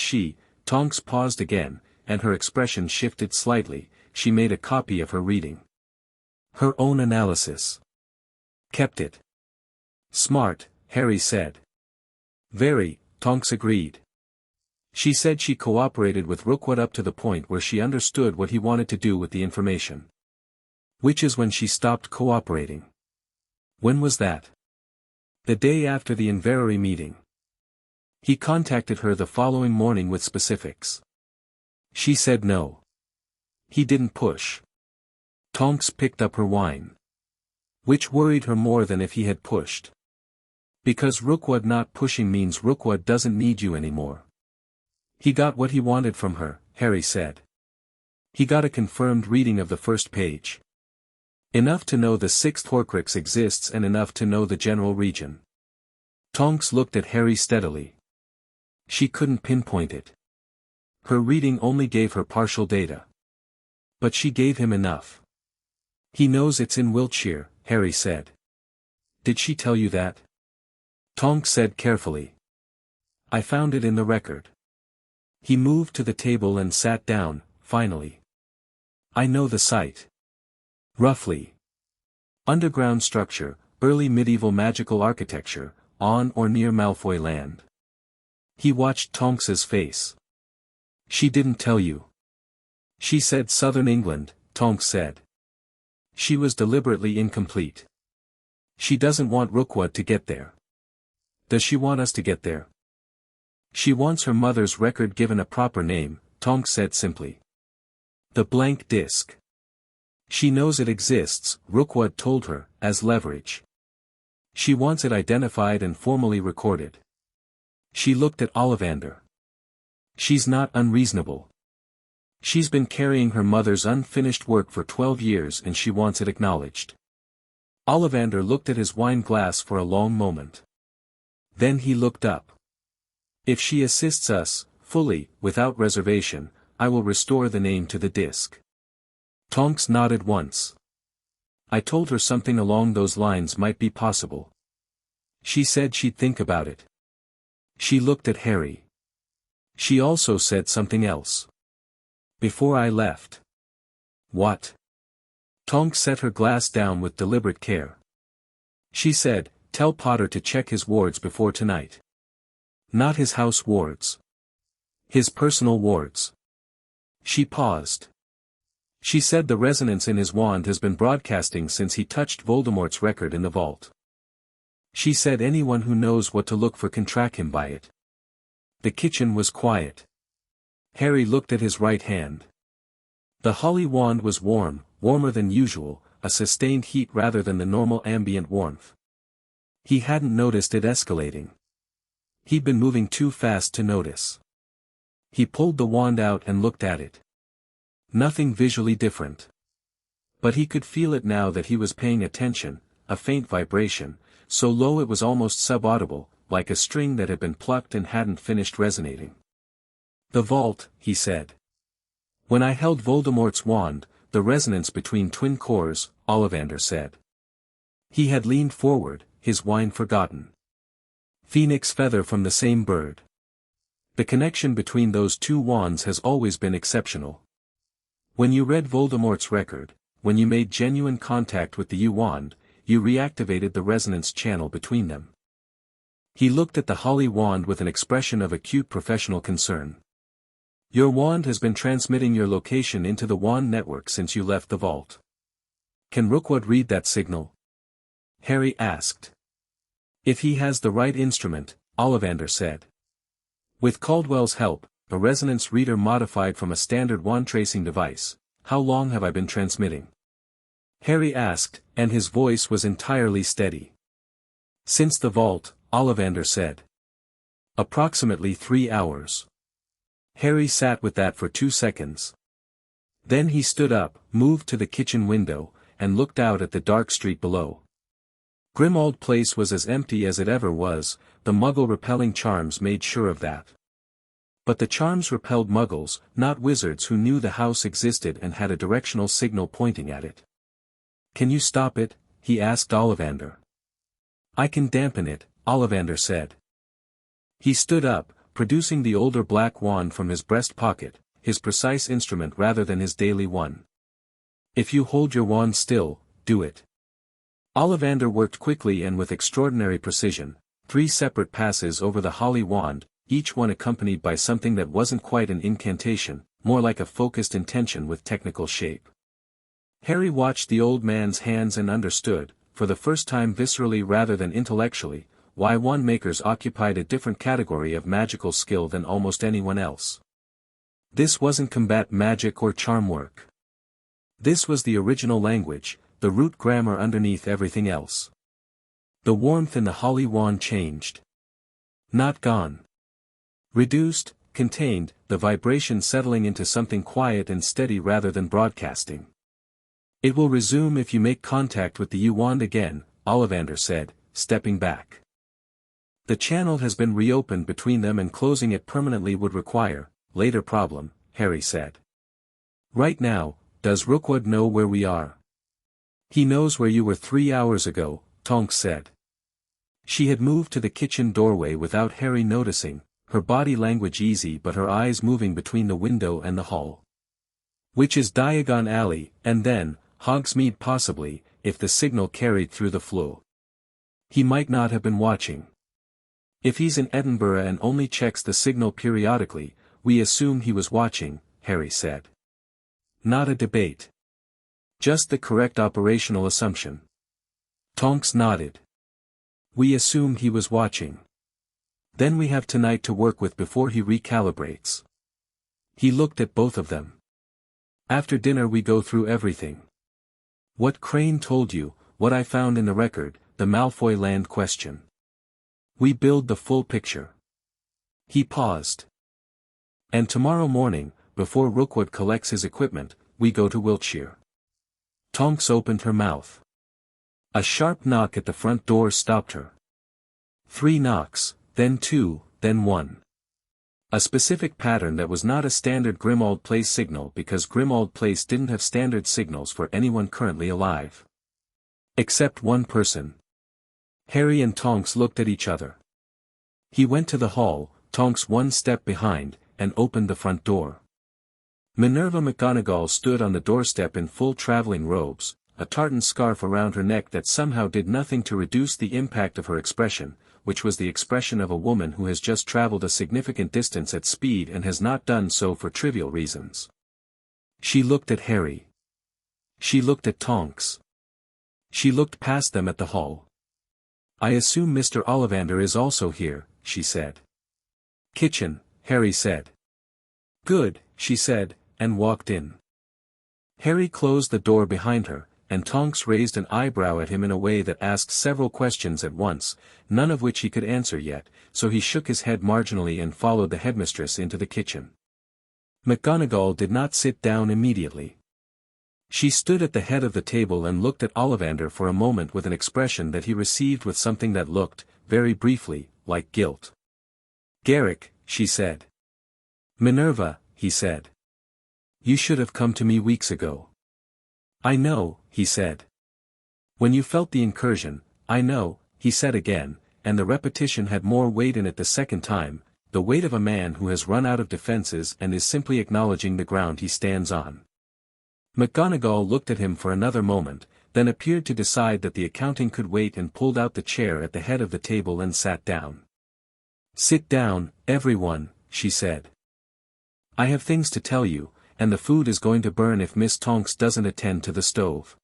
Tonks paused again, and her expression shifted slightly. She made a copy of her reading. Her own analysis. Kept it. Smart, Harry said. Very, Tonks agreed. She said she cooperated with Rookwood up to the point where she understood what he wanted to do with the information. Which is when she stopped cooperating. When was that? The day after the Inverurie meeting. He contacted her the following morning with specifics. She said no. He didn't push. Tonks picked up her wine. Which worried her more than if he had pushed. Because Rookwood not pushing means Rookwood doesn't need you anymore. He got what he wanted from her, Harry said. He got a confirmed reading of the first page. Enough to know the 6th Horcrux exists and enough to know the general region. Tonks looked at Harry steadily. She couldn't pinpoint it. Her reading only gave her partial data. But she gave him enough. He knows it's in Wiltshire, Harry said. Did she tell you that? Tonks said carefully. I found it in the record. He moved to the table and sat down, finally. I know the site. Roughly. Underground structure, early medieval magical architecture, on or near Malfoy Land. He watched Tonks's face. She didn't tell you. She said Southern England, Tonks said. She was deliberately incomplete. She doesn't want Rookwood to get there. Does she want us to get there? She wants her mother's record given a proper name, Tonks said simply. The blank disc. She knows it exists, Rookwood told her, as leverage. She wants it identified and formally recorded. She looked at Ollivander. She's not unreasonable. She's been carrying her mother's unfinished work for 12 years and she wants it acknowledged. Ollivander looked at his wine glass for a long moment. Then he looked up. If she assists us, fully, without reservation, I will restore the name to the disc. Tonks nodded once. I told her something along those lines might be possible. She said she'd think about it. She looked at Harry. She also said something else. Before I left. What? Tonks set her glass down with deliberate care. She said, tell Potter to check his wards before tonight. Not his house wards. His personal wards. She paused. She said the resonance in his wand has been broadcasting since he touched Voldemort's record in the vault. She said anyone who knows what to look for can track him by it. The kitchen was quiet. Harry looked at his right hand. The holly wand was warm, warmer than usual, a sustained heat rather than the normal ambient warmth. He hadn't noticed it escalating. He'd been moving too fast to notice. He pulled the wand out and looked at it. Nothing visually different. But he could feel it now that he was paying attention, a faint vibration, so low it was almost subaudible, like a string that had been plucked and hadn't finished resonating. The vault, he said. When I held Voldemort's wand, the resonance between twin cores, Ollivander said. He had leaned forward, his wine forgotten. Phoenix feather from the same bird. The connection between those two wands has always been exceptional. When you read Voldemort's record, when you made genuine contact with the U-wand, you reactivated the resonance channel between them. He looked at the holly wand with an expression of acute professional concern. Your wand has been transmitting your location into the wand network since you left the vault. Can Rookwood read that signal? Harry asked. If he has the right instrument, Ollivander said. With Caldwell's help, a resonance reader modified from a standard wand tracing device. How long have I been transmitting? Harry asked, and his voice was entirely steady. Since the vault, Ollivander said. Approximately 3 hours. Harry sat with that for 2 seconds. Then he stood up, moved to the kitchen window, and looked out at the dark street below. Grimmauld Place was as empty as it ever was, the muggle-repelling charms made sure of that. But the charms repelled muggles, not wizards who knew the house existed and had a directional signal pointing at it. "Can you stop it?" he asked Ollivander. "I can dampen it," Ollivander said. He stood up, producing the older black wand from his breast pocket, his precise instrument rather than his daily one. "If you hold your wand still, do it." Ollivander worked quickly and with extraordinary precision, 3 separate passes over the holly wand, each one accompanied by something that wasn't quite an incantation, more like a focused intention with technical shape. Harry watched the old man's hands and understood, for the first time viscerally rather than intellectually, why Wandmakers occupied a different category of magical skill than almost anyone else. This wasn't combat magic or charm work. This was the original language, the root grammar underneath everything else. The warmth in the holly wand changed. Not gone. Reduced, contained, the vibration settling into something quiet and steady rather than broadcasting. "It will resume if you make contact with the U-wand again," Ollivander said, stepping back. "The channel has been reopened between them and closing it permanently would require, later problem," Harry said. "Right now, does Rookwood know where we are?" "He knows where you were 3 hours ago," Tonks said. She had moved to the kitchen doorway without Harry noticing, her body language easy but her eyes moving between the window and the hall. "Which is Diagon Alley, and then, Hogsmeade possibly, if the signal carried through the Floo. He might not have been watching. If he's in Edinburgh and only checks the signal periodically, we assume he was watching," Harry said. "Not a debate. Just the correct operational assumption." Tonks nodded. "We assumed he was watching. Then we have tonight to work with before he recalibrates." He looked at both of them. "After dinner we go through everything. What Crane told you, what I found in the record, the Malfoy land question. We build the full picture." He paused. "And tomorrow morning, before Rookwood collects his equipment, we go to Wiltshire." Tonks opened her mouth. A sharp knock at the front door stopped her. 3 knocks, then 2, then 1. A specific pattern that was not a standard Grimmauld Place signal because Grimmauld Place didn't have standard signals for anyone currently alive. Except one person. Harry and Tonks looked at each other. He went to the hall, Tonks 1 step behind, and opened the front door. Minerva McGonagall stood on the doorstep in full traveling robes, a tartan scarf around her neck that somehow did nothing to reduce the impact of her expression, which was the expression of a woman who has just traveled a significant distance at speed and has not done so for trivial reasons. She looked at Harry. She looked at Tonks. She looked past them at the hall. "I assume Mr. Ollivander is also here," she said. "Kitchen," Harry said. "Good," she said, and walked in. Harry closed the door behind her, and Tonks raised an eyebrow at him in a way that asked several questions at once, none of which he could answer yet, so he shook his head marginally and followed the headmistress into the kitchen. McGonagall did not sit down immediately. She stood at the head of the table and looked at Ollivander for a moment with an expression that he received with something that looked, very briefly, like guilt. "Garrick," she said. "Minerva," he said. "You should have come to me weeks ago." "I know," he said. "When you felt the incursion, I know," he said again, and the repetition had more weight in it the second time, the weight of a man who has run out of defenses and is simply acknowledging the ground he stands on. McGonagall looked at him for another moment, then appeared to decide that the accounting could wait and pulled out the chair at the head of the table and sat down. "Sit down, everyone," she said. "I have things to tell you, and the food is going to burn if Miss Tonks doesn't attend to the stove."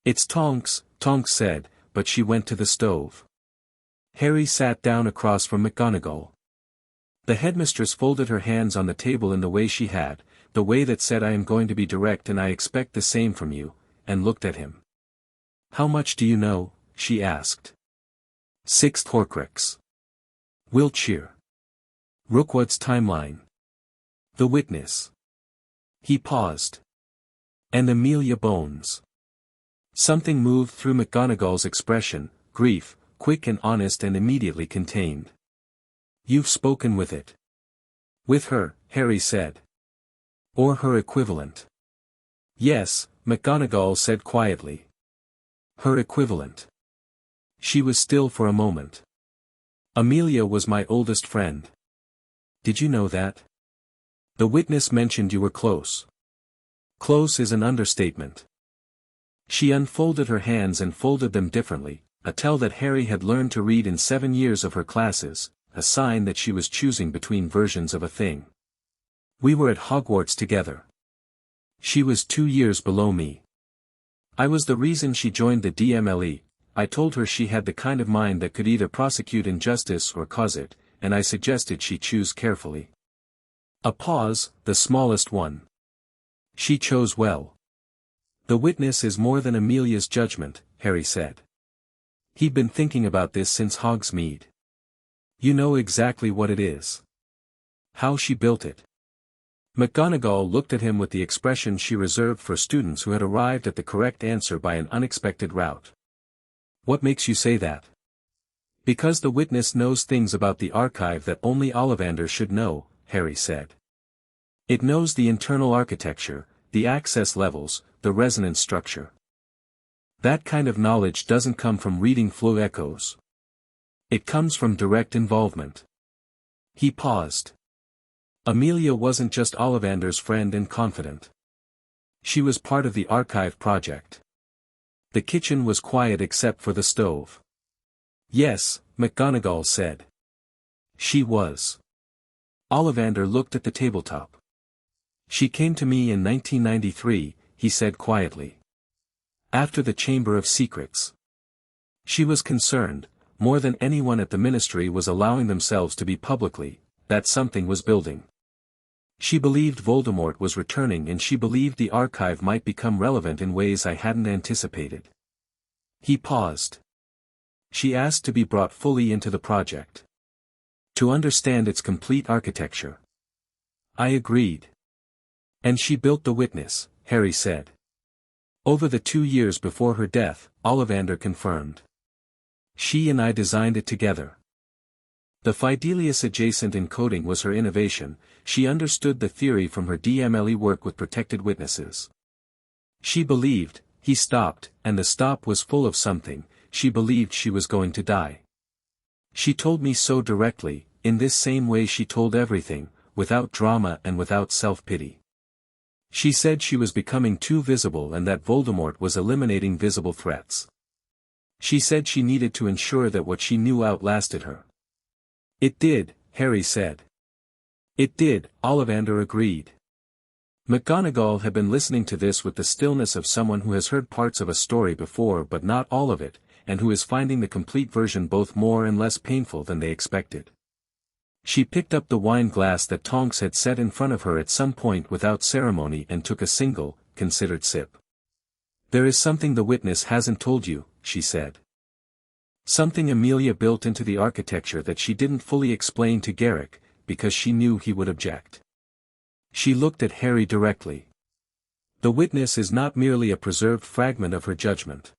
"It's Tonks," Tonks said, but she went to the stove. Harry sat down across from McGonagall. The headmistress folded her hands on the table in the way she had, the way that said I am going to be direct and I expect the same from you, and looked at him. "How much do you know?" she asked. "Sixth Horcrux. Wiltshire. Rookwood's timeline. The witness." He paused. "And Amelia Bones." Something moved through McGonagall's expression, grief, quick and honest and immediately contained. "You've spoken with it." "With her," Harry said. "Or her equivalent." "Yes," McGonagall said quietly. "Her equivalent." She was still for a moment. "Amelia was my oldest friend." "Did you know that?" "The witness mentioned you were close." "Close is an understatement." She unfolded her hands and folded them differently, a tell that Harry had learned to read in 7 years of her classes, a sign that she was choosing between versions of a thing. "We were at Hogwarts together. She was 2 years below me. I was the reason she joined the DMLE. I told her she had the kind of mind that could either prosecute injustice or cause it, and I suggested she choose carefully." A pause, the smallest one. "She chose well." "The witness is more than Amelia's judgment," Harry said. He'd been thinking about this since Hogsmeade. "You know exactly what it is. How she built it." McGonagall looked at him with the expression she reserved for students who had arrived at the correct answer by an unexpected route. "What makes you say that?" "Because the witness knows things about the archive that only Ollivander should know," Harry said. "It knows the internal architecture, the access levels, the resonance structure. That kind of knowledge doesn't come from reading Floo echoes. It comes from direct involvement." He paused. "Amelia wasn't just Ollivander's friend and confidant. She was part of the archive project." The kitchen was quiet except for the stove. "Yes," McGonagall said. "She was." Ollivander looked at the tabletop. "She came to me in 1993, he said quietly. "After the Chamber of Secrets. She was concerned, more than anyone at the Ministry was allowing themselves to be publicly, that something was building. She believed Voldemort was returning and she believed the archive might become relevant in ways I hadn't anticipated." He paused. "She asked to be brought fully into the project. To understand its complete architecture." I agreed. "And she built the witness," Harry said. "Over the 2 years before her death," Ollivander confirmed. "She and I designed it together. The Fidelius-adjacent encoding was her innovation. She understood the theory from her DMLE work with protected witnesses. She believed," he stopped, and the stop was full of something, "she believed she was going to die. She told me so directly, in this same way she told everything, without drama and without self-pity. She said she was becoming too visible and that Voldemort was eliminating visible threats. She said she needed to ensure that what she knew outlasted her." "It did," Harry said. "It did," Ollivander agreed. McGonagall had been listening to this with the stillness of someone who has heard parts of a story before but not all of it, and who is finding the complete version both more and less painful than they expected. She picked up the wine glass that Tonks had set in front of her at some point without ceremony and took a single, considered sip. "There is something the witness hasn't told you," she said. "Something Amelia built into the architecture that she didn't fully explain to Garrick, because she knew he would object." She looked at Harry directly. "The witness is not merely a preserved fragment of her judgment.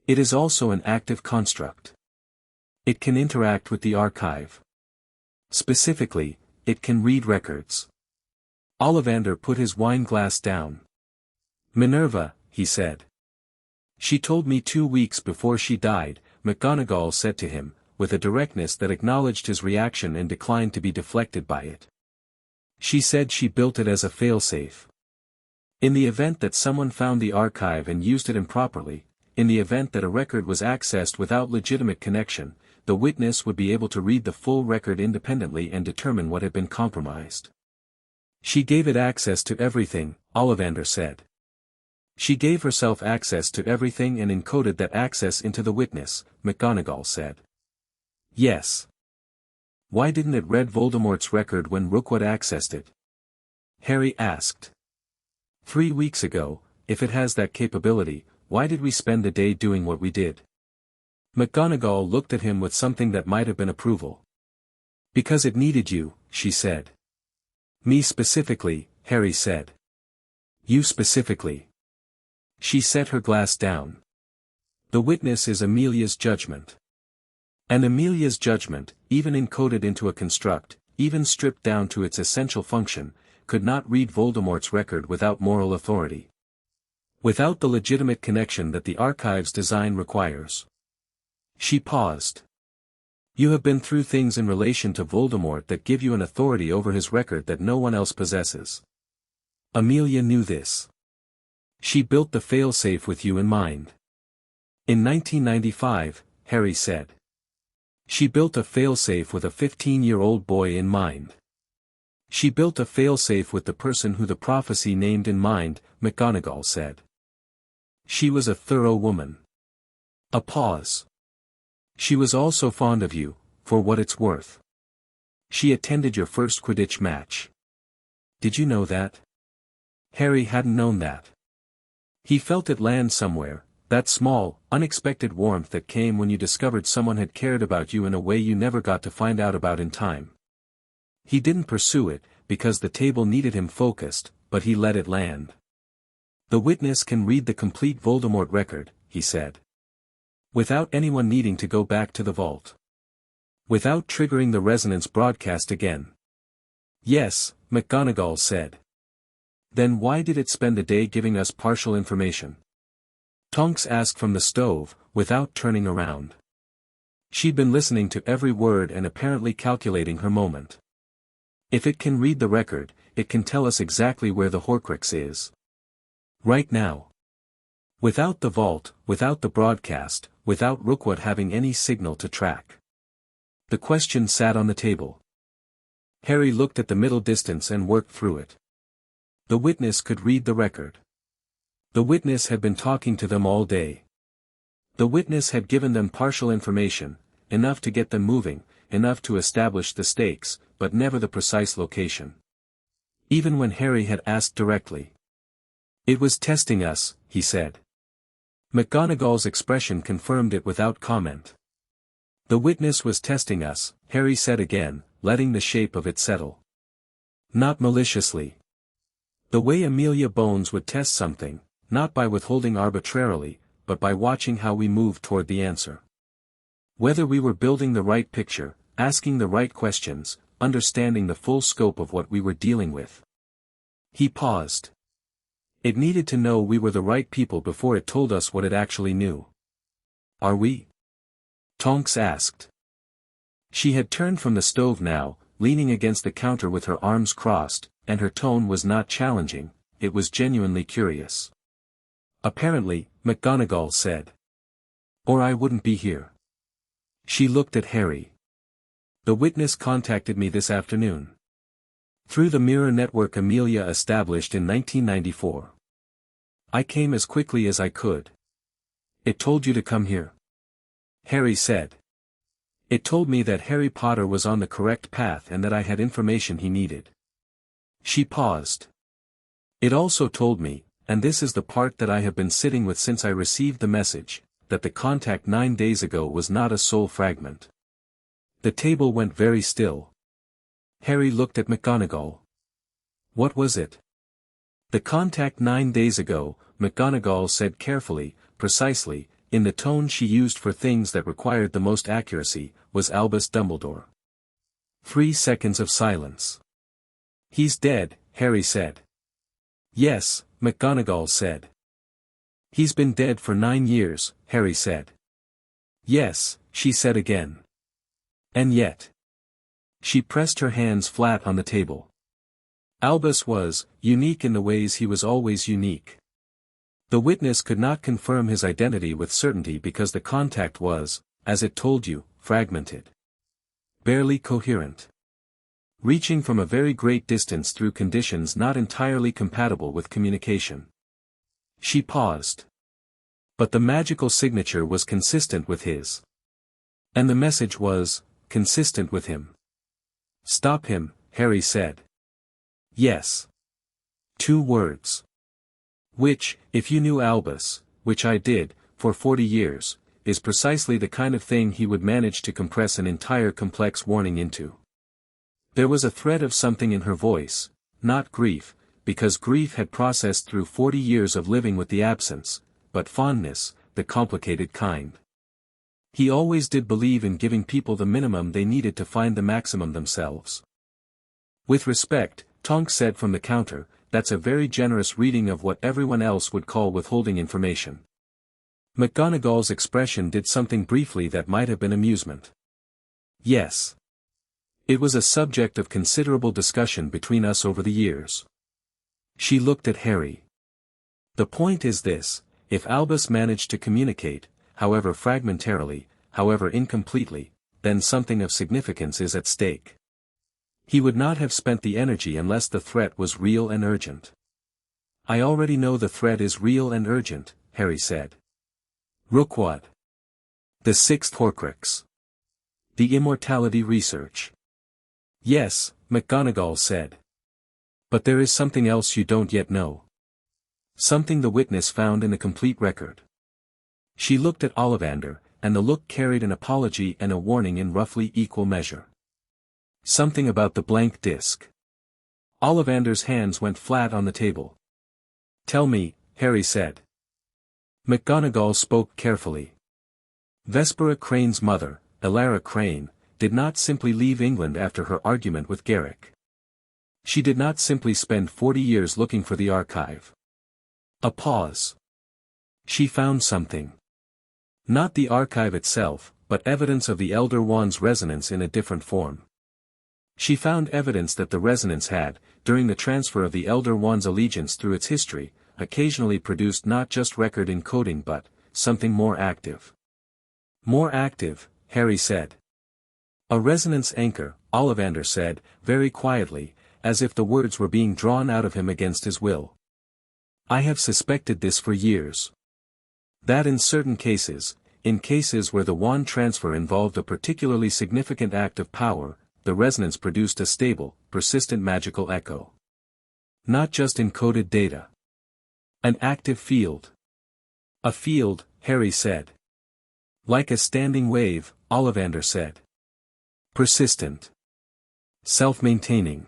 It is also an active construct. It can interact with the archive. Specifically, it can read records." Ollivander put his wine glass down. "Minerva," he said. "She told me 2 weeks before she died," McGonagall said to him, with a directness that acknowledged his reaction and declined to be deflected by it. "She said she built it as a failsafe. In the event that someone found the archive and used it improperly, in the event that a record was accessed without legitimate connection, the witness would be able to read the full record independently and determine what had been compromised. She gave it access to everything," Ollivander said. "She gave herself access to everything and encoded that access into the witness," McGonagall said. "Yes. Why didn't it read Voldemort's record when Rookwood accessed it?" Harry asked. 3 weeks ago, if it has that capability, why did we spend the day doing what we did? McGonagall looked at him with something that might have been approval. Because it needed you, she said. Me specifically, Harry said. You specifically. She set her glass down. The witness is Amelia's judgment. And Amelia's judgment, even encoded into a construct, even stripped down to its essential function, could not read Voldemort's record without moral authority. Without the legitimate connection that the archive's design requires. She paused. You have been through things in relation to Voldemort that give you an authority over his record that no one else possesses. Amelia knew this. She built the failsafe with you in mind. In 1995, Harry said. She built a failsafe with a 15-year-old boy in mind. She built a failsafe with the person who the prophecy named in mind, McGonagall said. She was a thorough woman. A pause. She was also fond of you, for what it's worth. She attended your first Quidditch match. Did you know that? Harry hadn't known that. He felt it land somewhere, that small, unexpected warmth that came when you discovered someone had cared about you in a way you never got to find out about in time. He didn't pursue it, because the table needed him focused, but he let it land. The witness can read the complete Voldemort record, he said. Without anyone needing to go back to the vault. Without triggering the resonance broadcast again. Yes, McGonagall said. Then why did it spend the day giving us partial information? Tonks asked from the stove, without turning around. She'd been listening to every word and apparently calculating her moment. If it can read the record, it can tell us exactly where the Horcrux is. Right now. Without the vault, without the broadcast, without Rookwood having any signal to track. The question sat on the table. Harry looked at the middle distance and worked through it. The witness could read the record. The witness had been talking to them all day. The witness had given them partial information, enough to get them moving, enough to establish the stakes, but never the precise location. Even when Harry had asked directly. It was testing us, he said. McGonagall's expression confirmed it without comment. The witness was testing us, Harry said again, letting the shape of it settle. Not maliciously. The way Amelia Bones would test something, not by withholding arbitrarily, but by watching how we moved toward the answer. Whether we were building the right picture, asking the right questions, understanding the full scope of what we were dealing with. He paused. It needed to know we were the right people before it told us what it actually knew. Are we? Tonks asked. She had turned from the stove now, leaning against the counter with her arms crossed, and her tone was not challenging, it was genuinely curious. Apparently, McGonagall said. Or I wouldn't be here. She looked at Harry. The witness contacted me this afternoon. Through the mirror network Amelia established in 1994. I came as quickly as I could. It told you to come here? Harry said. It told me that Harry Potter was on the correct path and that I had information he needed. She paused. It also told me, and this is the part that I have been sitting with since I received the message, that the contact 9 days ago was not a soul fragment. The table went very still. Harry looked at McGonagall. What was it? The contact 9 days ago, McGonagall said carefully, precisely, in the tone she used for things that required the most accuracy, was Albus Dumbledore. 3 seconds of silence. He's dead, Harry said. Yes, McGonagall said. He's been dead for 9 years, Harry said. Yes, she said again. And yet. She pressed her hands flat on the table. Albus was unique in the ways he was always unique. The witness could not confirm his identity with certainty because the contact was, as it told you, fragmented. Barely coherent. Reaching from a very great distance through conditions not entirely compatible with communication. She paused. But the magical signature was consistent with his. And the message was, consistent with him. Stop him, Harry said. Yes. 2 words. Which, if you knew Albus, which I did, for 40 years, is precisely the kind of thing he would manage to compress an entire complex warning into. There was a thread of something in her voice, not grief, because grief had processed through 40 years of living with the absence, but fondness, the complicated kind. He always did believe in giving people the minimum they needed to find the maximum themselves. With respect, Tonks said from the counter, that's a very generous reading of what everyone else would call withholding information. McGonagall's expression did something briefly that might have been amusement. Yes. It was a subject of considerable discussion between us over the years. She looked at Harry. The point is this, if Albus managed to communicate, however fragmentarily, however incompletely, then something of significance is at stake. He would not have spent the energy unless the threat was real and urgent. I already know the threat is real and urgent, Harry said. Rookwood. The sixth Horcrux. The immortality research. Yes, McGonagall said. But there is something else you don't yet know. Something the witness found in the complete record. She looked at Ollivander, and the look carried an apology and a warning in roughly equal measure. Something about the blank disc. Ollivander's hands went flat on the table. Tell me, Harry said. McGonagall spoke carefully. Vespera Crane's mother, Elara Crane, did not simply leave England after her argument with Garrick. She did not simply spend 40 years looking for the archive. A pause. She found something. Not the archive itself, but evidence of the Elder Wand's resonance in a different form. She found evidence that the resonance had, during the transfer of the Elder Wand's allegiance through its history, occasionally produced not just record encoding but, something more active. More active, Harry said. A resonance anchor, Ollivander said, very quietly, as if the words were being drawn out of him against his will. I have suspected this for years. That in certain cases, in cases where the wand transfer involved a particularly significant act of power, the resonance produced a stable, persistent magical echo. Not just encoded data. An active field. A field, Harry said. Like a standing wave, Ollivander said. Persistent. Self-maintaining.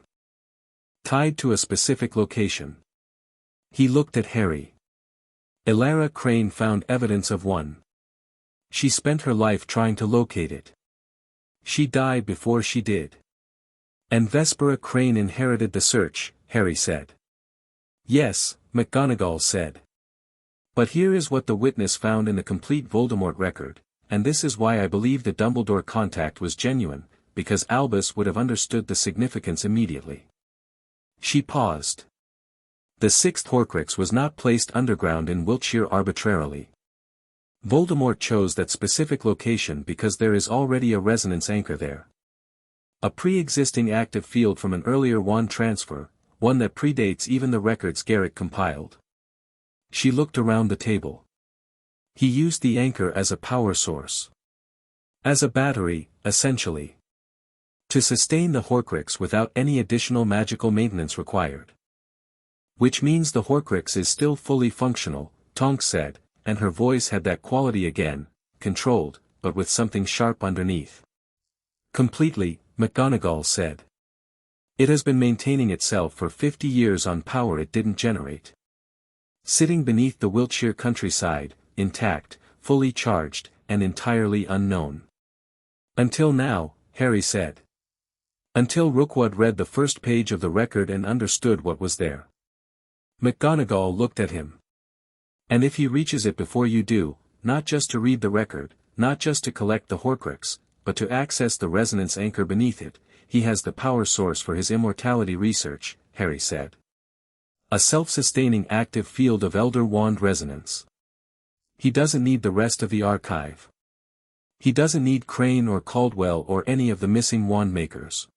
Tied to a specific location. He looked at Harry. Elara Crane found evidence of one. She spent her life trying to locate it. She died before she did. And Vespera Crane inherited the search, Harry said. Yes, McGonagall said. But here is what the witness found in the complete Voldemort record, and this is why I believe the Dumbledore contact was genuine, because Albus would have understood the significance immediately. She paused. The sixth Horcrux was not placed underground in Wiltshire arbitrarily. Voldemort chose that specific location because there is already a resonance anchor there. A pre-existing active field from an earlier wand transfer, one that predates even the records Garrick compiled. She looked around the table. He used the anchor as a power source. As a battery, essentially. To sustain the Horcrux without any additional magical maintenance required. Which means the Horcrux is still fully functional, Tonks said, and her voice had that quality again, controlled, but with something sharp underneath. Completely, McGonagall said. It has been maintaining itself for 50 years on power it didn't generate. Sitting beneath the Wiltshire countryside, intact, fully charged, and entirely unknown. Until now, Harry said. Until Rookwood read the first page of the record and understood what was there. McGonagall looked at him. And if he reaches it before you do, not just to read the record, not just to collect the Horcrux, but to access the resonance anchor beneath it, he has the power source for his immortality research, Harry said. A self-sustaining active field of Elder Wand resonance. He doesn't need the rest of the archive. He doesn't need Crane or Caldwell or any of the missing Wandmakers.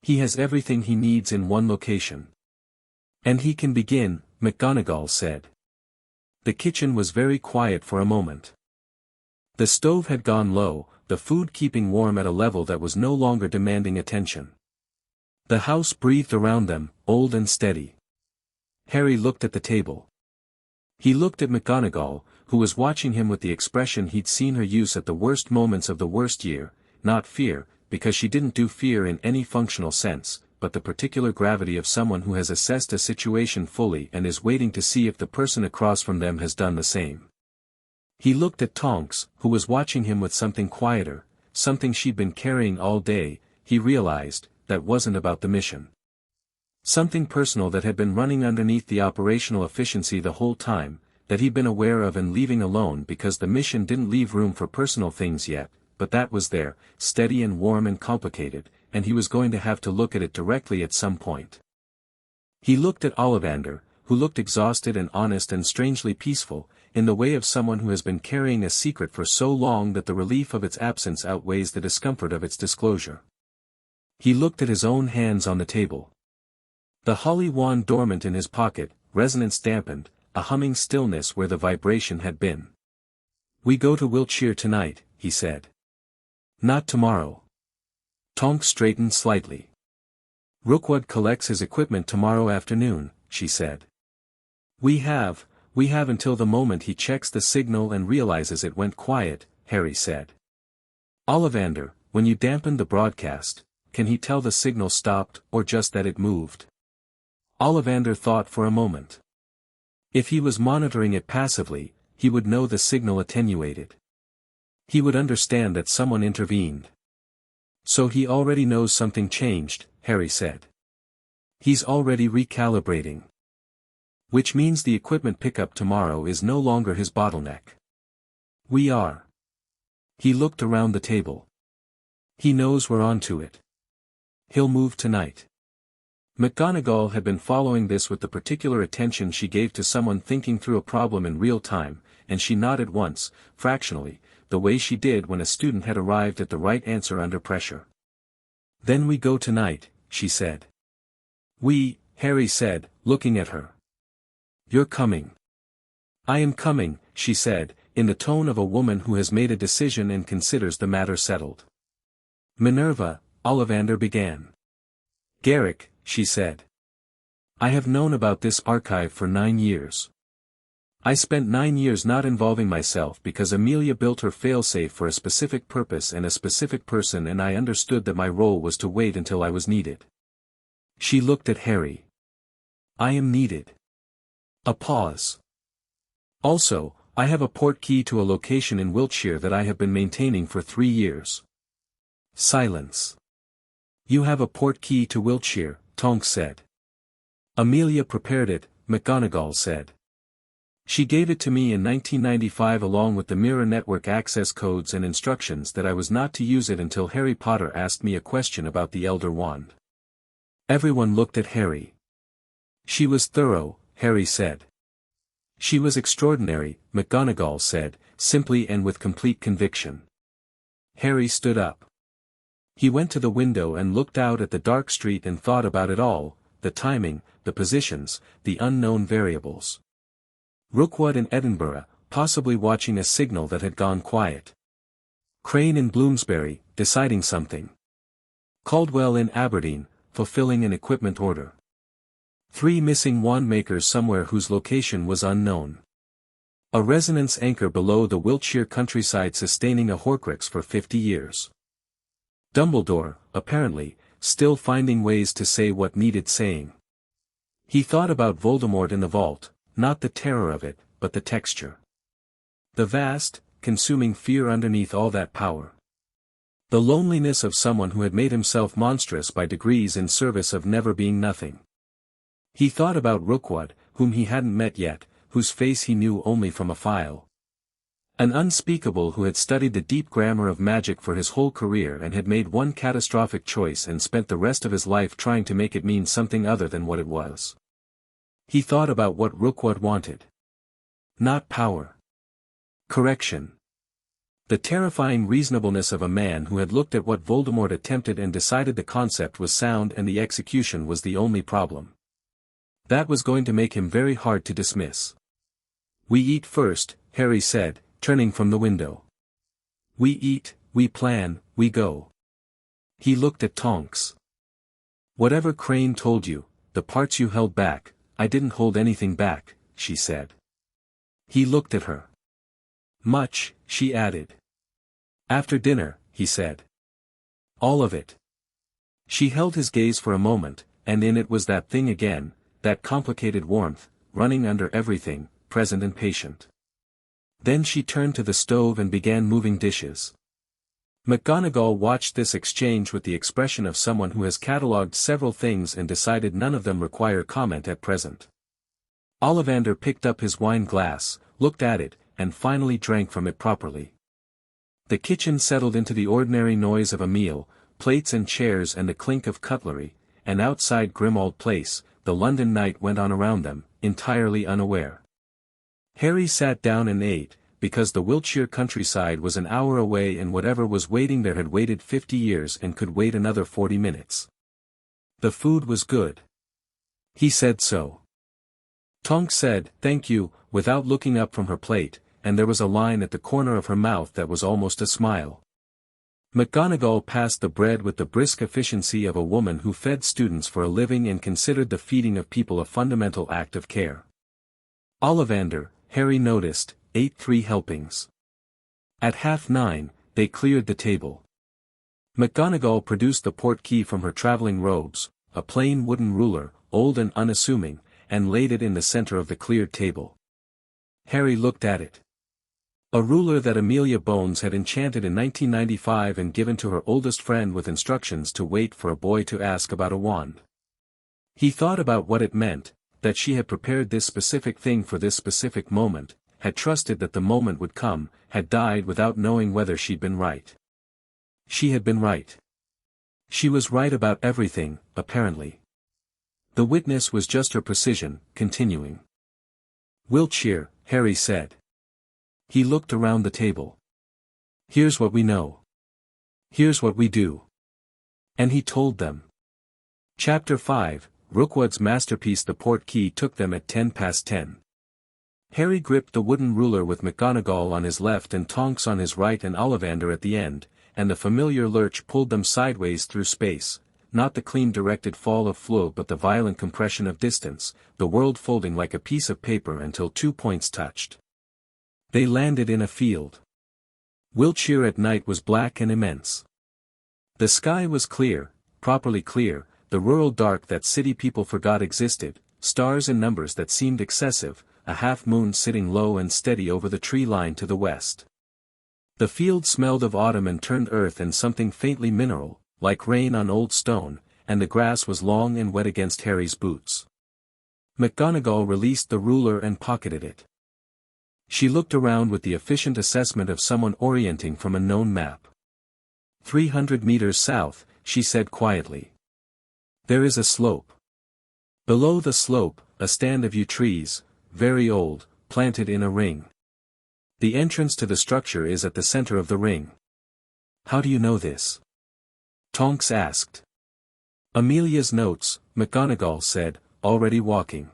He has everything he needs in one location. And he can begin, McGonagall said. The kitchen was very quiet for a moment. The stove had gone low, the food keeping warm at a level that was no longer demanding attention. The house breathed around them, old and steady. Harry looked at the table. He looked at McGonagall, who was watching him with the expression he'd seen her use at the worst moments of the worst year, not fear, because she didn't do fear in any functional sense, but the particular gravity of someone who has assessed a situation fully and is waiting to see if the person across from them has done the same. He looked at Tonks, who was watching him with something quieter, something she'd been carrying all day. He realized, that wasn't about the mission. Something personal that had been running underneath the operational efficiency the whole time, that he'd been aware of and leaving alone because the mission didn't leave room for personal things yet, but that was there, steady and warm and complicated, and he was going to have to look at it directly at some point. He looked at Ollivander, who looked exhausted and honest and strangely peaceful, in the way of someone who has been carrying a secret for so long that the relief of its absence outweighs the discomfort of its disclosure. He looked at his own hands on the table. The holly wand dormant in his pocket, resonance dampened, a humming stillness where the vibration had been. "We go to Wiltshire tonight," he said. "Not tomorrow." Tonks straightened slightly. "Rookwood collects his equipment tomorrow afternoon," she said. We have until the moment he checks the signal and realizes it went quiet," Harry said. "Ollivander, when you dampened the broadcast, can he tell the signal stopped or just that it moved?" Ollivander thought for a moment. If he was monitoring it passively, he would know the signal attenuated. He would understand that someone intervened. "So he already knows something changed," Harry said. "He's already recalibrating. Which means the equipment pickup tomorrow is no longer his bottleneck. We are." He looked around the table. "He knows we're onto it. He'll move tonight." McGonagall had been following this with the particular attention she gave to someone thinking through a problem in real time, and she nodded once, fractionally, the way she did when a student had arrived at the right answer under pressure. "Then we go tonight," she said. "We," Harry said, looking at her. "You're coming." "I am coming," she said, in the tone of a woman who has made a decision and considers the matter settled. "Minerva," Ollivander began. "Garrick," she said. "I have known about this archive for 9 years. I spent 9 years not involving myself because Amelia built her failsafe for a specific purpose and a specific person, and I understood that my role was to wait until I was needed." She looked at Harry. "I am needed." A pause. "Also, I have a port key to a location in Wiltshire that I have been maintaining for 3 years. Silence. "You have a port key to Wiltshire," Tonks said. "Amelia prepared it," McGonagall said. "She gave it to me in 1995 along with the Mirror Network access codes and instructions that I was not to use it until Harry Potter asked me a question about the Elder Wand." Everyone looked at Harry. "She was thorough," Harry said. "She was extraordinary," McGonagall said, simply and with complete conviction. Harry stood up. He went to the window and looked out at the dark street and thought about it all, the timing, the positions, the unknown variables. Rookwood in Edinburgh, possibly watching a signal that had gone quiet. Crane in Bloomsbury, deciding something. Caldwell in Aberdeen, fulfilling an equipment order. 3 missing Wandmakers somewhere whose location was unknown. A resonance anchor below the Wiltshire countryside sustaining a Horcrux for 50 years. Dumbledore, apparently, still finding ways to say what needed saying. He thought about Voldemort in the vault, not the terror of it, but the texture. The vast, consuming fear underneath all that power. The loneliness of someone who had made himself monstrous by degrees in service of never being nothing. He thought about Rookwood, whom he hadn't met yet, whose face he knew only from a file. An unspeakable who had studied the deep grammar of magic for his whole career and had made one catastrophic choice and spent the rest of his life trying to make it mean something other than what it was. He thought about what Rookwood wanted. Not power. Correction. The terrifying reasonableness of a man who had looked at what Voldemort attempted and decided the concept was sound and the execution was the only problem. That was going to make him very hard to dismiss. "We eat first," Harry said, turning from the window. "We eat, we plan, we go." He looked at Tonks. "Whatever Crane told you, the parts you held back, I didn't hold anything back," she said. He looked at her. Much, she added. After dinner, he said. All of it. She held his gaze for a moment, and in it was that thing again, that complicated warmth, running under everything, present and patient. Then she turned to the stove and began moving dishes. McGonagall watched this exchange with the expression of someone who has catalogued several things and decided none of them require comment at present. Ollivander picked up his wine glass, looked at it, and finally drank from it properly. The kitchen settled into the ordinary noise of a meal, plates and chairs and the clink of cutlery, and outside Grimmauld Place, the London night went on around them, entirely unaware. Harry sat down and ate, because the Wiltshire countryside was an hour away and whatever was waiting there had waited 50 years and could wait another 40 minutes. The food was good. He said so. Tonks said, "Thank you," without looking up from her plate, and there was a line at the corner of her mouth that was almost a smile. McGonagall passed the bread with the brisk efficiency of a woman who fed students for a living and considered the feeding of people a fundamental act of care. Ollivander, Harry noticed, ate 3 helpings. At 9:30, they cleared the table. McGonagall produced the portkey from her travelling robes, a plain wooden ruler, old and unassuming, and laid it in the centre of the cleared table. Harry looked at it. A ruler that Amelia Bones had enchanted in 1995 and given to her oldest friend with instructions to wait for a boy to ask about a wand. He thought about what it meant, that she had prepared this specific thing for this specific moment, had trusted that the moment would come, had died without knowing whether she'd been right. She had been right. She was right about everything, apparently. The witness was just her precision, continuing. "Wiltshire," Harry said. He looked around the table. "Here's what we know. Here's what we do." And he told them. Chapter 5, Rookwood's masterpiece. The portkey took them at 10:10. Harry gripped the wooden ruler with McGonagall on his left and Tonks on his right and Ollivander at the end, and the familiar lurch pulled them sideways through space, not the clean directed fall of Floo'd but the violent compression of distance, the world folding like a piece of paper until 2 points touched. They landed in a field. Wiltshire at night was black and immense. The sky was clear, properly clear, the rural dark that city people forgot existed, stars in numbers that seemed excessive, a half-moon sitting low and steady over the tree line to the west. The field smelled of autumn and turned earth and something faintly mineral, like rain on old stone, and the grass was long and wet against Harry's boots. McGonagall released the ruler and pocketed it. She looked around with the efficient assessment of someone orienting from a known map. 300 meters south, she said quietly. There is a slope. Below the slope, a stand of yew trees, very old, planted in a ring. The entrance to the structure is at the center of the ring. How do you know this? Tonks asked. Amelia's notes, McGonagall said, already walking.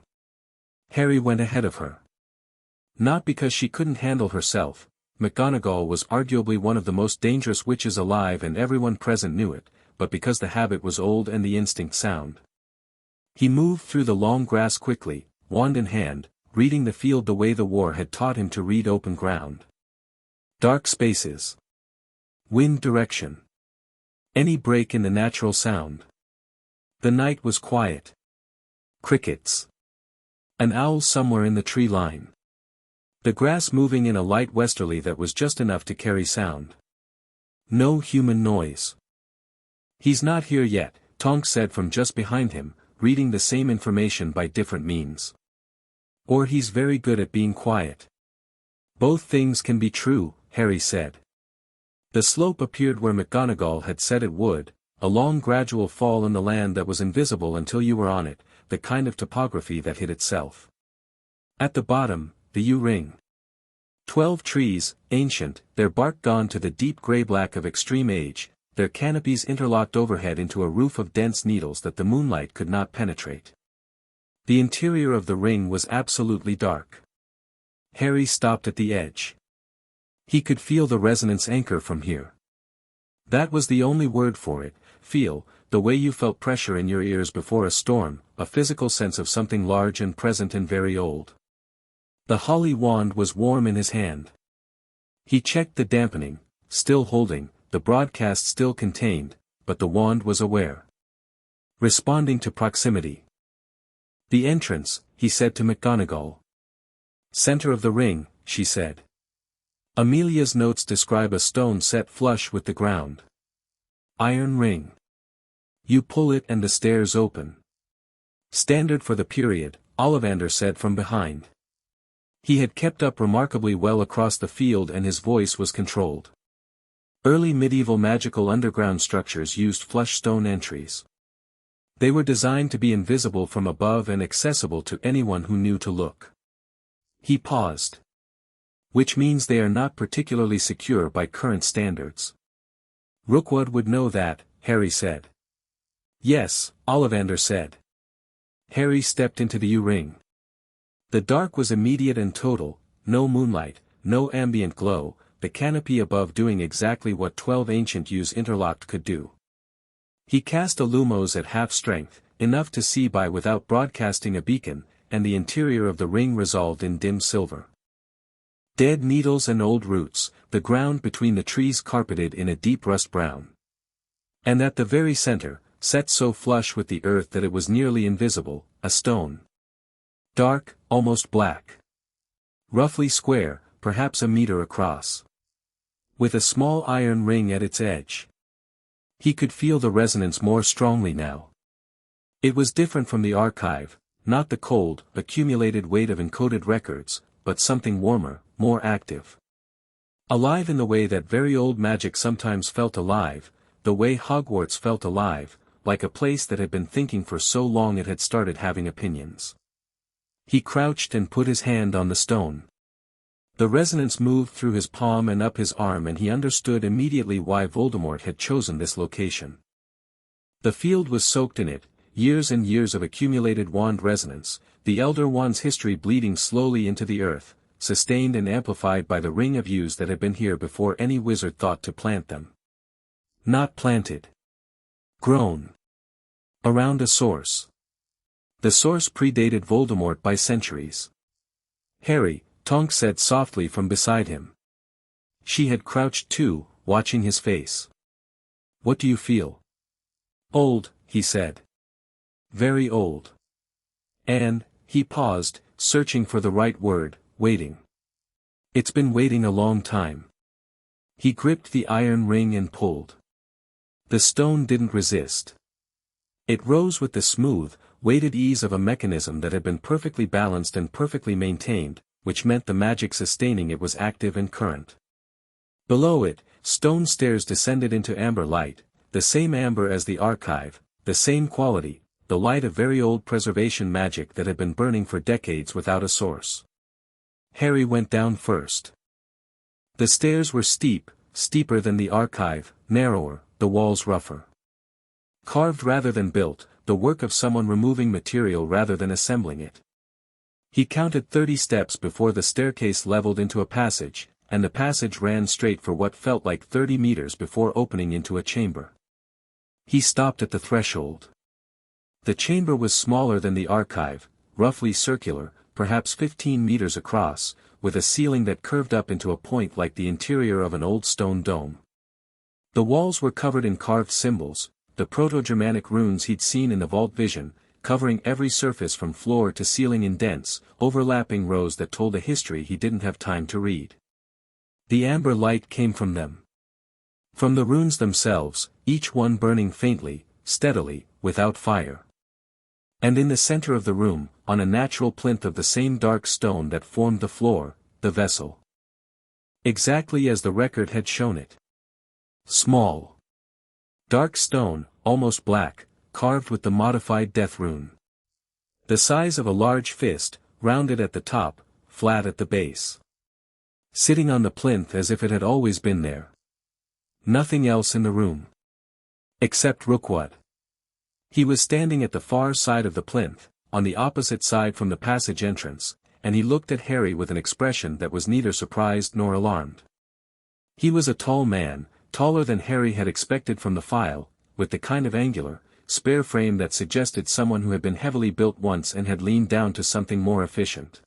Harry went ahead of her. Not because she couldn't handle herself, McGonagall was arguably one of the most dangerous witches alive and everyone present knew it, but because the habit was old and the instinct sound. He moved through the long grass quickly, wand in hand, reading the field the way the war had taught him to read open ground. Dark spaces. Wind direction. Any break in the natural sound. The night was quiet. Crickets. An owl somewhere in the tree line. The grass moving in a light westerly that was just enough to carry sound. No human noise. He's not here yet, Tonks said from just behind him, reading the same information by different means. Or he's very good at being quiet. Both things can be true, Harry said. The slope appeared where McGonagall had said it would, a long gradual fall in the land that was invisible until you were on it, the kind of topography that hid itself. At the bottom, the yew ring. 12 trees, ancient, their bark gone to the deep grey-black of extreme age, their canopies interlocked overhead into a roof of dense needles that the moonlight could not penetrate. The interior of the ring was absolutely dark. Harry stopped at the edge. He could feel the resonance anchor from here. That was the only word for it, feel, the way you felt pressure in your ears before a storm, a physical sense of something large and present and very old. The holly wand was warm in his hand. He checked the dampening, still holding, the broadcast still contained, but the wand was aware. Responding to proximity. The entrance, he said to McGonagall. Center of the ring, she said. Amelia's notes describe a stone set flush with the ground. Iron ring. You pull it and the stairs open. Standard for the period, Ollivander said from behind. He had kept up remarkably well across the field and his voice was controlled. Early medieval magical underground structures used flush stone entries. They were designed to be invisible from above and accessible to anyone who knew to look. He paused. Which means they are not particularly secure by current standards. Rookwood would know that, Harry said. Yes, Ollivander said. Harry stepped into the U-ring. The dark was immediate and total, no moonlight, no ambient glow, the canopy above doing exactly what 12 ancient U's interlocked could do. He cast a lumos at half strength, enough to see by without broadcasting a beacon, and the interior of the ring resolved in dim silver. Dead needles and old roots, the ground between the trees carpeted in a deep rust brown. And at the very center, set so flush with the earth that it was nearly invisible, a stone. Dark, almost black. Roughly square, perhaps a meter across. With a small iron ring at its edge. He could feel the resonance more strongly now. It was different from the archive, not the cold, accumulated weight of encoded records, but something warmer, more active. Alive in the way that very old magic sometimes felt alive, the way Hogwarts felt alive, like a place that had been thinking for so long it had started having opinions. He crouched and put his hand on the stone. The resonance moved through his palm and up his arm and he understood immediately why Voldemort had chosen this location. The field was soaked in it, years and years of accumulated wand resonance, the Elder Wand's history bleeding slowly into the earth, sustained and amplified by the ring of U's that had been here before any wizard thought to plant them. Not planted. Grown. Around a source. The source predated Voldemort by centuries. Harry, Tonks said softly from beside him. She had crouched too, watching his face. What do you feel? Old, he said. Very old. And, he paused, searching for the right word, waiting. It's been waiting a long time. He gripped the iron ring and pulled. The stone didn't resist. It rose with the smooth, weighted ease of a mechanism that had been perfectly balanced and perfectly maintained, which meant the magic sustaining it was active and current. Below it, stone stairs descended into amber light, the same amber as the archive, the same quality, the light of very old preservation magic that had been burning for decades without a source. Harry went down first. The stairs were steep, steeper than the archive, narrower, the walls rougher. Carved rather than built, the work of someone removing material rather than assembling it. He counted 30 steps before the staircase leveled into a passage, and the passage ran straight for what felt like 30 meters before opening into a chamber. He stopped at the threshold. The chamber was smaller than the archive, roughly circular, perhaps 15 meters across, with a ceiling that curved up into a point like the interior of an old stone dome. The walls were covered in carved symbols, the Proto-Germanic runes he'd seen in the vault vision, covering every surface from floor to ceiling in dense, overlapping rows that told a history he didn't have time to read. The amber light came from them. From the runes themselves, each one burning faintly, steadily, without fire. And in the center of the room, on a natural plinth of the same dark stone that formed the floor, the vessel. Exactly as the record had shown it. Small. Dark stone, almost black, carved with the modified death rune. The size of a large fist, rounded at the top, flat at the base. Sitting on the plinth as if it had always been there. Nothing else in the room. Except Rookwood. He was standing at the far side of the plinth, on the opposite side from the passage entrance, and he looked at Harry with an expression that was neither surprised nor alarmed. He was a tall man, taller than Harry had expected from the file, with the kind of angular, spare frame that suggested someone who had been heavily built once and had leaned down to something more efficient.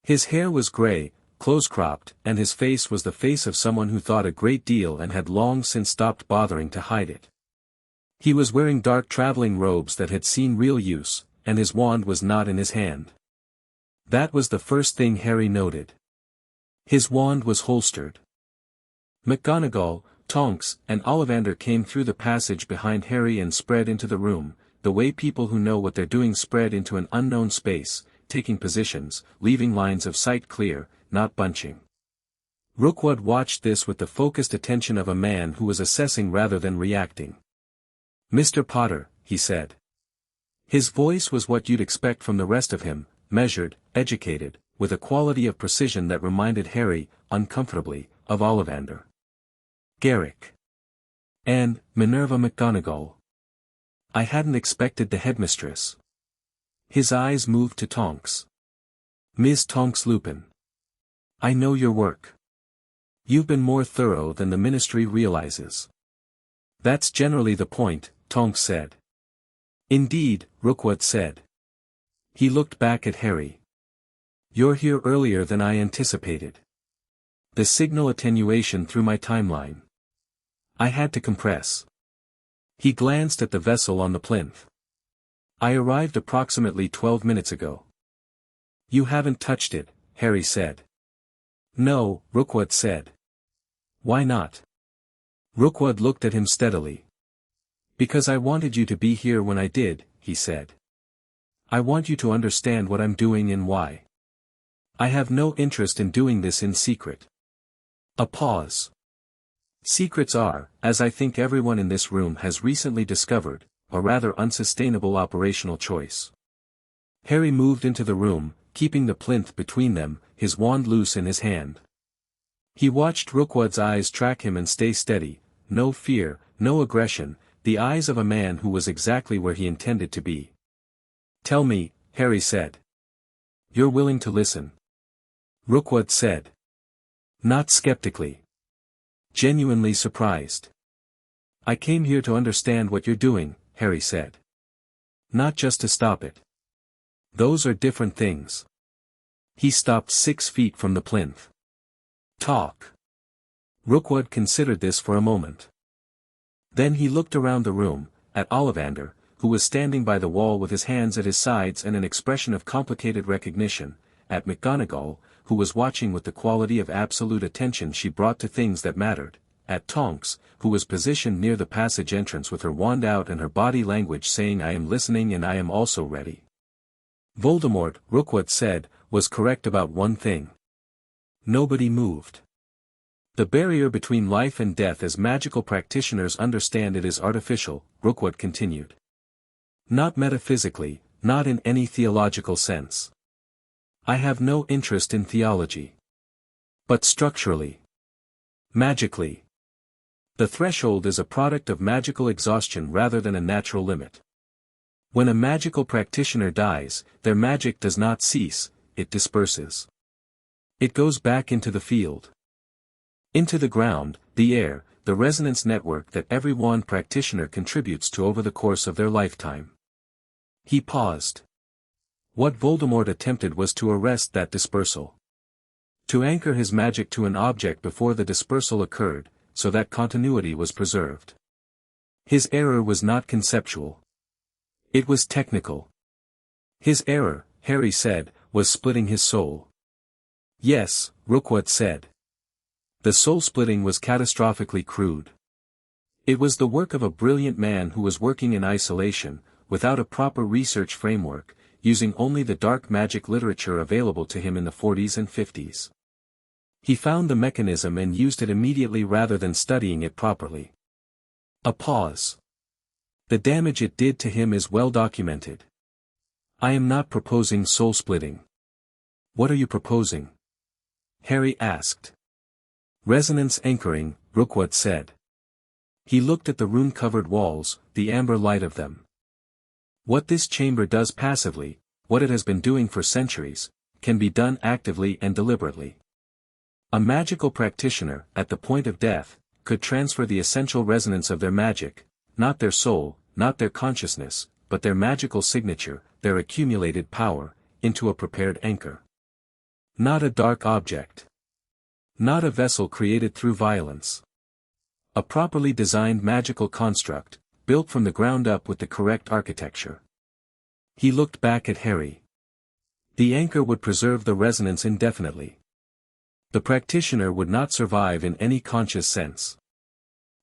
His hair was gray, close-cropped, and his face was the face of someone who thought a great deal and had long since stopped bothering to hide it. He was wearing dark traveling robes that had seen real use, and his wand was not in his hand. That was the first thing Harry noted. His wand was holstered. McGonagall, Tonks, and Ollivander came through the passage behind Harry and spread into the room, the way people who know what they're doing spread into an unknown space, taking positions, leaving lines of sight clear, not bunching. Rookwood watched this with the focused attention of a man who was assessing rather than reacting. "Mr. Potter," he said. His voice was what you'd expect from the rest of him, measured, educated, with a quality of precision that reminded Harry, uncomfortably, of Ollivander. "Garrick. And, Minerva McGonagall. I hadn't expected the headmistress." His eyes moved to Tonks. "Ms. Tonks Lupin. I know your work. You've been more thorough than the Ministry realizes." "That's generally the point," Tonks said. "Indeed," Rookwood said. He looked back at Harry. "You're here earlier than I anticipated. The signal attenuation through my timeline. I had to compress." He glanced at the vessel on the plinth. "I arrived approximately 12 minutes ago." "You haven't touched it," Harry said. "No," Rookwood said. "Why not?" Rookwood looked at him steadily. "Because I wanted you to be here when I did," he said. "I want you to understand what I'm doing and why. I have no interest in doing this in secret." A pause. Secrets are, as I think everyone in this room has recently discovered, a rather unsustainable operational choice. Harry moved into the room, keeping the plinth between them, his wand loose in his hand. He watched Rookwood's eyes track him and stay steady, no fear, no aggression, the eyes of a man who was exactly where he intended to be. "Tell me," Harry said. "You're willing to listen?" Rookwood said. Not skeptically. Genuinely surprised. "I came here to understand what you're doing," Harry said. "Not just to stop it. Those are different things." He stopped 6 feet from the plinth. "Talk." Rookwood considered this for a moment. Then he looked around the room, at Ollivander, who was standing by the wall with his hands at his sides and an expression of complicated recognition, at McGonagall, who was watching with the quality of absolute attention she brought to things that mattered, at Tonks, who was positioned near the passage entrance with her wand out and her body language saying "I am listening and I am also ready." Voldemort, Rookwood said, was correct about one thing. Nobody moved. "The barrier between life and death as magical practitioners understand it is artificial," Rookwood continued. "Not metaphysically, not in any theological sense. I have no interest in theology. But structurally. Magically. The threshold is a product of magical exhaustion rather than a natural limit. When a magical practitioner dies, their magic does not cease, it disperses. It goes back into the field. Into the ground, the air, the resonance network that every wand practitioner contributes to over the course of their lifetime." He paused. What Voldemort attempted was to arrest that dispersal. To anchor his magic to an object before the dispersal occurred, so that continuity was preserved. His error was not conceptual. It was technical. His error, Harry said, was splitting his soul. "Yes," Rookwood said. "The soul-splitting was catastrophically crude. It was the work of a brilliant man who was working in isolation, without a proper research framework, using only the dark magic literature available to him in the 40s and 50s. He found the mechanism and used it immediately rather than studying it properly." A pause. "The damage it did to him is well documented. I am not proposing soul-splitting." "What are you proposing?" Harry asked. "Resonance anchoring," Rookwood said. He looked at the rune-covered walls, the amber light of them. "What this chamber does passively, what it has been doing for centuries, can be done actively and deliberately. A magical practitioner, at the point of death, could transfer the essential resonance of their magic, not their soul, not their consciousness, but their magical signature, their accumulated power, into a prepared anchor. Not a dark object. Not a vessel created through violence. A properly designed magical construct, built from the ground up with the correct architecture. He looked back at Harry. The anchor would preserve the resonance indefinitely. The practitioner would not survive in any conscious sense.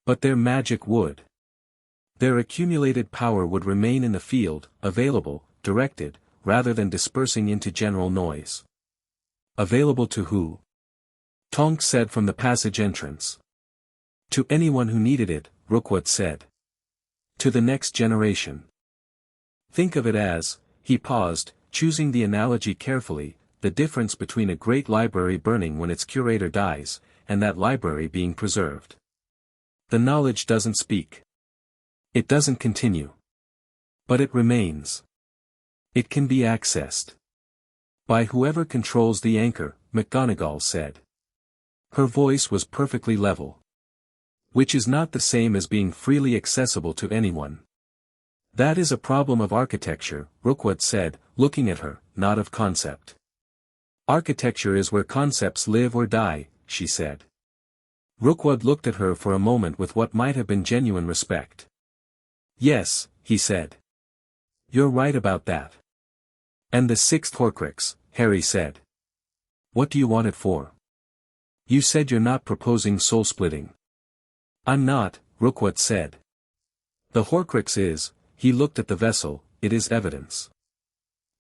But their magic would. Their accumulated power would remain in the field, available, directed, rather than dispersing into general noise. Available to who? Tonks said from the passage entrance. To anyone who needed it, Rookwood said. To the next generation. Think of it as, he paused, choosing the analogy carefully, the difference between a great library burning when its curator dies, and that library being preserved. The knowledge doesn't speak. It doesn't continue. But it remains. It can be accessed. By whoever controls the anchor, McGonagall said. Her voice was perfectly level. Which is not the same as being freely accessible to anyone. That is a problem of architecture, Rookwood said, looking at her, not of concept. Architecture is where concepts live or die, she said. Rookwood looked at her for a moment with what might have been genuine respect. Yes, he said. You're right about that. And the sixth Horcrux, Harry said. What do you want it for? You said you're not proposing soul-splitting. I'm not, Rookwood said. The Horcrux is, he looked at the vessel, it is evidence.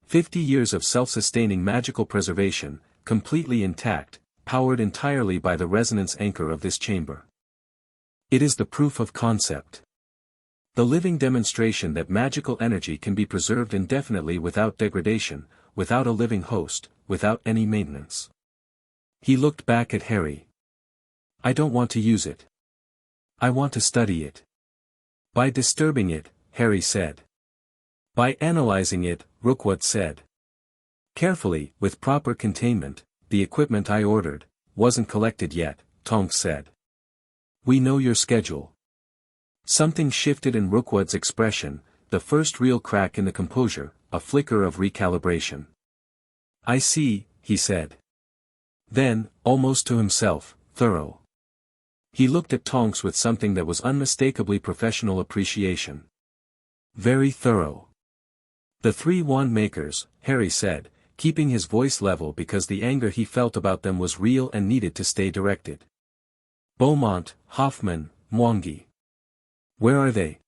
50 years of self-sustaining magical preservation, completely intact, powered entirely by the resonance anchor of this chamber. It is the proof of concept. The living demonstration that magical energy can be preserved indefinitely without degradation, without a living host, without any maintenance. He looked back at Harry. I don't want to use it. I want to study it. By disturbing it, Harry said. By analyzing it, Rookwood said. Carefully, with proper containment, the equipment I ordered, wasn't collected yet, Tonks said. We know your schedule. Something shifted in Rookwood's expression, the first real crack in the composure, a flicker of recalibration. I see, he said. Then, almost to himself, thorough. He looked at Tonks with something that was unmistakably professional appreciation. Very thorough. The three Wandmakers, Harry said, keeping his voice level because the anger he felt about them was real and needed to stay directed. Beaumont, Hoffman, Mwangi. Where are they?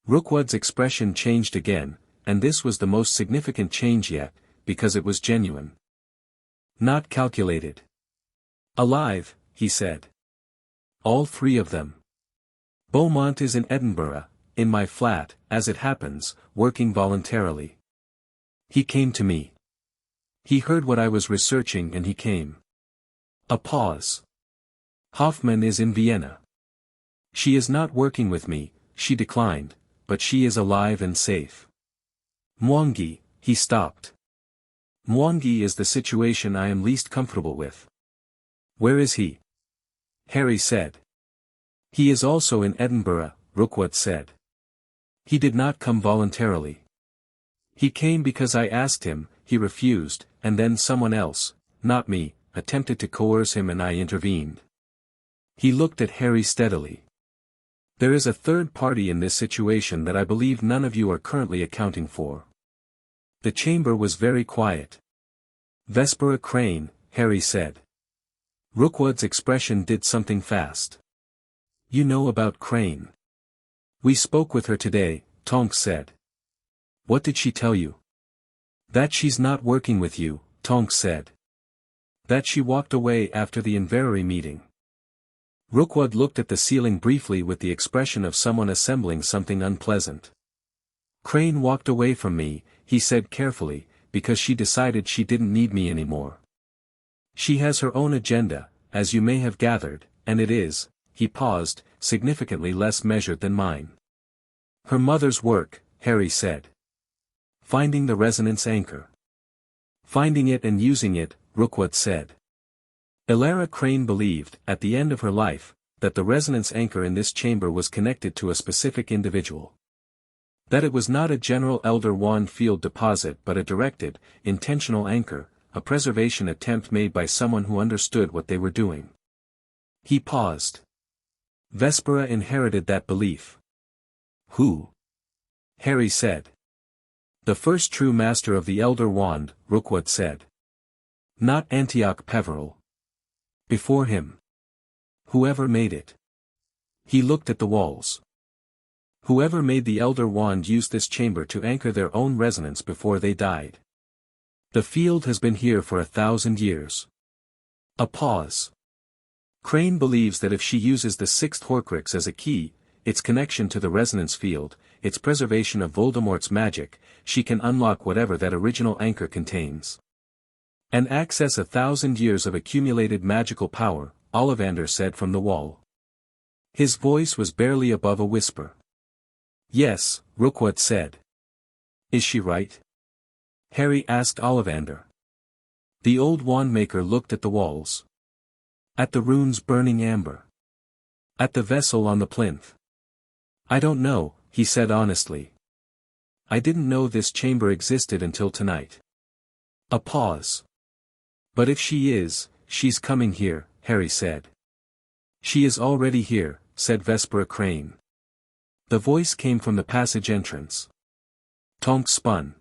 Rookwood's expression changed again, and this was the most significant change yet, because it was genuine. Not calculated. Alive, he said. All three of them. Beaumont is in Edinburgh, in my flat, as it happens, working voluntarily. He came to me. He heard what I was researching and he came. A pause. Hoffman is in Vienna. She is not working with me, she declined, but she is alive and safe. Mwangi, he stopped. Mwangi is the situation I am least comfortable with. Where is he? Harry said. He is also in Edinburgh, Rookwood said. He did not come voluntarily. He came because I asked him, he refused, and then someone else, not me, attempted to coerce him and I intervened. He looked at Harry steadily. There is a third party in this situation that I believe none of you are currently accounting for. The chamber was very quiet. Vespera Crane, Harry said. Rookwood's expression did something fast. You know about Crane. We spoke with her today, Tonks said. What did she tell you? That she's not working with you, Tonks said. That she walked away after the Inverary meeting. Rookwood looked at the ceiling briefly with the expression of someone assembling something unpleasant. Crane walked away from me, he said carefully, because she decided she didn't need me anymore. She has her own agenda, as you may have gathered, and it is, he paused, significantly less measured than mine. Her mother's work, Harry said. Finding the resonance anchor. Finding it and using it, Rookwood said. Elara Crane believed, at the end of her life, that the resonance anchor in this chamber was connected to a specific individual. That it was not a general Elder Wand field deposit but a directed, intentional anchor, a preservation attempt made by someone who understood what they were doing. He paused. Vespera inherited that belief. Who? Harry said. The first true master of the Elder Wand, Rookwood said. Not Antioch Peveril. Before him. Whoever made it. He looked at the walls. Whoever made the Elder Wand used this chamber to anchor their own resonance before they died. The field has been here for 1,000 years. A pause. Crane believes that if she uses the sixth Horcrux as a key, its connection to the resonance field, its preservation of Voldemort's magic, she can unlock whatever that original anchor contains. And access 1,000 years of accumulated magical power, Ollivander said from the wall. His voice was barely above a whisper. Yes, Rookwood said. Is she right? Harry asked Ollivander. The old Wandmaker looked at the walls. At the runes burning amber. At the vessel on the plinth. I don't know, he said honestly. I didn't know this chamber existed until tonight. A pause. But if she is, she's coming here, Harry said. She is already here, said Vespera Crane. The voice came from the passage entrance. Tonks spun.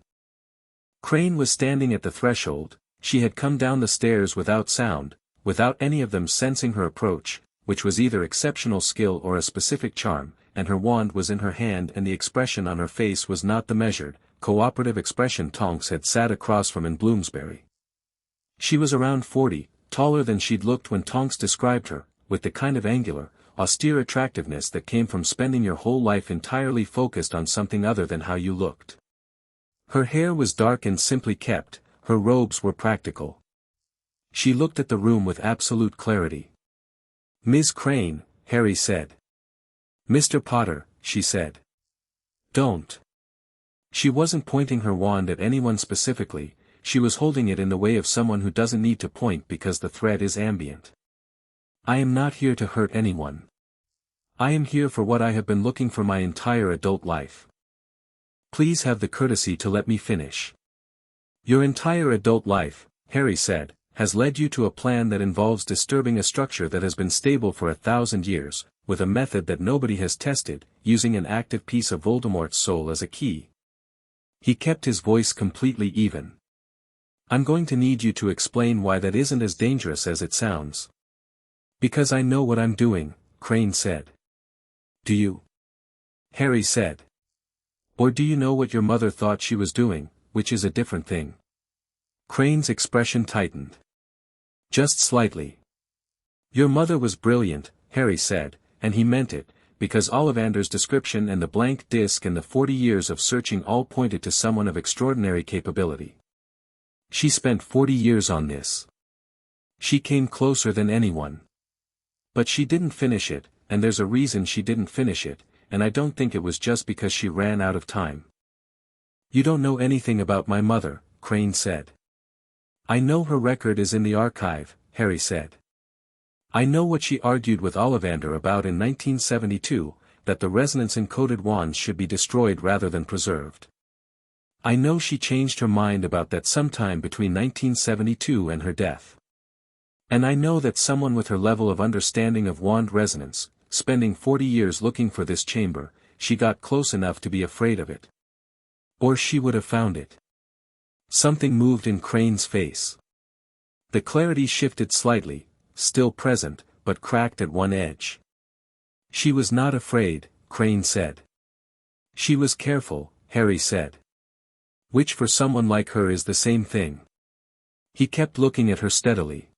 Crane was standing at the threshold. She had come down the stairs without sound, without any of them sensing her approach, which was either exceptional skill or a specific charm, and her wand was in her hand and the expression on her face was not the measured, cooperative expression Tonks had sat across from in Bloomsbury. She was around 40, taller than she'd looked when Tonks described her, with the kind of angular, austere attractiveness that came from spending your whole life entirely focused on something other than how you looked. Her hair was dark and simply kept, her robes were practical. She looked at the room with absolute clarity. Ms. Crane, Harry said. Mr. Potter, she said. Don't. She wasn't pointing her wand at anyone specifically, she was holding it in the way of someone who doesn't need to point because the thread is ambient. I am not here to hurt anyone. I am here for what I have been looking for my entire adult life. Please have the courtesy to let me finish. Your entire adult life, Harry said, has led you to a plan that involves disturbing a structure that has been stable for 1,000 years, with a method that nobody has tested, using an active piece of Voldemort's soul as a key. He kept his voice completely even. I'm going to need you to explain why that isn't as dangerous as it sounds. Because I know what I'm doing, Crane said. Do you? Harry said. Or do you know what your mother thought she was doing, which is a different thing? Crane's expression tightened. Just slightly. Your mother was brilliant, Harry said, and he meant it, because Ollivander's description and the blank disc and the 40 years of searching all pointed to someone of extraordinary capability. She spent 40 years on this. She came closer than anyone. But she didn't finish it, and there's a reason she didn't finish it, and I don't think it was just because she ran out of time. You don't know anything about my mother, Crane said. I know her record is in the archive, Harry said. I know what she argued with Ollivander about in 1972, that the resonance-encoded wands should be destroyed rather than preserved. I know she changed her mind about that sometime between 1972 and her death. And I know that someone with her level of understanding of wand resonance, spending 40 years looking for this chamber, she got close enough to be afraid of it. Or she would have found it. Something moved in Crane's face. The clarity shifted slightly, still present, but cracked at one edge. She was not afraid, Crane said. She was careful, Harry said. Which for someone like her is the same thing. He kept looking at her steadily.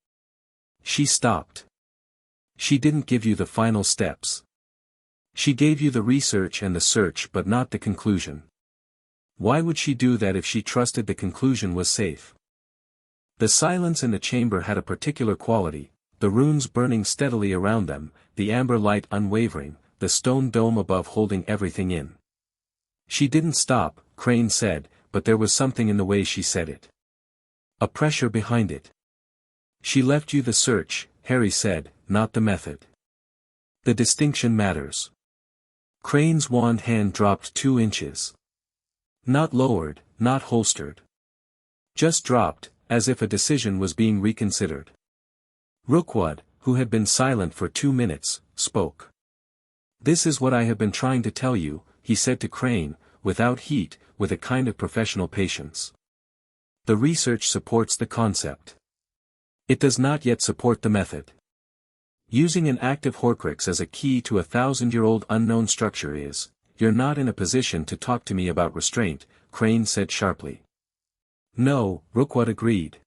She stopped. She didn't give you the final steps. She gave you the research and the search but not the conclusion. Why would she do that if she trusted the conclusion was safe? The silence in the chamber had a particular quality, the runes burning steadily around them, the amber light unwavering, the stone dome above holding everything in. She didn't stop, Crane said, but there was something in the way she said it. A pressure behind it. She left you the search, Harry said, not the method. The distinction matters. Crane's wand hand dropped 2 inches. Not lowered, not holstered. Just dropped, as if a decision was being reconsidered. Rookwood, who had been silent for 2 minutes, spoke. "This is what I have been trying to tell you," he said to Crane, without heat, with a kind of professional patience. "The research supports the concept. It does not yet support the method. Using an active Horcrux as a key to a 1,000-year-old unknown structure is, you're not in a position to talk to me about restraint," Crane said sharply. "No," Rookwood agreed.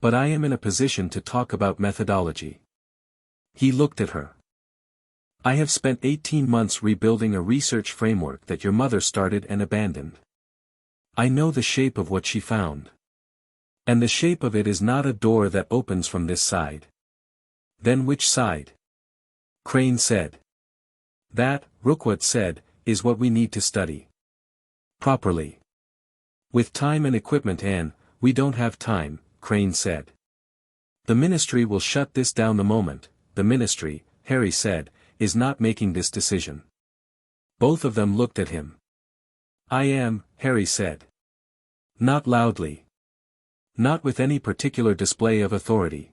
"But I am in a position to talk about methodology." He looked at her. "I have spent 18 months rebuilding a research framework that your mother started and abandoned. I know the shape of what she found. And the shape of it is not a door that opens from this side." "Then which side?" Crane said. "That," Rookwood said, "is what we need to study. Properly. With time and equipment and, we don't have time," Crane said. "The Ministry will shut this down the moment." "The Ministry," Harry said, "is not making this decision." Both of them looked at him. "I am," Harry said. Not loudly. Not with any particular display of authority.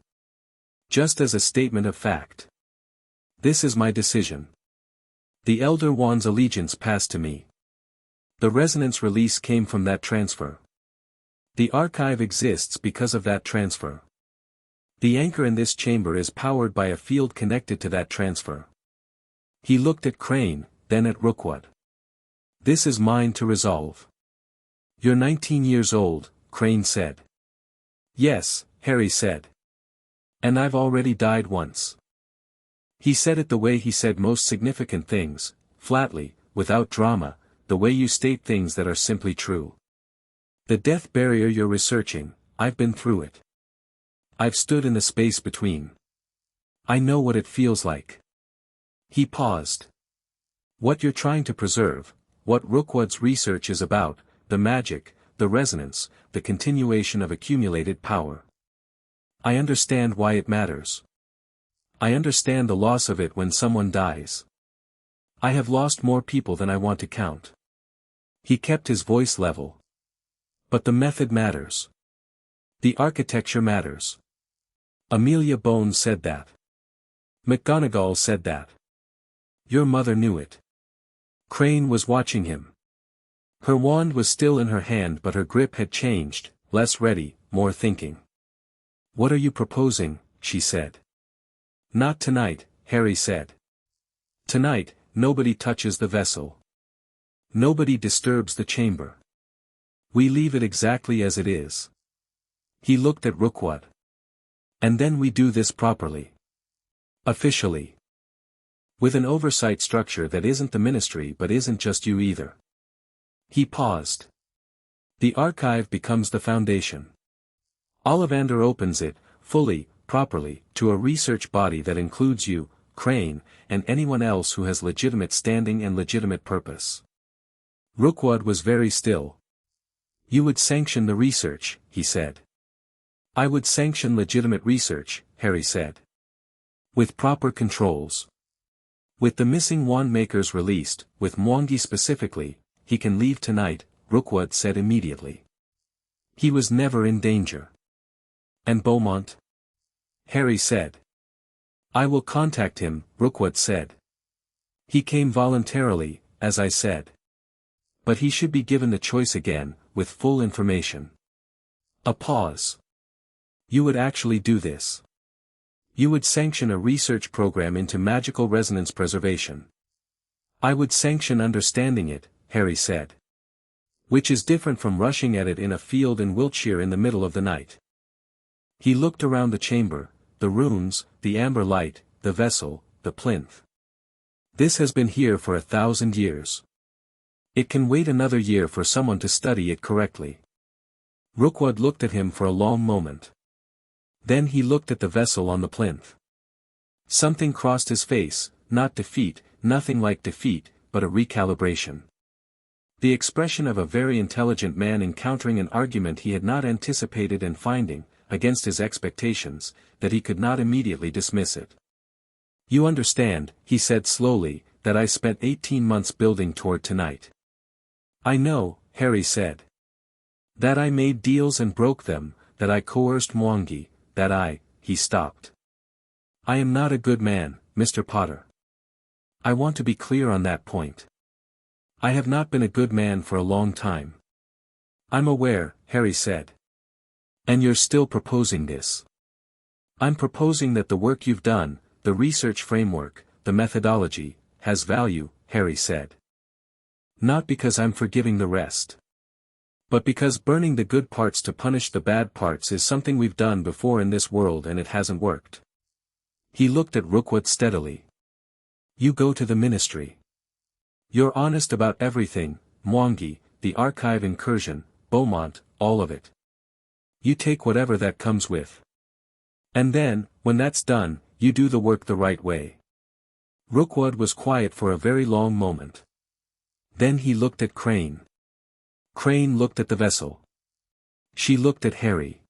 Just as a statement of fact. "This is my decision. The Elder Wand's allegiance passed to me. The resonance release came from that transfer. The archive exists because of that transfer. The anchor in this chamber is powered by a field connected to that transfer." He looked at Crane, then at Rookwood. "This is mine to resolve." "You're 19 years old," Crane said. "Yes," Harry said. "And I've already died once." He said it the way he said most significant things, flatly, without drama, the way you state things that are simply true. "The death barrier you're researching, I've been through it. I've stood in the space between. I know what it feels like." He paused. "What you're trying to preserve, what Rookwood's research is about, the magic, the resonance, the continuation of accumulated power. I understand why it matters. I understand the loss of it when someone dies. I have lost more people than I want to count." He kept his voice level. "But the method matters. The architecture matters. Amelia Bones said that. McGonagall said that. Your mother knew it." Crane was watching him. Her wand was still in her hand, but her grip had changed, less ready, more thinking. "What are you proposing?" she said. "Not tonight," Harry said. "Tonight, nobody touches the vessel. Nobody disturbs the chamber. We leave it exactly as it is." He looked at Rookwood. "And then we do this properly. Officially. With an oversight structure that isn't the Ministry but isn't just you either." He paused. "The archive becomes the foundation. Ollivander opens it, fully, properly, to a research body that includes you, Crane, and anyone else who has legitimate standing and legitimate purpose." Rookwood was very still. "You would sanction the research," he said. "I would sanction legitimate research," Harry said. "With proper controls. With the missing Wandmakers released, with Mwangi specifically, he can leave tonight," Rookwood said immediately. "He was never in danger." "And Beaumont?" Harry said. "I will contact him," Rookwood said. "He came voluntarily, as I said. But he should be given the choice again, with full information." A pause. "You would actually do this? You would sanction a research program into magical resonance preservation?" "I would sanction understanding it," Harry said. "Which is different from rushing at it in a field in Wiltshire in the middle of the night." He looked around the chamber, the runes, the amber light, the vessel, the plinth. "This has been here for 1,000 years. It can wait another year for someone to study it correctly." Rookwood looked at him for a long moment. Then he looked at the vessel on the plinth. Something crossed his face, not defeat, nothing like defeat, but a recalibration. The expression of a very intelligent man encountering an argument he had not anticipated and finding, against his expectations, that he could not immediately dismiss it. "You understand," he said slowly, "that I spent 18 months building toward tonight." "I know," Harry said. "That I made deals and broke them, that I coerced Mwangi, he stopped. I am not a good man, Mr. Potter. I want to be clear on that point. I have not been a good man for a long time. I'm aware, Harry said. And you're still proposing this. I'm proposing that the work you've done, the research framework, the methodology, has value, Harry said. Not because I'm forgiving the rest. But because burning the good parts to punish the bad parts is something we've done before in this world and it hasn't worked. He looked at Rookwood steadily. You go to the ministry. You're honest about everything, Mwangi, the archive incursion, Beaumont, all of it. You take whatever that comes with. And then, when that's done, you do the work the right way. Rookwood was quiet for a very long moment. Then he looked at Crane. Crane looked at the vessel. She looked at Harry.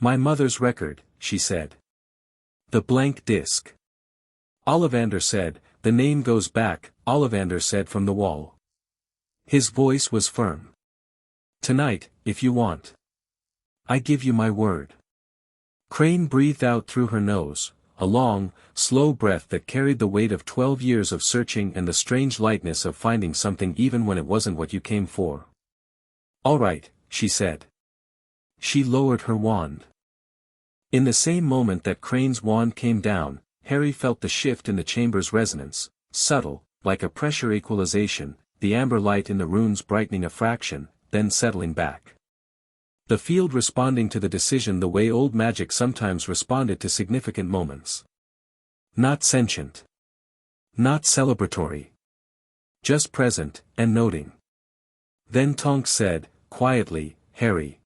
My mother's record, she said. The blank disc. Ollivander said, the name goes back, Ollivander said from the wall. His voice was firm. Tonight, if you want. I give you my word. Crane breathed out through her nose, a long, slow breath that carried the weight of 12 years of searching and the strange lightness of finding something even when it wasn't what you came for. All right, she said. She lowered her wand. In the same moment that Crane's wand came down, Harry felt the shift in the chamber's resonance, subtle, like a pressure equalization, the amber light in the runes brightening a fraction, then settling back. The field responding to the decision the way old magic sometimes responded to significant moments. Not sentient. Not celebratory. Just present, and noting. Then Tonks said, quietly, Harry.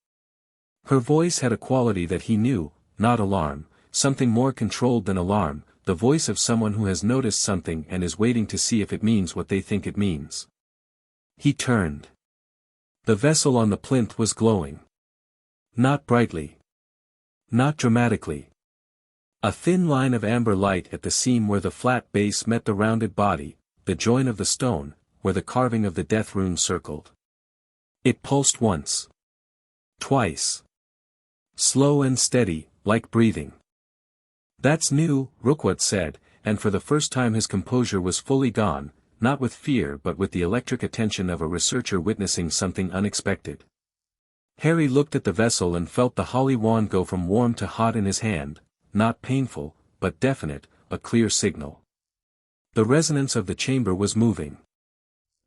Her voice had a quality that he knew, not alarm, something more controlled than alarm, the voice of someone who has noticed something and is waiting to see if it means what they think it means. He turned. The vessel on the plinth was glowing. Not brightly. Not dramatically. A thin line of amber light at the seam where the flat base met the rounded body, the join of the stone, where the carving of the death rune circled. It pulsed once. Twice. Slow and steady, like breathing. That's new, Rookwood said, and for the first time his composure was fully gone, not with fear but with the electric attention of a researcher witnessing something unexpected. Harry looked at the vessel and felt the holly wand go from warm to hot in his hand, not painful, but definite, a clear signal. The resonance of the chamber was moving.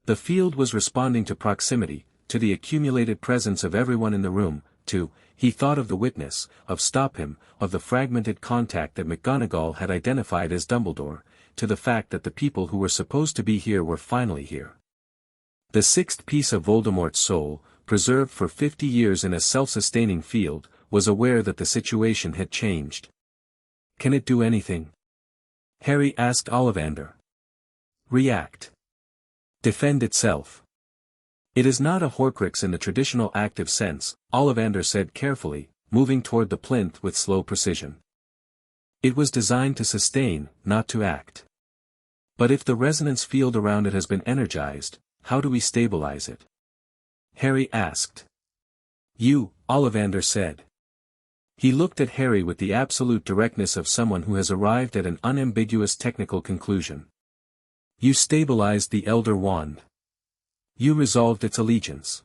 The field was responding to proximity, to the accumulated presence of everyone in the room, he thought of the witness, of Stop Him, of the fragmented contact that McGonagall had identified as Dumbledore, to the fact that the people who were supposed to be here were finally here. The sixth piece of Voldemort's soul, preserved for 50 years in a self-sustaining field, was aware that the situation had changed. Can it do anything? Harry asked Ollivander. React. Defend itself. It is not a Horcrux in the traditional active sense, Ollivander said carefully, moving toward the plinth with slow precision. It was designed to sustain, not to act. But if the resonance field around it has been energized, how do we stabilize it? Harry asked. You, Ollivander said. He looked at Harry with the absolute directness of someone who has arrived at an unambiguous technical conclusion. You stabilized the Elder Wand. You resolved its allegiance.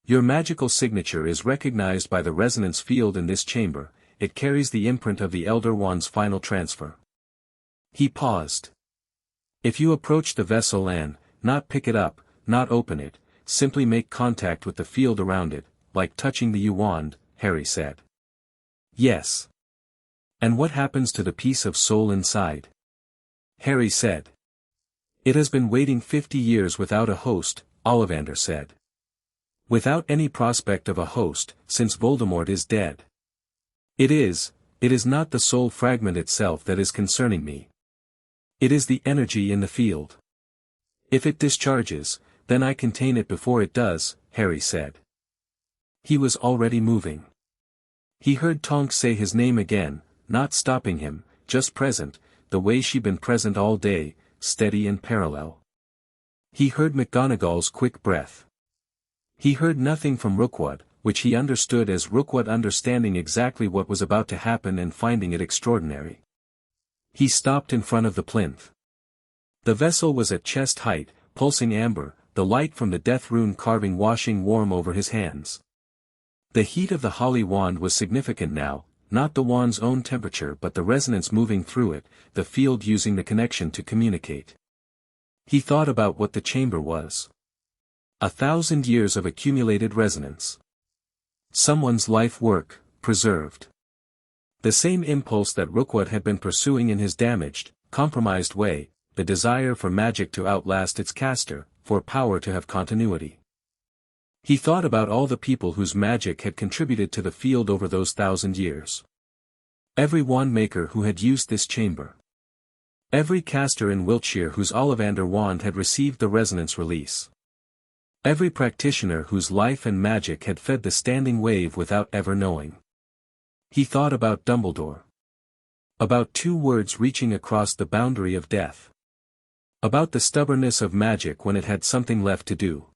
Your magical signature is recognized by the resonance field in this chamber, it carries the imprint of the Elder Wand's final transfer. He paused. If you approach the vessel and, not pick it up, not open it, simply make contact with the field around it, like touching the U-wand, Harry said. Yes. And what happens to the piece of soul inside? Harry said. It has been waiting 50 years without a host, Ollivander said. Without any prospect of a host, since Voldemort is dead. It is not the soul fragment itself that is concerning me. It is the energy in the field. If it discharges, then I contain it before it does, Harry said. He was already moving. He heard Tonks say his name again, not stopping him, just present, the way she'd been present all day, steady and parallel. He heard McGonagall's quick breath. He heard nothing from Rookwood, which he understood as Rookwood understanding exactly what was about to happen and finding it extraordinary. He stopped in front of the plinth. The vessel was at chest height, pulsing amber, the light from the death rune carving washing warm over his hands. The heat of the holly wand was significant now, not the wand's own temperature but the resonance moving through it, the field using the connection to communicate. He thought about what the chamber was. 1,000 years of accumulated resonance. Someone's life work, preserved. The same impulse that Rookwood had been pursuing in his damaged, compromised way, the desire for magic to outlast its caster, for power to have continuity. He thought about all the people whose magic had contributed to the field over those 1,000 years. Every wandmaker who had used this chamber. Every caster in Wiltshire whose Ollivander wand had received the resonance release. Every practitioner whose life and magic had fed the standing wave without ever knowing. He thought about Dumbledore. About 2 words reaching across the boundary of death. About the stubbornness of magic when it had something left to do.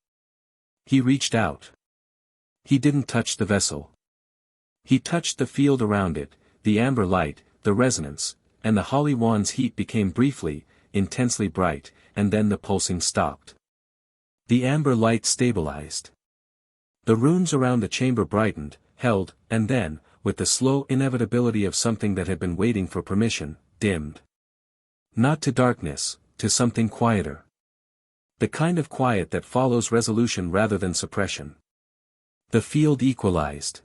He reached out. He didn't touch the vessel. He touched the field around it, the amber light, the resonance, and the holly wand's heat became briefly, intensely bright, and then the pulsing stopped. The amber light stabilized. The runes around the chamber brightened, held, and then, with the slow inevitability of something that had been waiting for permission, dimmed. Not to darkness, to something quieter. The kind of quiet that follows resolution rather than suppression. The field equalized.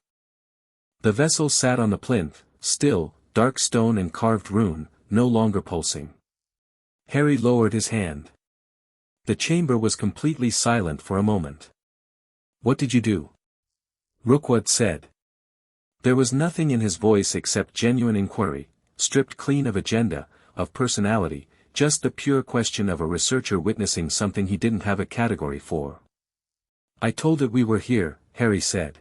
The vessel sat on the plinth, still, dark stone and carved rune, no longer pulsing. Harry lowered his hand. The chamber was completely silent for a moment. "What did you do?" Rookwood said. There was nothing in his voice except genuine inquiry, stripped clean of agenda, of personality, just the pure question of a researcher witnessing something he didn't have a category for. "I told it we were here," Harry said.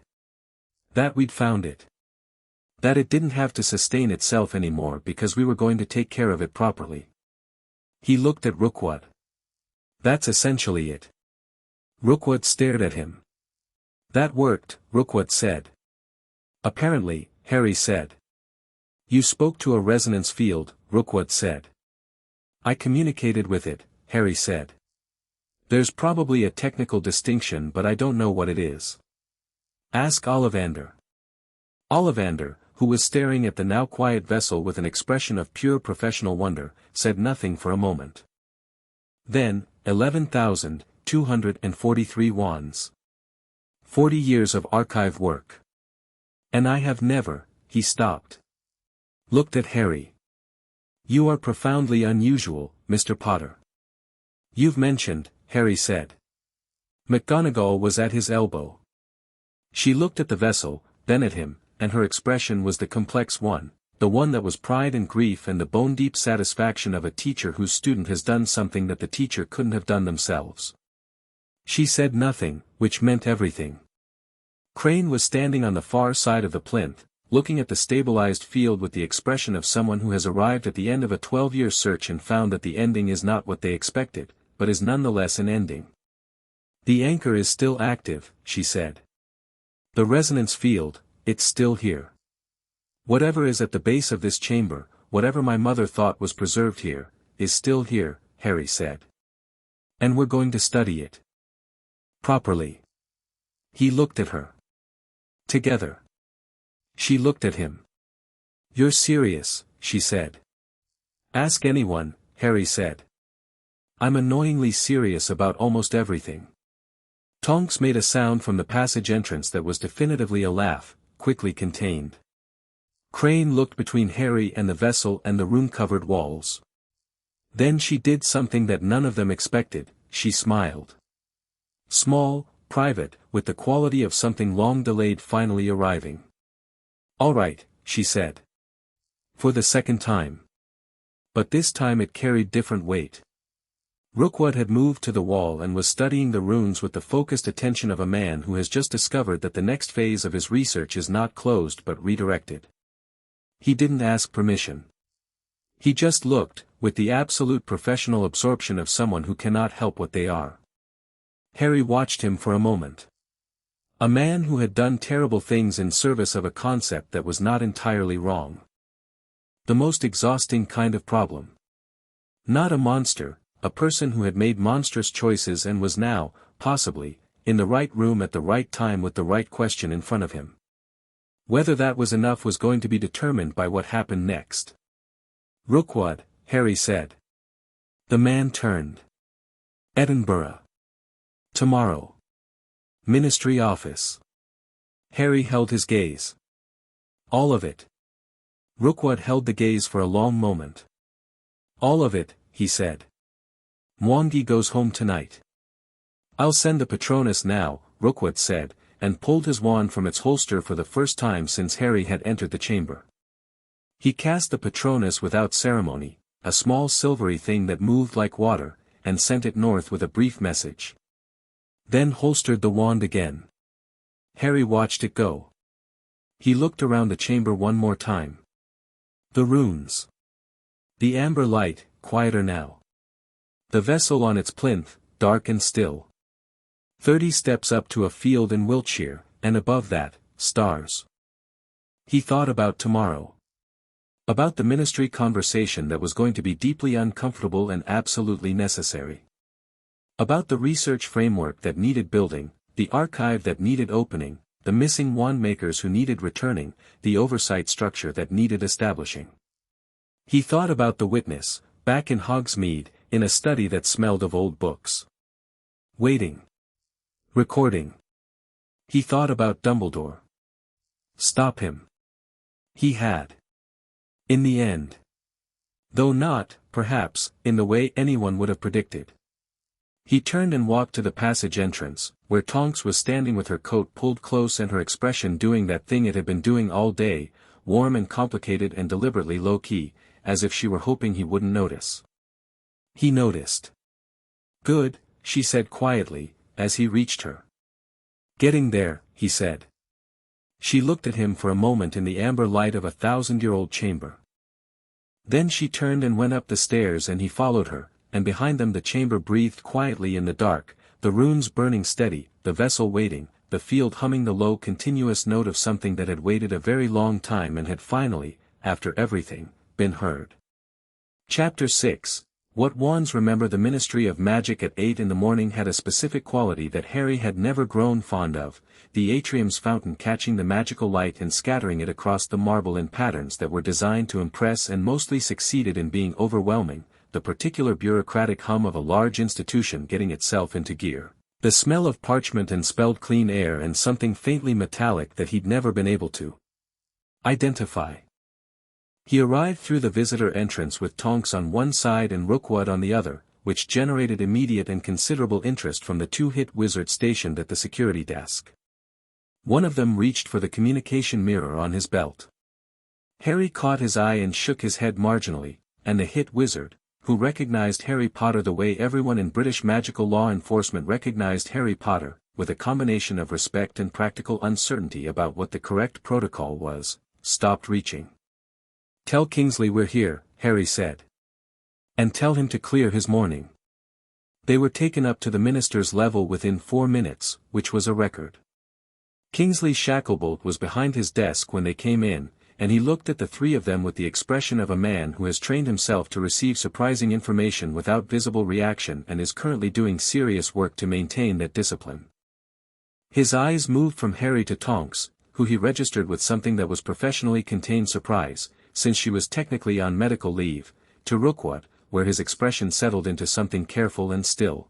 "That we'd found it. That it didn't have to sustain itself anymore because we were going to take care of it properly." He looked at Rookwood. "That's essentially it." Rookwood stared at him. "That worked," Rookwood said. "Apparently," Harry said. "You spoke to a resonance field," Rookwood said. "I communicated with it," Harry said. "There's probably a technical distinction but I don't know what it is. Ask Ollivander." Ollivander, who was staring at the now quiet vessel with an expression of pure professional wonder, said nothing for a moment. Then, 11,243 wands. 40 years of archive work. And I have never, he stopped. Looked at Harry. "You are profoundly unusual, Mr. Potter." "You've mentioned," Harry said. McGonagall was at his elbow. She looked at the vessel, then at him, and her expression was the complex one, the one that was pride and grief and the bone-deep satisfaction of a teacher whose student has done something that the teacher couldn't have done themselves. She said nothing, which meant everything. Crane was standing on the far side of the plinth, looking at the stabilized field with the expression of someone who has arrived at the end of a 12-year search and found that the ending is not what they expected, but is nonetheless an ending. "The anchor is still active," she said. "The resonance field, it's still here. Whatever is at the base of this chamber, whatever my mother thought was preserved here, is still here," Harry said. "And we're going to study it. Properly." He looked at her. "Together." She looked at him. "You're serious," she said. "Ask anyone," Harry said. "I'm annoyingly serious about almost everything." Tonks made a sound from the passage entrance that was definitively a laugh, quickly contained. Crane looked between Harry and the vessel and the rune-covered walls. Then she did something that none of them expected, she smiled. Small, private, with the quality of something long delayed finally arriving. "All right," she said. For the second time. But this time it carried different weight. Rookwood had moved to the wall and was studying the runes with the focused attention of a man who has just discovered that the next phase of his research is not closed but redirected. He didn't ask permission. He just looked, with the absolute professional absorption of someone who cannot help what they are. Harry watched him for a moment. A man who had done terrible things in service of a concept that was not entirely wrong. The most exhausting kind of problem. Not a monster, a person who had made monstrous choices and was now, possibly, in the right room at the right time with the right question in front of him. Whether that was enough was going to be determined by what happened next. Rookwood, Harry said. The man turned. Edinburgh. Tomorrow. Ministry office. Harry held his gaze. All of it. Rookwood held the gaze for a long moment. All of it, he said. Mwangi goes home tonight. I'll send the Patronus now, Rookwood said, and pulled his wand from its holster for the first time since Harry had entered the chamber. He cast the Patronus without ceremony, a small silvery thing that moved like water, and sent it north with a brief message. Then holstered the wand again. Harry watched it go. He looked around the chamber one more time. The runes. The amber light, quieter now. The vessel on its plinth, dark and still. 30 steps up to a field in Wiltshire, and above that, stars. He thought about tomorrow. About the ministry conversation that was going to be deeply uncomfortable and absolutely necessary. About the research framework that needed building, the archive that needed opening, the missing wandmakers who needed returning, the oversight structure that needed establishing. He thought about the witness, back in Hogsmeade, in a study that smelled of old books. Waiting. Recording. He thought about Dumbledore. Stop him. He had. In the end. Though not, perhaps, in the way anyone would have predicted. He turned and walked to the passage entrance, where Tonks was standing with her coat pulled close and her expression doing that thing it had been doing all day, warm and complicated and deliberately low-key, as if she were hoping he wouldn't notice. He noticed. Good, she said quietly, as he reached her. Getting there, he said. She looked at him for a moment in the amber light of a 1,000-year-old chamber. Then she turned and went up the stairs and he followed her, and behind them the chamber breathed quietly in the dark, the runes burning steady, the vessel waiting, the field humming the low continuous note of something that had waited a very long time and had finally, after everything, been heard. Chapter 6. What wands remember the Ministry of Magic at 8 in the morning had a specific quality that Harry had never grown fond of, the atrium's fountain catching the magical light and scattering it across the marble in patterns that were designed to impress and mostly succeeded in being overwhelming, the particular bureaucratic hum of a large institution getting itself into gear, the smell of parchment and spelled clean air and something faintly metallic that he'd never been able to identify. He arrived through the visitor entrance with Tonks on one side and Rookwood on the other, which generated immediate and considerable interest from the two hit wizards stationed at the security desk. One of them reached for the communication mirror on his belt. Harry caught his eye and shook his head marginally, and the hit wizard, who recognized Harry Potter the way everyone in British magical law enforcement recognized Harry Potter, with a combination of respect and practical uncertainty about what the correct protocol was, stopped reaching. Tell Kingsley we're here, Harry said. And tell him to clear his morning. They were taken up to the minister's level within 4 minutes, which was a record. Kingsley Shacklebolt was behind his desk when they came in, and he looked at the three of them with the expression of a man who has trained himself to receive surprising information without visible reaction and is currently doing serious work to maintain that discipline. His eyes moved from Harry to Tonks, who he registered with something that was professionally contained surprise, since she was technically on medical leave, to Rookwood, where his expression settled into something careful and still.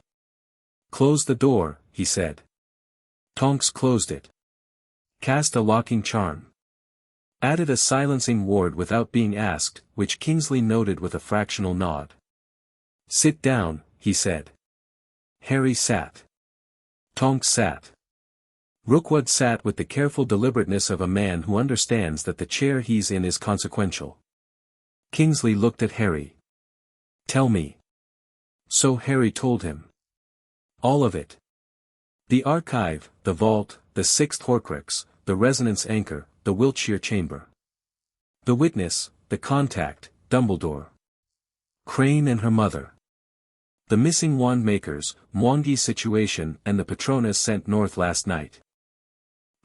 Close the door, he said. Tonks closed it. Cast a locking charm. Added a silencing ward without being asked, which Kingsley noted with a fractional nod. Sit down, he said. Harry sat. Tonks sat. Rookwood sat with the careful deliberateness of a man who understands that the chair he's in is consequential. Kingsley looked at Harry. Tell me. So Harry told him. All of it. The archive, the vault, the sixth Horcrux, the resonance anchor, the Wiltshire chamber. The witness, the contact, Dumbledore. Crane and her mother. The missing wandmakers, Mwangi's situation and the Patronus sent north last night.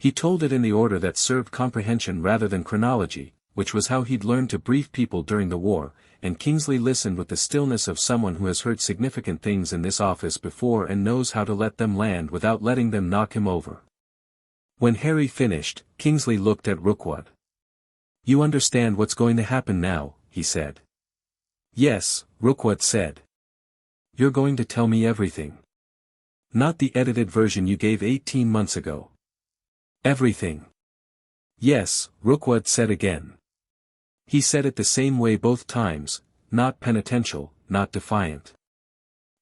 He told it in the order that served comprehension rather than chronology, which was how he'd learned to brief people during the war, and Kingsley listened with the stillness of someone who has heard significant things in this office before and knows how to let them land without letting them knock him over. When Harry finished, Kingsley looked at Rookwood. "You understand what's going to happen now," he said. "Yes," Rookwood said. "You're going to tell me everything. Not the edited version you gave 18 months ago. Everything." "Yes," Rookwood said again. He said it the same way both times, not penitential, not defiant.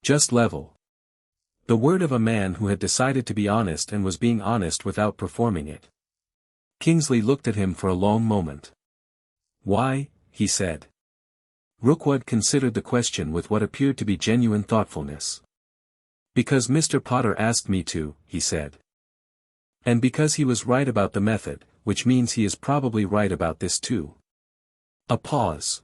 Just level. The word of a man who had decided to be honest and was being honest without performing it. Kingsley looked at him for a long moment. "Why?" he said. Rookwood considered the question with what appeared to be genuine thoughtfulness. "Because Mr. Potter asked me to," he said. "And because he was right about the method, which means he is probably right about this too." A pause.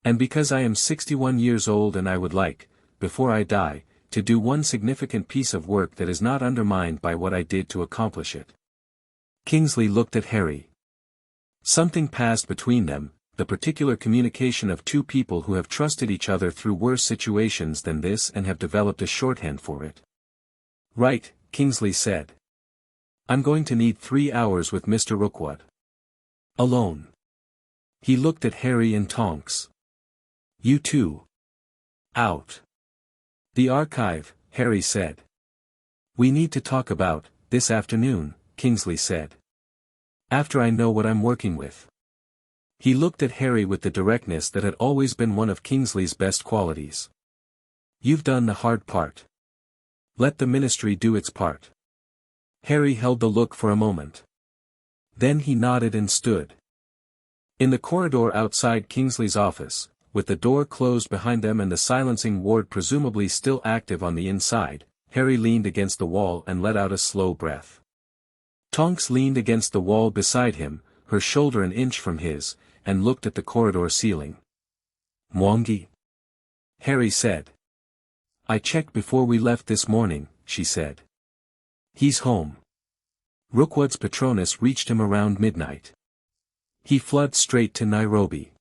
"And because I am 61 years old and I would like, before I die, to do one significant piece of work that is not undermined by what I did to accomplish it." Kingsley looked at Harry. Something passed between them, the particular communication of two people who have trusted each other through worse situations than this and have developed a shorthand for it. "Right," Kingsley said. "I'm going to need 3 hours with Mr. Rookwood. Alone." He looked at Harry and Tonks. "You too." "Out." "The archive," Harry said. "We need to talk about, this afternoon," Kingsley said. "After I know what I'm working with." He looked at Harry with the directness that had always been one of Kingsley's best qualities. "You've done the hard part. Let the ministry do its part." Harry held the look for a moment. Then he nodded and stood. In the corridor outside Kingsley's office, with the door closed behind them and the silencing ward presumably still active on the inside, Harry leaned against the wall and let out a slow breath. Tonks leaned against the wall beside him, her shoulder an inch from his, and looked at the corridor ceiling. "Mwangi?" Harry said. "I checked before we left this morning," she said. "He's home." Rookwood's Patronus reached him around midnight. "He fled straight to Nairobi."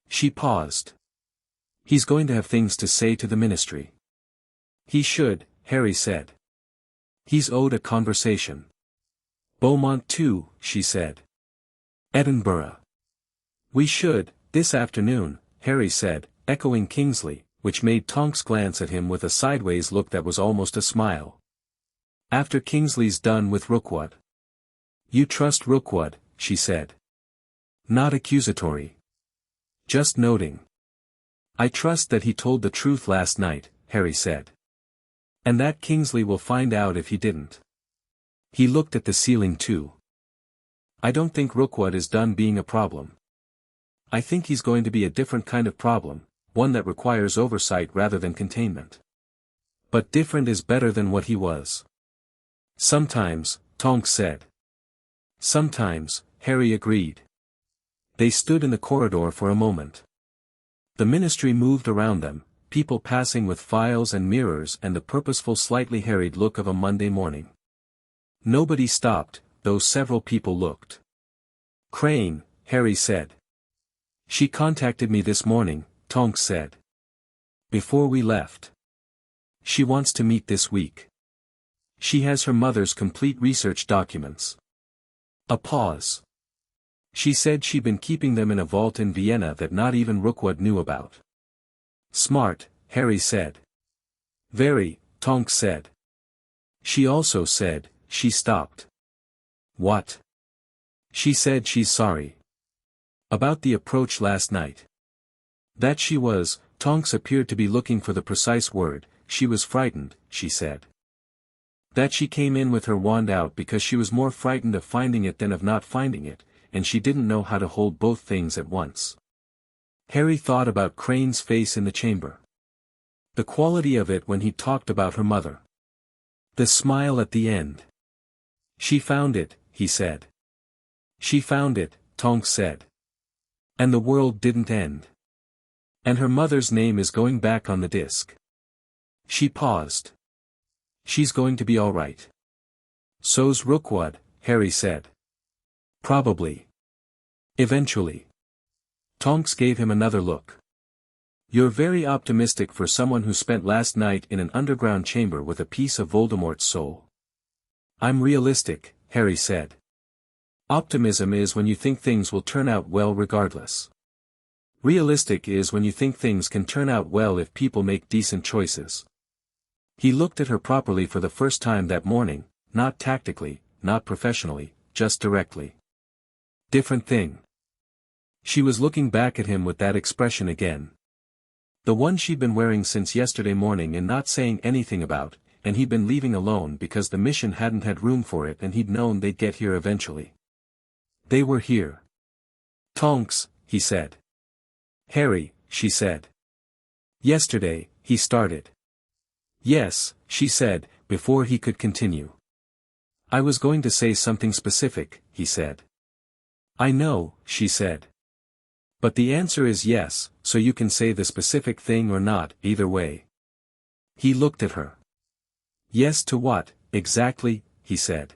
She paused. "He's going to have things to say to the ministry." "He should," Harry said. "He's owed a conversation." "Beaumont too," she said. "Edinburgh." "We should, this afternoon," Harry said, echoing Kingsley, which made Tonks glance at him with a sideways look that was almost a smile. "After Kingsley's done with Rookwood." "You trust Rookwood," she said. Not accusatory. Just noting. "I trust that he told the truth last night," Harry said. "And that Kingsley will find out if he didn't." He looked at the ceiling too. "I don't think Rookwood is done being a problem. I think he's going to be a different kind of problem, one that requires oversight rather than containment. But different is better than what he was." "Sometimes," Tonks said. "Sometimes," Harry agreed. They stood in the corridor for a moment. The ministry moved around them, people passing with files and mirrors and the purposeful slightly harried look of a Monday morning. Nobody stopped, though several people looked. "Crane," Harry said. "She contacted me this morning," Tonks said. "Before we left. She wants to meet this week. She has her mother's complete research documents." A pause. "She said she'd been keeping them in a vault in Vienna that not even Rookwood knew about." "Smart," Harry said. "Very," Tonks said. "She also said, she stopped." "What?" "She said she's sorry. About the approach last night. That she was," Tonks appeared to be looking for the precise word, "she was frightened," she said. That she came in with her wand out because she was more frightened of finding it than of not finding it, and she didn't know how to hold both things at once. Harry thought about Crane's face in the chamber. The quality of it when he talked about her mother. The smile at the end. "She found it," he said. "She found it," Tonks said. "And the world didn't end. And her mother's name is going back on the disc." She paused. "She's going to be all right. So's Rookwood," Harry said. Probably. Eventually. Tonks gave him another look. You're very optimistic for someone who spent last night in an underground chamber with a piece of Voldemort's soul. I'm realistic, Harry said. Optimism is when you think things will turn out well regardless. Realistic is when you think things can turn out well if people make decent choices. He looked at her properly for the first time that morning, not tactically, not professionally, just directly. Different thing. She was looking back at him with that expression again. The one she'd been wearing since yesterday morning and not saying anything about, and he'd been leaving alone because the mission hadn't had room for it and he'd known they'd get here eventually. They were here. Tonks, he said. Harry, she said. Yesterday, he started. Yes, she said, before he could continue. I was going to say something specific, he said. I know, she said. But the answer is yes, so you can say the specific thing or not, either way. He looked at her. Yes to what, exactly, he said.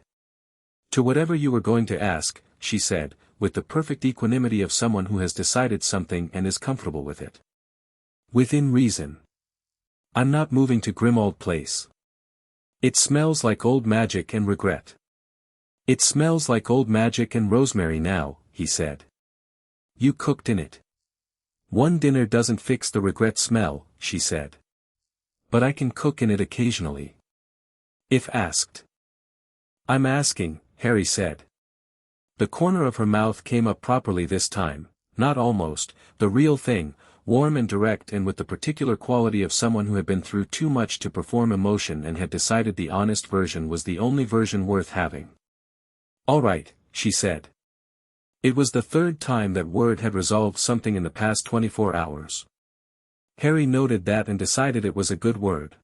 To whatever you were going to ask, she said, with the perfect equanimity of someone who has decided something and is comfortable with it. Within reason. I'm not moving to Grimmauld Place. It smells like old magic and regret. It smells like old magic and rosemary now, he said. You cooked in it. One dinner doesn't fix the regret smell, she said. But I can cook in it occasionally. If asked. I'm asking, Harry said. The corner of her mouth came up properly this time, not almost, the real thing, warm and direct and with the particular quality of someone who had been through too much to perform emotion and had decided the honest version was the only version worth having. All right, she said. It was the third time that word had resolved something in the past 24 hours. Harry noted that and decided it was a good word.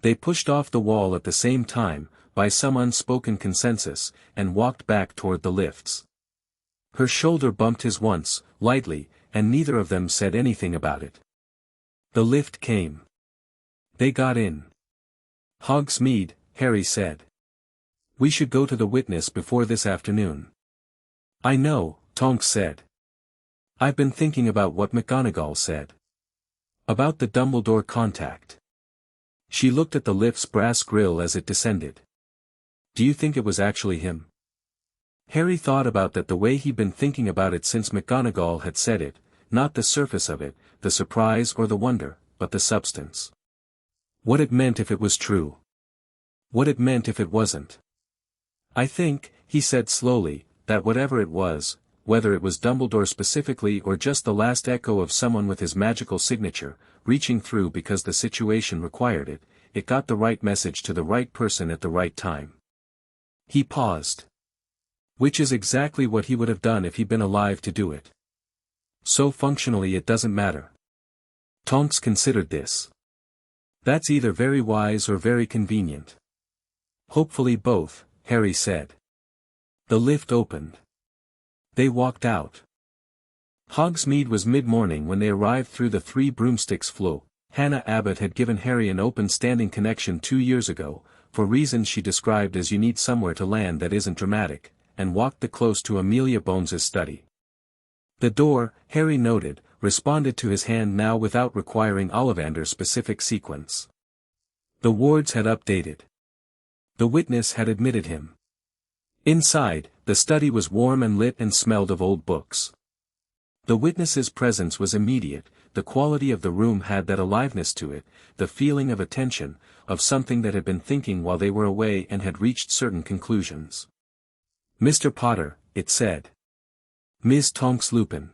They pushed off the wall at the same time, by some unspoken consensus, and walked back toward the lifts. Her shoulder bumped his once, lightly, and neither of them said anything about it. The lift came. They got in. Hogsmeade, Harry said. We should go to the witness before this afternoon. I know, Tonks said. I've been thinking about what McGonagall said. About the Dumbledore contact. She looked at the lift's brass grill as it descended. Do you think it was actually him? Harry thought about that the way he'd been thinking about it since McGonagall had said it, not the surface of it, the surprise or the wonder, but the substance. What it meant if it was true. What it meant if it wasn't. I think, he said slowly, that whatever it was, whether it was Dumbledore specifically or just the last echo of someone with his magical signature, reaching through because the situation required it, it got the right message to the right person at the right time. He paused. Which is exactly what he would have done if he'd been alive to do it. So functionally it doesn't matter. Tonks considered this. That's either very wise or very convenient. Hopefully both, Harry said. The lift opened. They walked out. Hogsmeade was mid-morning when they arrived through the Three Broomsticks Floo. Hannah Abbott had given Harry an open standing connection 2 years ago, for reasons she described as you need somewhere to land that isn't dramatic, and walked the close to Amelia Bones' study. The door, Harry noted, responded to his hand now without requiring Ollivander's specific sequence. The wards had updated. The witness had admitted him. Inside, the study was warm and lit and smelled of old books. The witness's presence was immediate, the quality of the room had that aliveness to it, the feeling of attention, of something that had been thinking while they were away and had reached certain conclusions. Mr. Potter, it said. Ms. Tonks Lupin.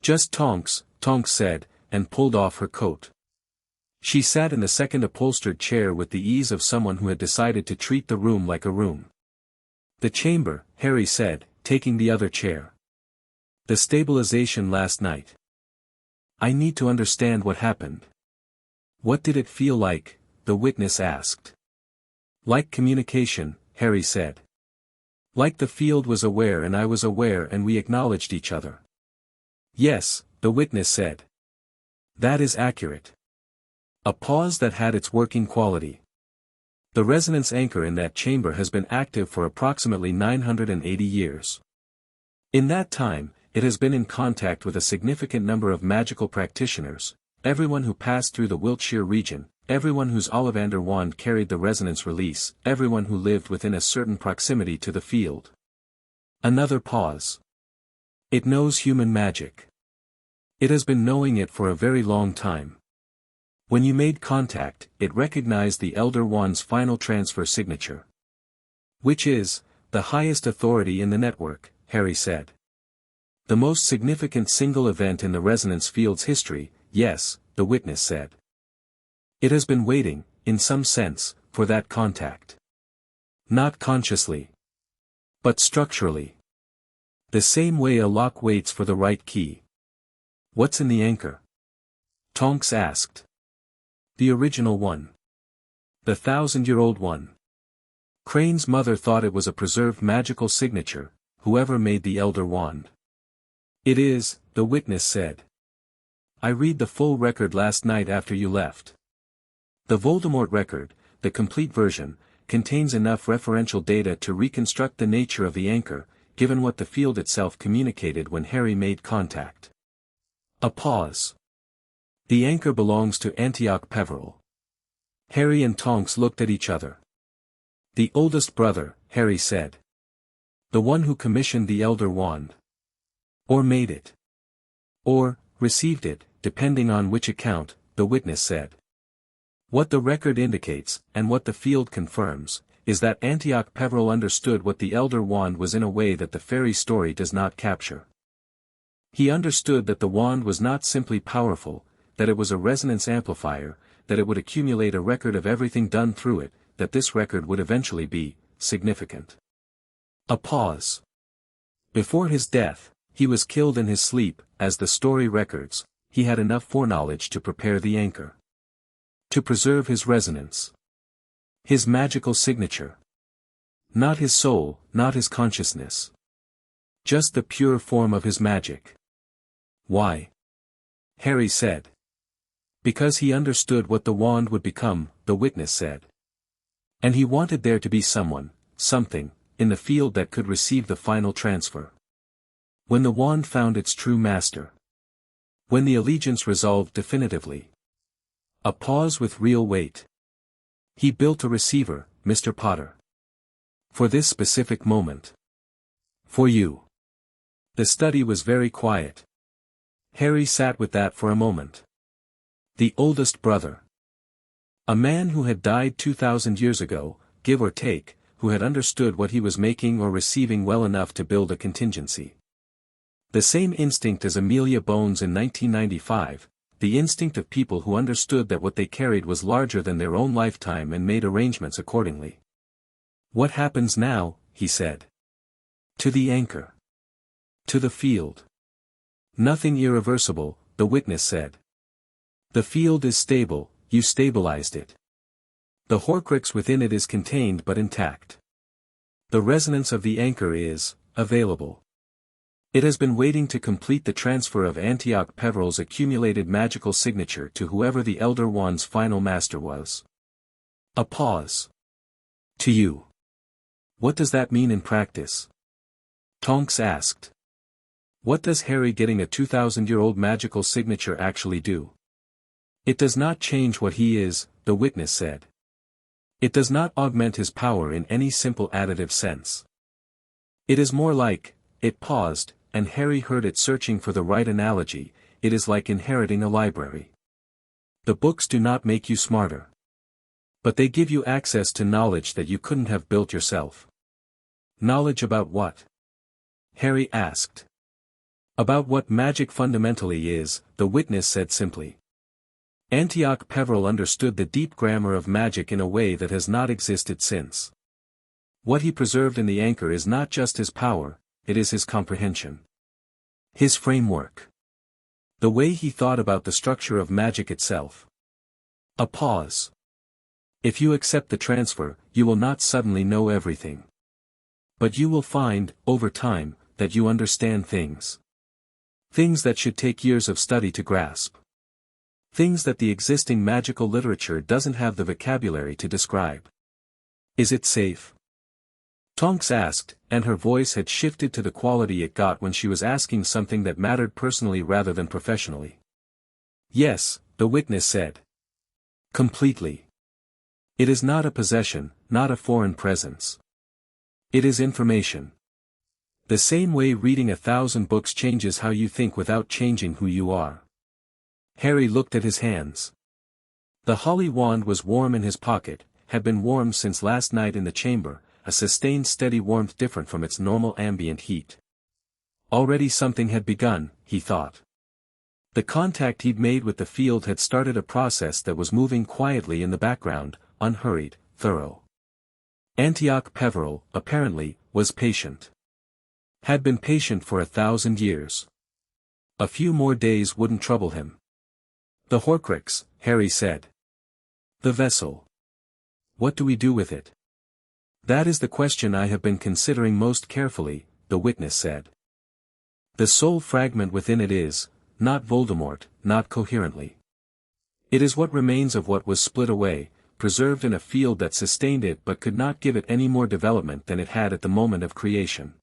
Just Tonks, Tonks said, and pulled off her coat. She sat in the second upholstered chair with the ease of someone who had decided to treat the room like a room. The chamber, Harry said, taking the other chair. The stabilization last night. I need to understand what happened. What did it feel like? The witness asked. Like communication, Harry said. Like the field was aware and I was aware and we acknowledged each other. Yes, the witness said. That is accurate. A pause that had its working quality. The resonance anchor in that chamber has been active for approximately 980 years. In that time, it has been in contact with a significant number of magical practitioners, everyone who passed through the Wiltshire region, everyone whose Ollivander wand carried the resonance release, everyone who lived within a certain proximity to the field. Another pause. It knows human magic. It has been knowing it for a very long time. When you made contact, it recognized the Elder Wand's final transfer signature. Which is, the highest authority in the network, Harry said. The most significant single event in the resonance field's history, yes, the witness said. It has been waiting, in some sense, for that contact. Not consciously, but structurally. The same way a lock waits for the right key. What's in the anchor? Tonks asked. The original one. The 1,000-year-old one. Crane's mother thought it was a preserved magical signature, whoever made the Elder Wand. It is, the witness said. I read the full record last night after you left. The Voldemort record, the complete version, contains enough referential data to reconstruct the nature of the anchor, given what the field itself communicated when Harry made contact. A pause. The anchor belongs to Antioch Peveril. Harry and Tonks looked at each other. The oldest brother, Harry said. The one who commissioned the Elder Wand. Or made it. Or, received it, depending on which account, the witness said. What the record indicates, and what the field confirms, is that Antioch Peveril understood what the Elder Wand was in a way that the fairy story does not capture. He understood that the wand was not simply powerful, that it was a resonance amplifier, that it would accumulate a record of everything done through it, that this record would eventually be significant. A pause. Before his death, he was killed in his sleep, as the story records, he had enough foreknowledge to prepare the anchor. To preserve his resonance. His magical signature. Not his soul, not his consciousness. Just the pure form of his magic. Why? Harry said. Because he understood what the wand would become, the witness said. And he wanted there to be someone, something, in the field that could receive the final transfer. When the wand found its true master. When the allegiance resolved definitively. A pause with real weight. He built a receiver, Mr. Potter. For this specific moment. For you. The study was very quiet. Harry sat with that for a moment. The oldest brother. A man who had died 2,000 years ago, give or take, who had understood what he was making or receiving well enough to build a contingency. The same instinct as Amelia Bones in 1995, the instinct of people who understood that what they carried was larger than their own lifetime and made arrangements accordingly. What happens now, he said. To the anchor. To the field. Nothing irreversible, the witness said. The field is stable, you stabilized it. The Horcrux within it is contained but intact. The resonance of the anchor is available. It has been waiting to complete the transfer of Antioch Peveril's accumulated magical signature to whoever the Elder Wand's final master was. A pause. To you. What does that mean in practice? Tonks asked. What does Harry getting a 2,000-year-old magical signature actually do? It does not change what he is, the witness said. It does not augment his power in any simple additive sense. It is more like, it paused, and Harry heard it searching for the right analogy, it is like inheriting a library. The books do not make you smarter. But they give you access to knowledge that you couldn't have built yourself. Knowledge about what? Harry asked. About what magic fundamentally is, the witness said simply. Antioch Peveril understood the deep grammar of magic in a way that has not existed since. What he preserved in the anchor is not just his power, it is his comprehension. His framework. The way he thought about the structure of magic itself. A pause. If you accept the transfer, you will not suddenly know everything. But you will find, over time, that you understand things. Things that should take years of study to grasp. Things that the existing magical literature doesn't have the vocabulary to describe. Is it safe? Tonks asked, and her voice had shifted to the quality it got when she was asking something that mattered personally rather than professionally. Yes, the witness said. Completely. It is not a possession, not a foreign presence. It is information. The same way reading 1,000 books changes how you think without changing who you are. Harry looked at his hands. The holly wand was warm in his pocket, had been warm since last night in the chamber, a sustained steady warmth different from its normal ambient heat. Already something had begun, he thought. The contact he'd made with the field had started a process that was moving quietly in the background, unhurried, thorough. Antioch Peveril, apparently, was patient. Had been patient for 1,000 years. A few more days wouldn't trouble him. The Horcrux, Harry said. The vessel. What do we do with it? That is the question I have been considering most carefully, the witness said. The soul fragment within it is, not Voldemort, not coherently. It is what remains of what was split away, preserved in a field that sustained it but could not give it any more development than it had at the moment of creation.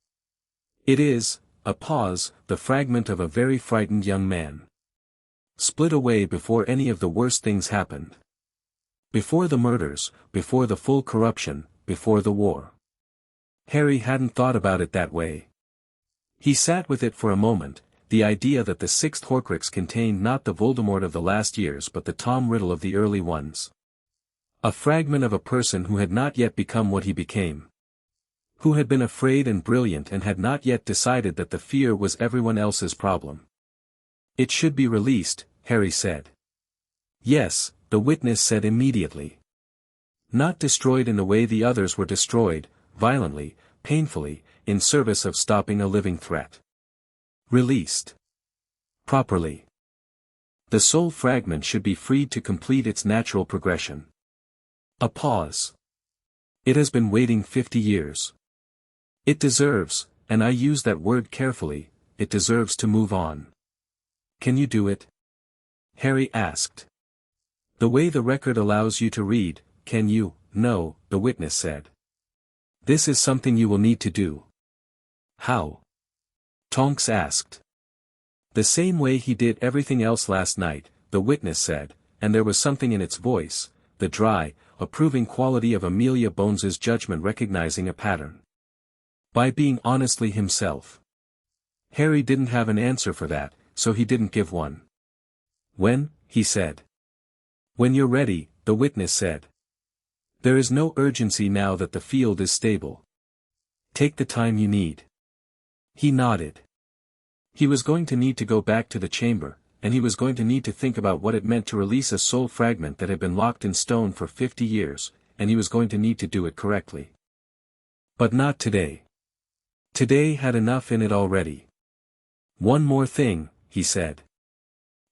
It is, a pause, the fragment of a very frightened young man. Split away before any of the worst things happened. Before the murders, before the full corruption, before the war. Harry hadn't thought about it that way. He sat with it for a moment, the idea that the sixth Horcrux contained not the Voldemort of the last years but the Tom Riddle of the early ones. A fragment of a person who had not yet become what he became. Who had been afraid and brilliant and had not yet decided that the fear was everyone else's problem. It should be released, Harry said. Yes, the witness said immediately. Not destroyed in the way the others were destroyed, violently, painfully, in service of stopping a living threat. Released. Properly. The soul fragment should be freed to complete its natural progression. A pause. It has been waiting 50 years. It deserves, and I use that word carefully, it deserves to move on. Can you do it? Harry asked. The way the record allows you to read, can you? No, the witness said. This is something you will need to do. How? Tonks asked. The same way he did everything else last night, the witness said, and there was something in its voice, the dry, approving quality of Amelia Bones's judgment recognizing a pattern. By being honestly himself. Harry didn't have an answer for that, so he didn't give one. When, he said. When you're ready, the witness said. There is no urgency now that the field is stable. Take the time you need. He nodded. He was going to need to go back to the chamber, and he was going to need to think about what it meant to release a soul fragment that had been locked in stone for 50 years, and he was going to need to do it correctly. But not today. Today had enough in it already. One more thing, he said.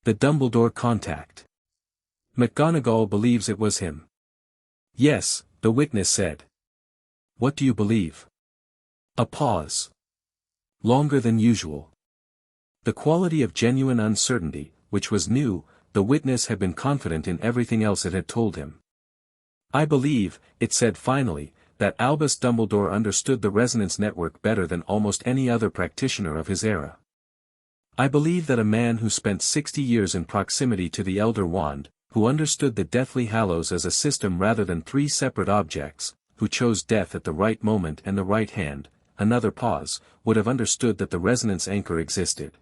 The Dumbledore contact. McGonagall believes it was him. Yes, the witness said. What do you believe? A pause. Longer than usual. The quality of genuine uncertainty, which was new, the witness had been confident in everything else it had told him. I believe, it said finally, that Albus Dumbledore understood the resonance network better than almost any other practitioner of his era. I believe that a man who spent 60 years in proximity to the Elder Wand, who understood the Deathly Hallows as a system rather than three separate objects, who chose death at the right moment and the right hand, another pause, would have understood that the resonance anchor existed.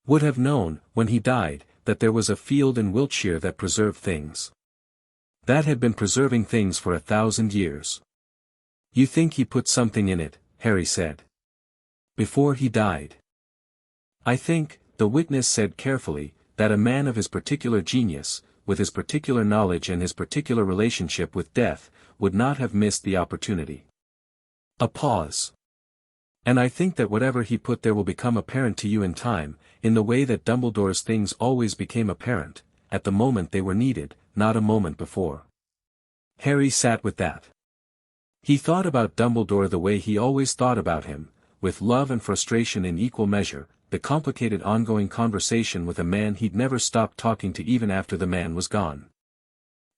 Would have known, when he died, that there was a field in Wiltshire that preserved things. That had been preserving things for 1,000 years. You think he put something in it, Harry said. Before he died. I think, the witness said carefully, that a man of his particular genius, with his particular knowledge and his particular relationship with death, would not have missed the opportunity. A pause. And I think that whatever he put there will become apparent to you in time, in the way that Dumbledore's things always became apparent, at the moment they were needed, not a moment before. Harry sat with that. He thought about Dumbledore the way he always thought about him, with love and frustration in equal measure, the complicated ongoing conversation with a man he'd never stopped talking to even after the man was gone.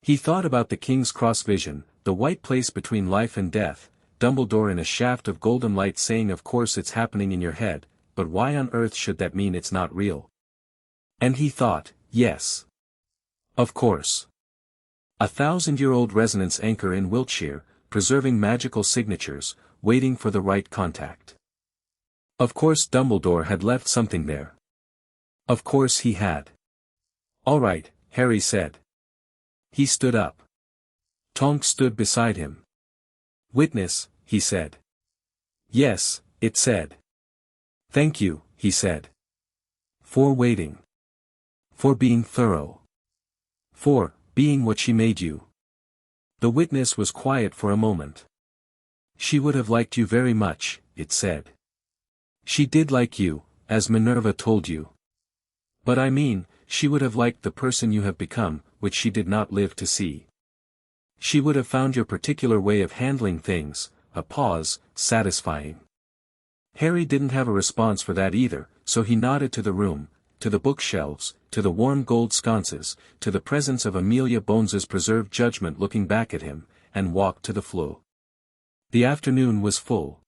He thought about the King's Cross vision, the white place between life and death, Dumbledore in a shaft of golden light saying of course it's happening in your head, but why on earth should that mean it's not real? And he thought, yes. Of course. 1,000-year-old resonance anchor in Wiltshire, preserving magical signatures, waiting for the right contact. Of course Dumbledore had left something there. Of course he had. All right, Harry said. He stood up. Tonks stood beside him. Witness, he said. Yes, it said. Thank you, he said. For waiting. For being thorough. For being what she made you. The witness was quiet for a moment. She would have liked you very much, it said. She did like you, as Minerva told you. But I mean, she would have liked the person you have become, which she did not live to see. She would have found your particular way of handling things, a pause, satisfying. Harry didn't have a response for that either, so he nodded to the room, to the bookshelves, to the warm gold sconces, to the presence of Amelia Bones's preserved judgment looking back at him, and walked to the Floo. The afternoon was full.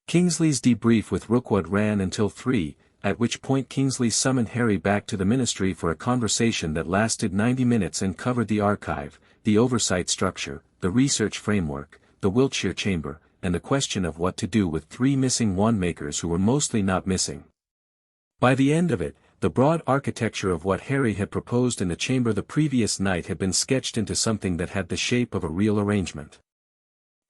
Kingsley's debrief with Rookwood ran until 3, at which point Kingsley summoned Harry back to the ministry for a conversation that lasted 90 minutes and covered the archive, the oversight structure, the research framework, the Wiltshire chamber, and the question of what to do with 3 missing wandmakers who were mostly not missing. By the end of it, the broad architecture of what Harry had proposed in the chamber the previous night had been sketched into something that had the shape of a real arrangement.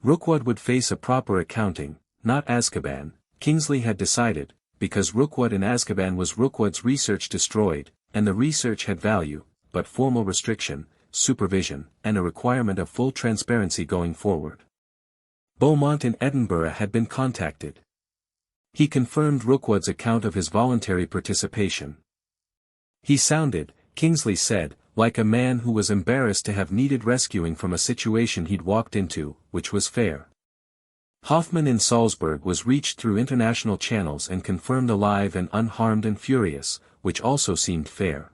Rookwood would face a proper accounting, not Azkaban, Kingsley had decided, because Rookwood in Azkaban was Rookwood's research destroyed, and the research had value, but formal restriction, supervision, and a requirement of full transparency going forward. Beaumont in Edinburgh had been contacted. He confirmed Rookwood's account of his voluntary participation. He sounded, Kingsley said, like a man who was embarrassed to have needed rescuing from a situation he'd walked into, which was fair. Hoffman in Salzburg was reached through international channels and confirmed alive and unharmed and furious, which also seemed fair.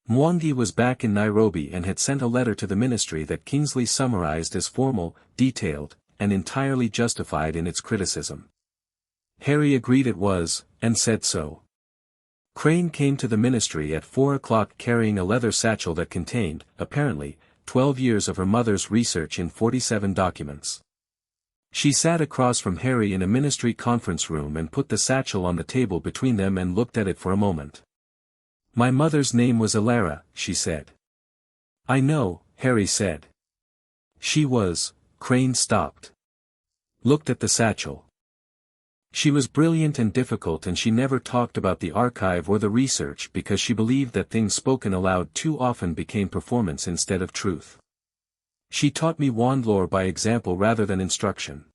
Mwangi was back in Nairobi and had sent a letter to the ministry that Kingsley summarized as formal, detailed, and entirely justified in its criticism. Harry agreed it was, and said so. Crane came to the ministry at 4 o'clock carrying a leather satchel that contained, apparently, 12 years of her mother's research in 47 documents. She sat across from Harry in a ministry conference room and put the satchel on the table between them and looked at it for a moment. My mother's name was Elara, she said. I know, Harry said. She was, Crane stopped. Looked at the satchel. She was brilliant and difficult and she never talked about the archive or the research because she believed that things spoken aloud too often became performance instead of truth. She taught me wand lore by example rather than instruction.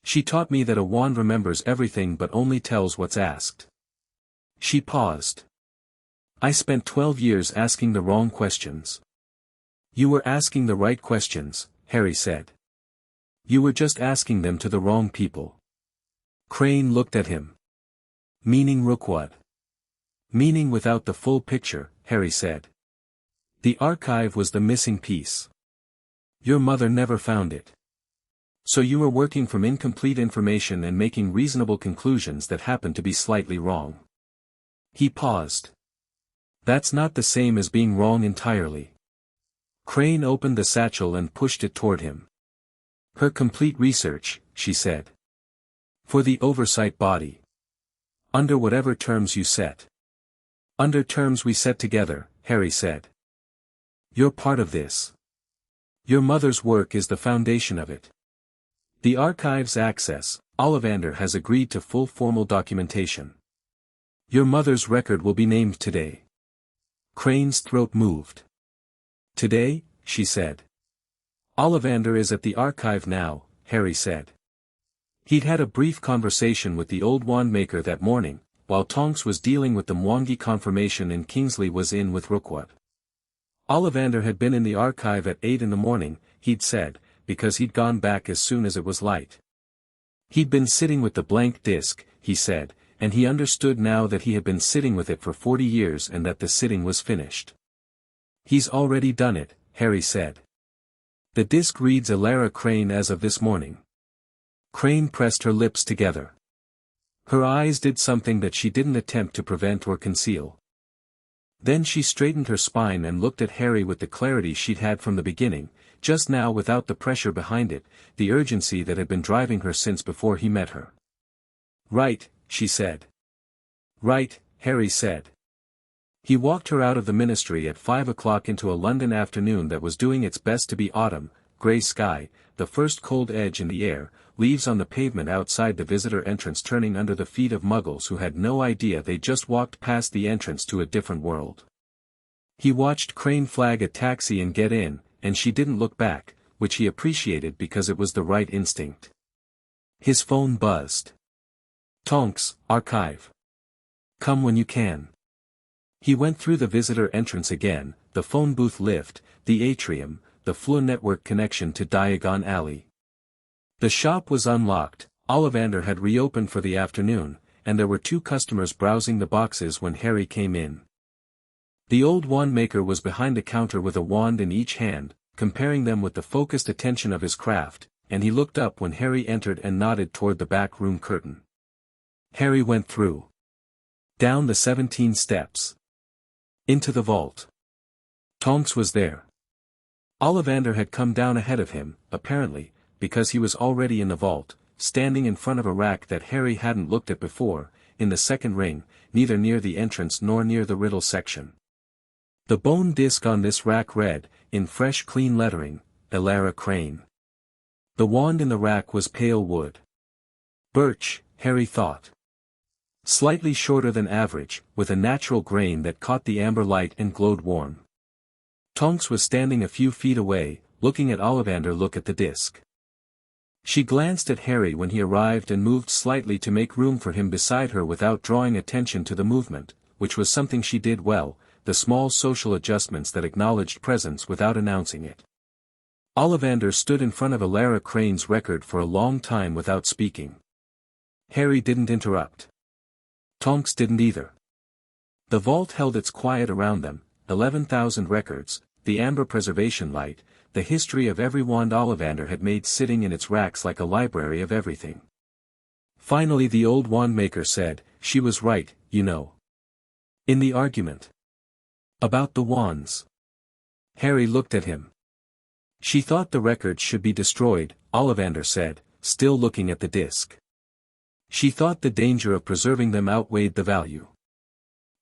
She taught me that a wand remembers everything but only tells what's asked. She paused. I spent 12 years asking the wrong questions. You were asking the right questions, Harry said. You were just asking them to the wrong people. Crane looked at him. Meaning Rookwood. Meaning without the full picture, Harry said. The archive was the missing piece. Your mother never found it. So you were working from incomplete information and making reasonable conclusions that happened to be slightly wrong. He paused. That's not the same as being wrong entirely. Crane opened the satchel and pushed it toward him. Her complete research, she said. For the oversight body. Under whatever terms you set. Under terms we set together, Harry said. You're part of this. Your mother's work is the foundation of it. The archive's access, Ollivander has agreed to full formal documentation. Your mother's record will be named today. Crane's throat moved. Today, she said. Ollivander is at the archive now, Harry said. He'd had a brief conversation with the old Wandmaker that morning, while Tonks was dealing with the Mwangi confirmation and Kingsley was in with Rookwood. Ollivander had been in the archive at 8 in the morning, he'd said, because he'd gone back as soon as it was light. He'd been sitting with the blank disk, he said, and he understood now that he had been sitting with it for 40 years and that the sitting was finished. He's already done it, Harry said. The disc reads Elara Crane as of this morning. Crane pressed her lips together. Her eyes did something that she didn't attempt to prevent or conceal. Then she straightened her spine and looked at Harry with the clarity she'd had from the beginning, just now without the pressure behind it, the urgency that had been driving her since before he met her. "Right," she said. "Right," Harry said. He walked her out of the ministry at 5 o'clock into a London afternoon that was doing its best to be autumn, grey sky, the first cold edge in the air, leaves on the pavement outside the visitor entrance turning under the feet of muggles who had no idea they just walked past the entrance to a different world. He watched Crane flag a taxi and get in, and she didn't look back, which he appreciated because it was the right instinct. His phone buzzed. "Tonks, archive. Come when you can." He went through the visitor entrance again, the phone booth lift, the atrium, the Floo Network connection to Diagon Alley. The shop was unlocked, Ollivander had reopened for the afternoon, and there were 2 customers browsing the boxes when Harry came in. The old Wandmaker was behind the counter with a wand in each hand, comparing them with the focused attention of his craft, and he looked up when Harry entered and nodded toward the back room curtain. Harry went through. Down the 17 steps. Into the vault. Tonks was there. Ollivander had come down ahead of him, apparently, because he was already in the vault, standing in front of a rack that Harry hadn't looked at before, in the second ring, neither near the entrance nor near the riddle section. The bone disc on this rack read, in fresh clean lettering, Elara Crane. The wand in the rack was pale wood. Birch, Harry thought. Slightly shorter than average, with a natural grain that caught the amber light and glowed warm. Tonks was standing a few feet away, looking at Ollivander look at the disc. She glanced at Harry when he arrived and moved slightly to make room for him beside her without drawing attention to the movement, which was something she did well, the small social adjustments that acknowledged presence without announcing it. Ollivander stood in front of Elara Crane's record for a long time without speaking. Harry didn't interrupt. Tonks didn't either. The vault held its quiet around them, 11,000 records, the amber preservation light, the history of every wand Ollivander had made sitting in its racks like a library of everything. Finally the old Wandmaker said, "She was right, you know. In the argument. About the wands." Harry looked at him. "She thought the records should be destroyed," Ollivander said, still looking at the disc. "She thought the danger of preserving them outweighed the value.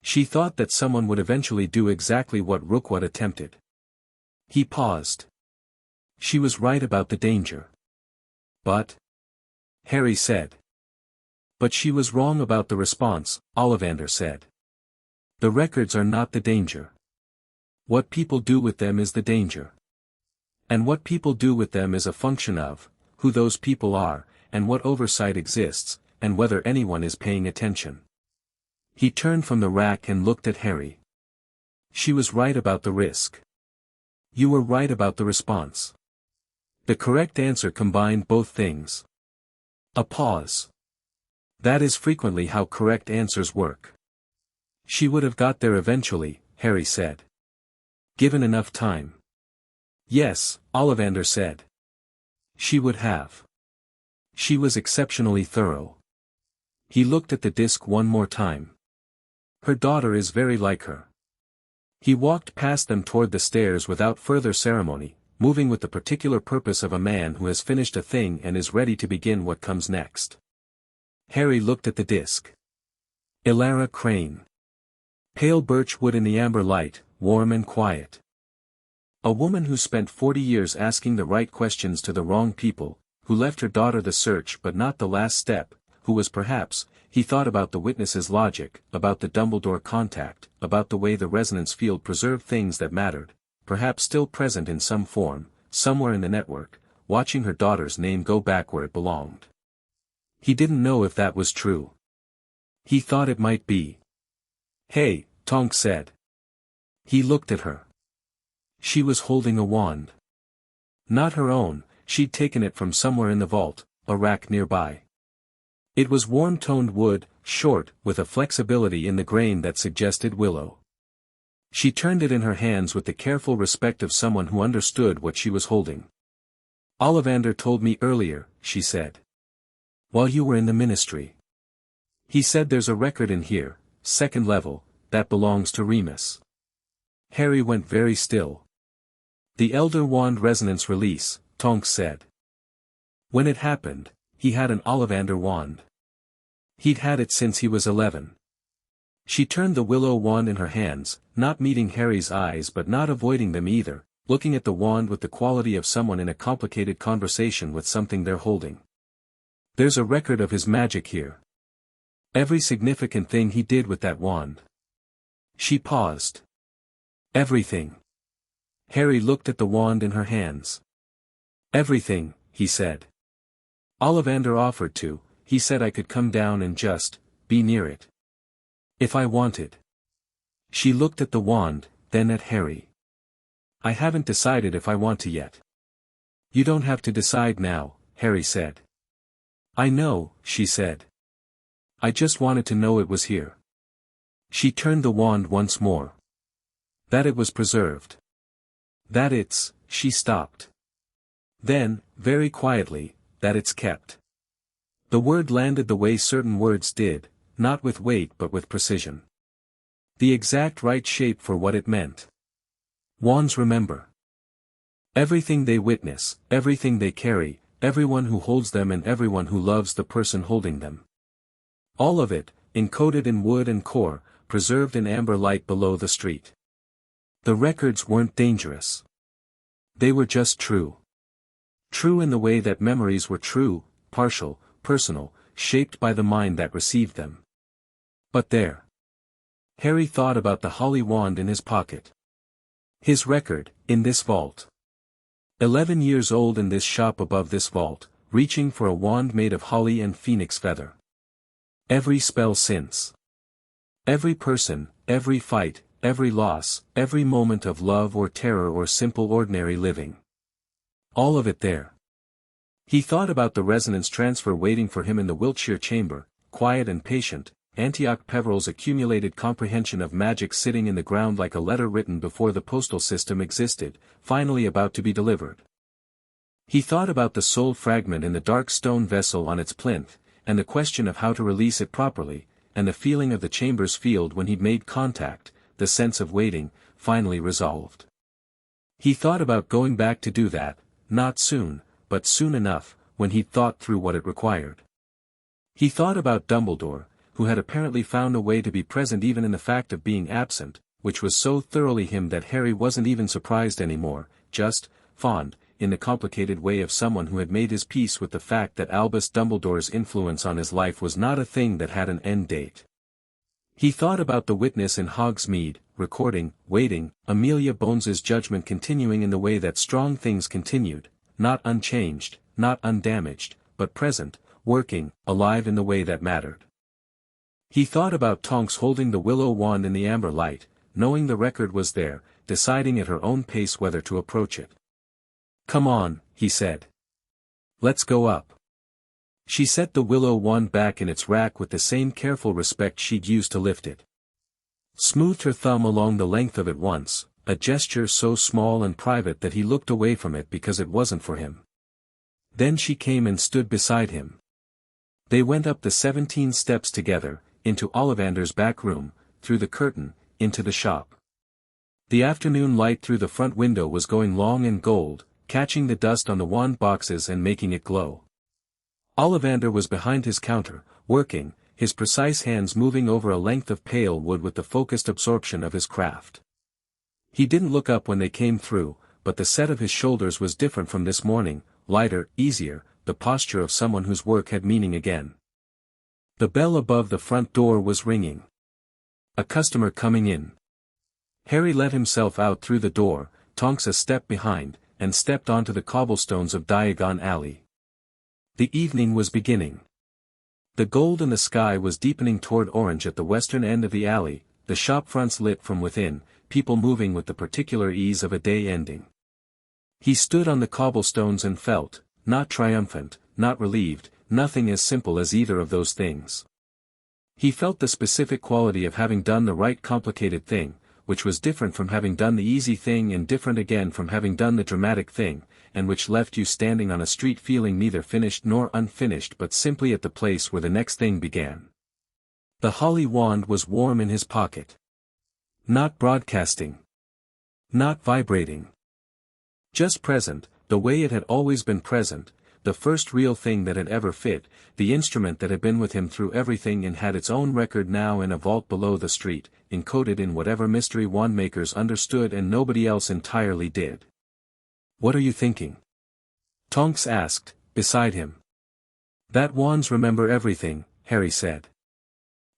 She thought that someone would eventually do exactly what Rookwood attempted." He paused. "She was right about the danger. But," Harry said. "But she was wrong about the response," Ollivander said. "The records are not the danger. What people do with them is the danger. And what people do with them is a function of, who those people are, and what oversight exists, and whether anyone is paying attention." He turned from the rack and looked at Harry. "She was right about the risk. You were right about the response. The correct answer combined both things." A pause. "That is frequently how correct answers work." "She would have got there eventually," Harry said. "Given enough time." "Yes," Ollivander said. "She would have. She was exceptionally thorough." He looked at the disc one more time. "Her daughter is very like her." He walked past them toward the stairs without further ceremony, moving with the particular purpose of a man who has finished a thing and is ready to begin what comes next. Harry looked at the disc. Elara Crane. Pale birch wood in the amber light, warm and quiet. A woman who spent 40 years asking the right questions to the wrong people, who left her daughter the search but not the last step, who was perhaps, he thought about the witness's logic, about the Dumbledore contact, about the way the resonance field preserved things that mattered, perhaps still present in some form, somewhere in the network, watching her daughter's name go back where it belonged. He didn't know if that was true. He thought it might be. "Hey," Tonks said. He looked at her. She was holding a wand. Not her own, she'd taken it from somewhere in the vault, a rack nearby. It was warm-toned wood, short, with a flexibility in the grain that suggested willow. She turned it in her hands with the careful respect of someone who understood what she was holding. Ollivander told me earlier, she said. While you were in the ministry. He said there's a record in here, second level, that belongs to Remus. Harry went very still. The Elder Wand Resonance Release, Tonks said. When it happened, he had an Ollivander wand. He'd had it since he was 11. She turned the willow wand in her hands, not meeting Harry's eyes but not avoiding them either, looking at the wand with the quality of someone in a complicated conversation with something they're holding. There's a record of his magic here. Every significant thing he did with that wand. She paused. Everything. Harry looked at the wand in her hands. Everything, he said. Ollivander offered to, he said I could come down and just, be near it. If I wanted. She looked at the wand, then at Harry. I haven't decided if I want to yet. You don't have to decide now, Harry said. I know, she said. I just wanted to know it was here. She turned the wand once more. That it was preserved. That it's, she stopped. Then, very quietly, that it's kept. The word landed the way certain words did, not with weight but with precision. The exact right shape for what it meant. Wands remember. Everything they witness, everything they carry, everyone who holds them and everyone who loves the person holding them. All of it, encoded in wood and core, preserved in amber light below the street. The records weren't dangerous. They were just true. True in the way that memories were true, partial, personal, shaped by the mind that received them. But there. Harry thought about the holly wand in his pocket. His record, in this vault. 11 years old in this shop above this vault, reaching for a wand made of holly and phoenix feather. Every spell since. Every person, every fight, every loss, every moment of love or terror or simple ordinary living. All of it there. He thought about the resonance transfer waiting for him in the Wiltshire chamber, quiet and patient, Antioch Peveril's accumulated comprehension of magic sitting in the ground like a letter written before the postal system existed, finally about to be delivered. He thought about the soul fragment in the dark stone vessel on its plinth, and the question of how to release it properly, and the feeling of the chamber's field when he'd made contact, the sense of waiting, finally resolved. He thought about going back to do that, not soon, but soon enough, when he'd thought through what it required. He thought about Dumbledore, who had apparently found a way to be present even in the fact of being absent, which was so thoroughly him that Harry wasn't even surprised anymore, just, fond, in the complicated way of someone who had made his peace with the fact that Albus Dumbledore's influence on his life was not a thing that had an end date. He thought about the witness in Hogsmeade, recording, waiting, Amelia Bones's judgment continuing in the way that strong things continued, not unchanged, not undamaged, but present, working, alive in the way that mattered. He thought about Tonks holding the willow wand in the amber light, knowing the record was there, deciding at her own pace whether to approach it. Come on, he said. Let's go up. She set the willow wand back in its rack with the same careful respect she'd used to lift it. Smoothed her thumb along the length of it once, a gesture so small and private that he looked away from it because it wasn't for him. Then she came and stood beside him. They went up the 17 steps together, into Ollivander's back room, through the curtain, into the shop. The afternoon light through the front window was going long and gold, catching the dust on the wand boxes and making it glow. Ollivander was behind his counter, working, his precise hands moving over a length of pale wood with the focused absorption of his craft. He didn't look up when they came through, but the set of his shoulders was different from this morning, lighter, easier, the posture of someone whose work had meaning again. The bell above the front door was ringing. A customer coming in. Harry let himself out through the door, Tonks a step behind, and stepped onto the cobblestones of Diagon Alley. The evening was beginning. The gold in the sky was deepening toward orange at the western end of the alley, the shop fronts lit from within, people moving with the particular ease of a day ending. He stood on the cobblestones and felt, not triumphant, not relieved, nothing as simple as either of those things. He felt the specific quality of having done the right complicated thing, which was different from having done the easy thing and different again from having done the dramatic thing, and which left you standing on a street feeling neither finished nor unfinished but simply at the place where the next thing began. The holly wand was warm in his pocket. Not broadcasting. Not vibrating. Just present, the way it had always been present, the first real thing that had ever fit, the instrument that had been with him through everything and had its own record now in a vault below the street, encoded in whatever mystery wandmakers understood and nobody else entirely did. "What are you thinking?" Tonks asked, beside him. "That wands remember everything," Harry said.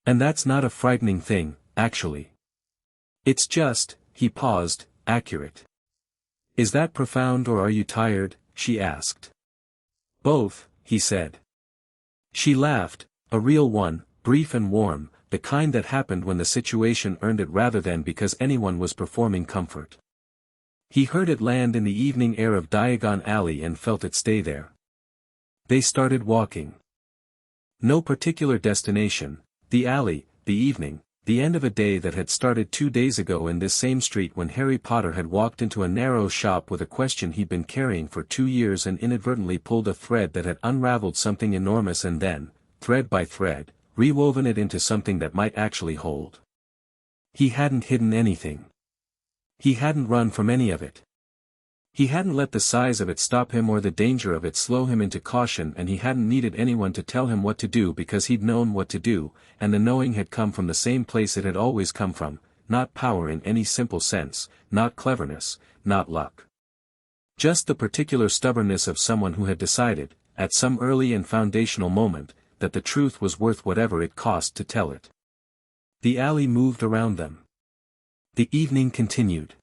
"And that's not a frightening thing, actually. It's just," he paused, "accurate." "Is that profound or are you tired?" she asked. "Both," he said. She laughed, a real one, brief and warm, the kind that happened when the situation earned it rather than because anyone was performing comfort. He heard it land in the evening air of Diagon Alley and felt it stay there. They started walking. No particular destination, the alley, the evening, the end of a day that had started 2 days ago in this same street when Harry Potter had walked into a narrow shop with a question he'd been carrying for 2 years and inadvertently pulled a thread that had unraveled something enormous and then, thread by thread, rewoven it into something that might actually hold. He hadn't hidden anything. He hadn't run from any of it. He hadn't let the size of it stop him or the danger of it slow him into caution, and he hadn't needed anyone to tell him what to do because he'd known what to do, and the knowing had come from the same place it had always come from, not power in any simple sense, not cleverness, not luck. Just the particular stubbornness of someone who had decided, at some early and foundational moment, that the truth was worth whatever it cost to tell it. The alley moved around them. The evening continued.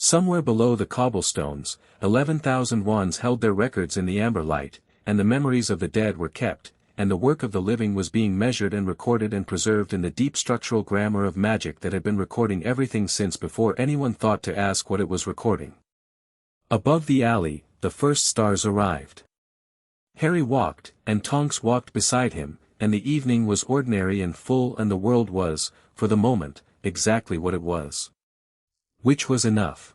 Somewhere below the cobblestones, 11,000 wands held their records in the amber light, and the memories of the dead were kept, and the work of the living was being measured and recorded and preserved in the deep structural grammar of magic that had been recording everything since before anyone thought to ask what it was recording. Above the alley, the first stars arrived. Harry walked, and Tonks walked beside him, and the evening was ordinary and full and the world was, for the moment, exactly what it was. Which was enough.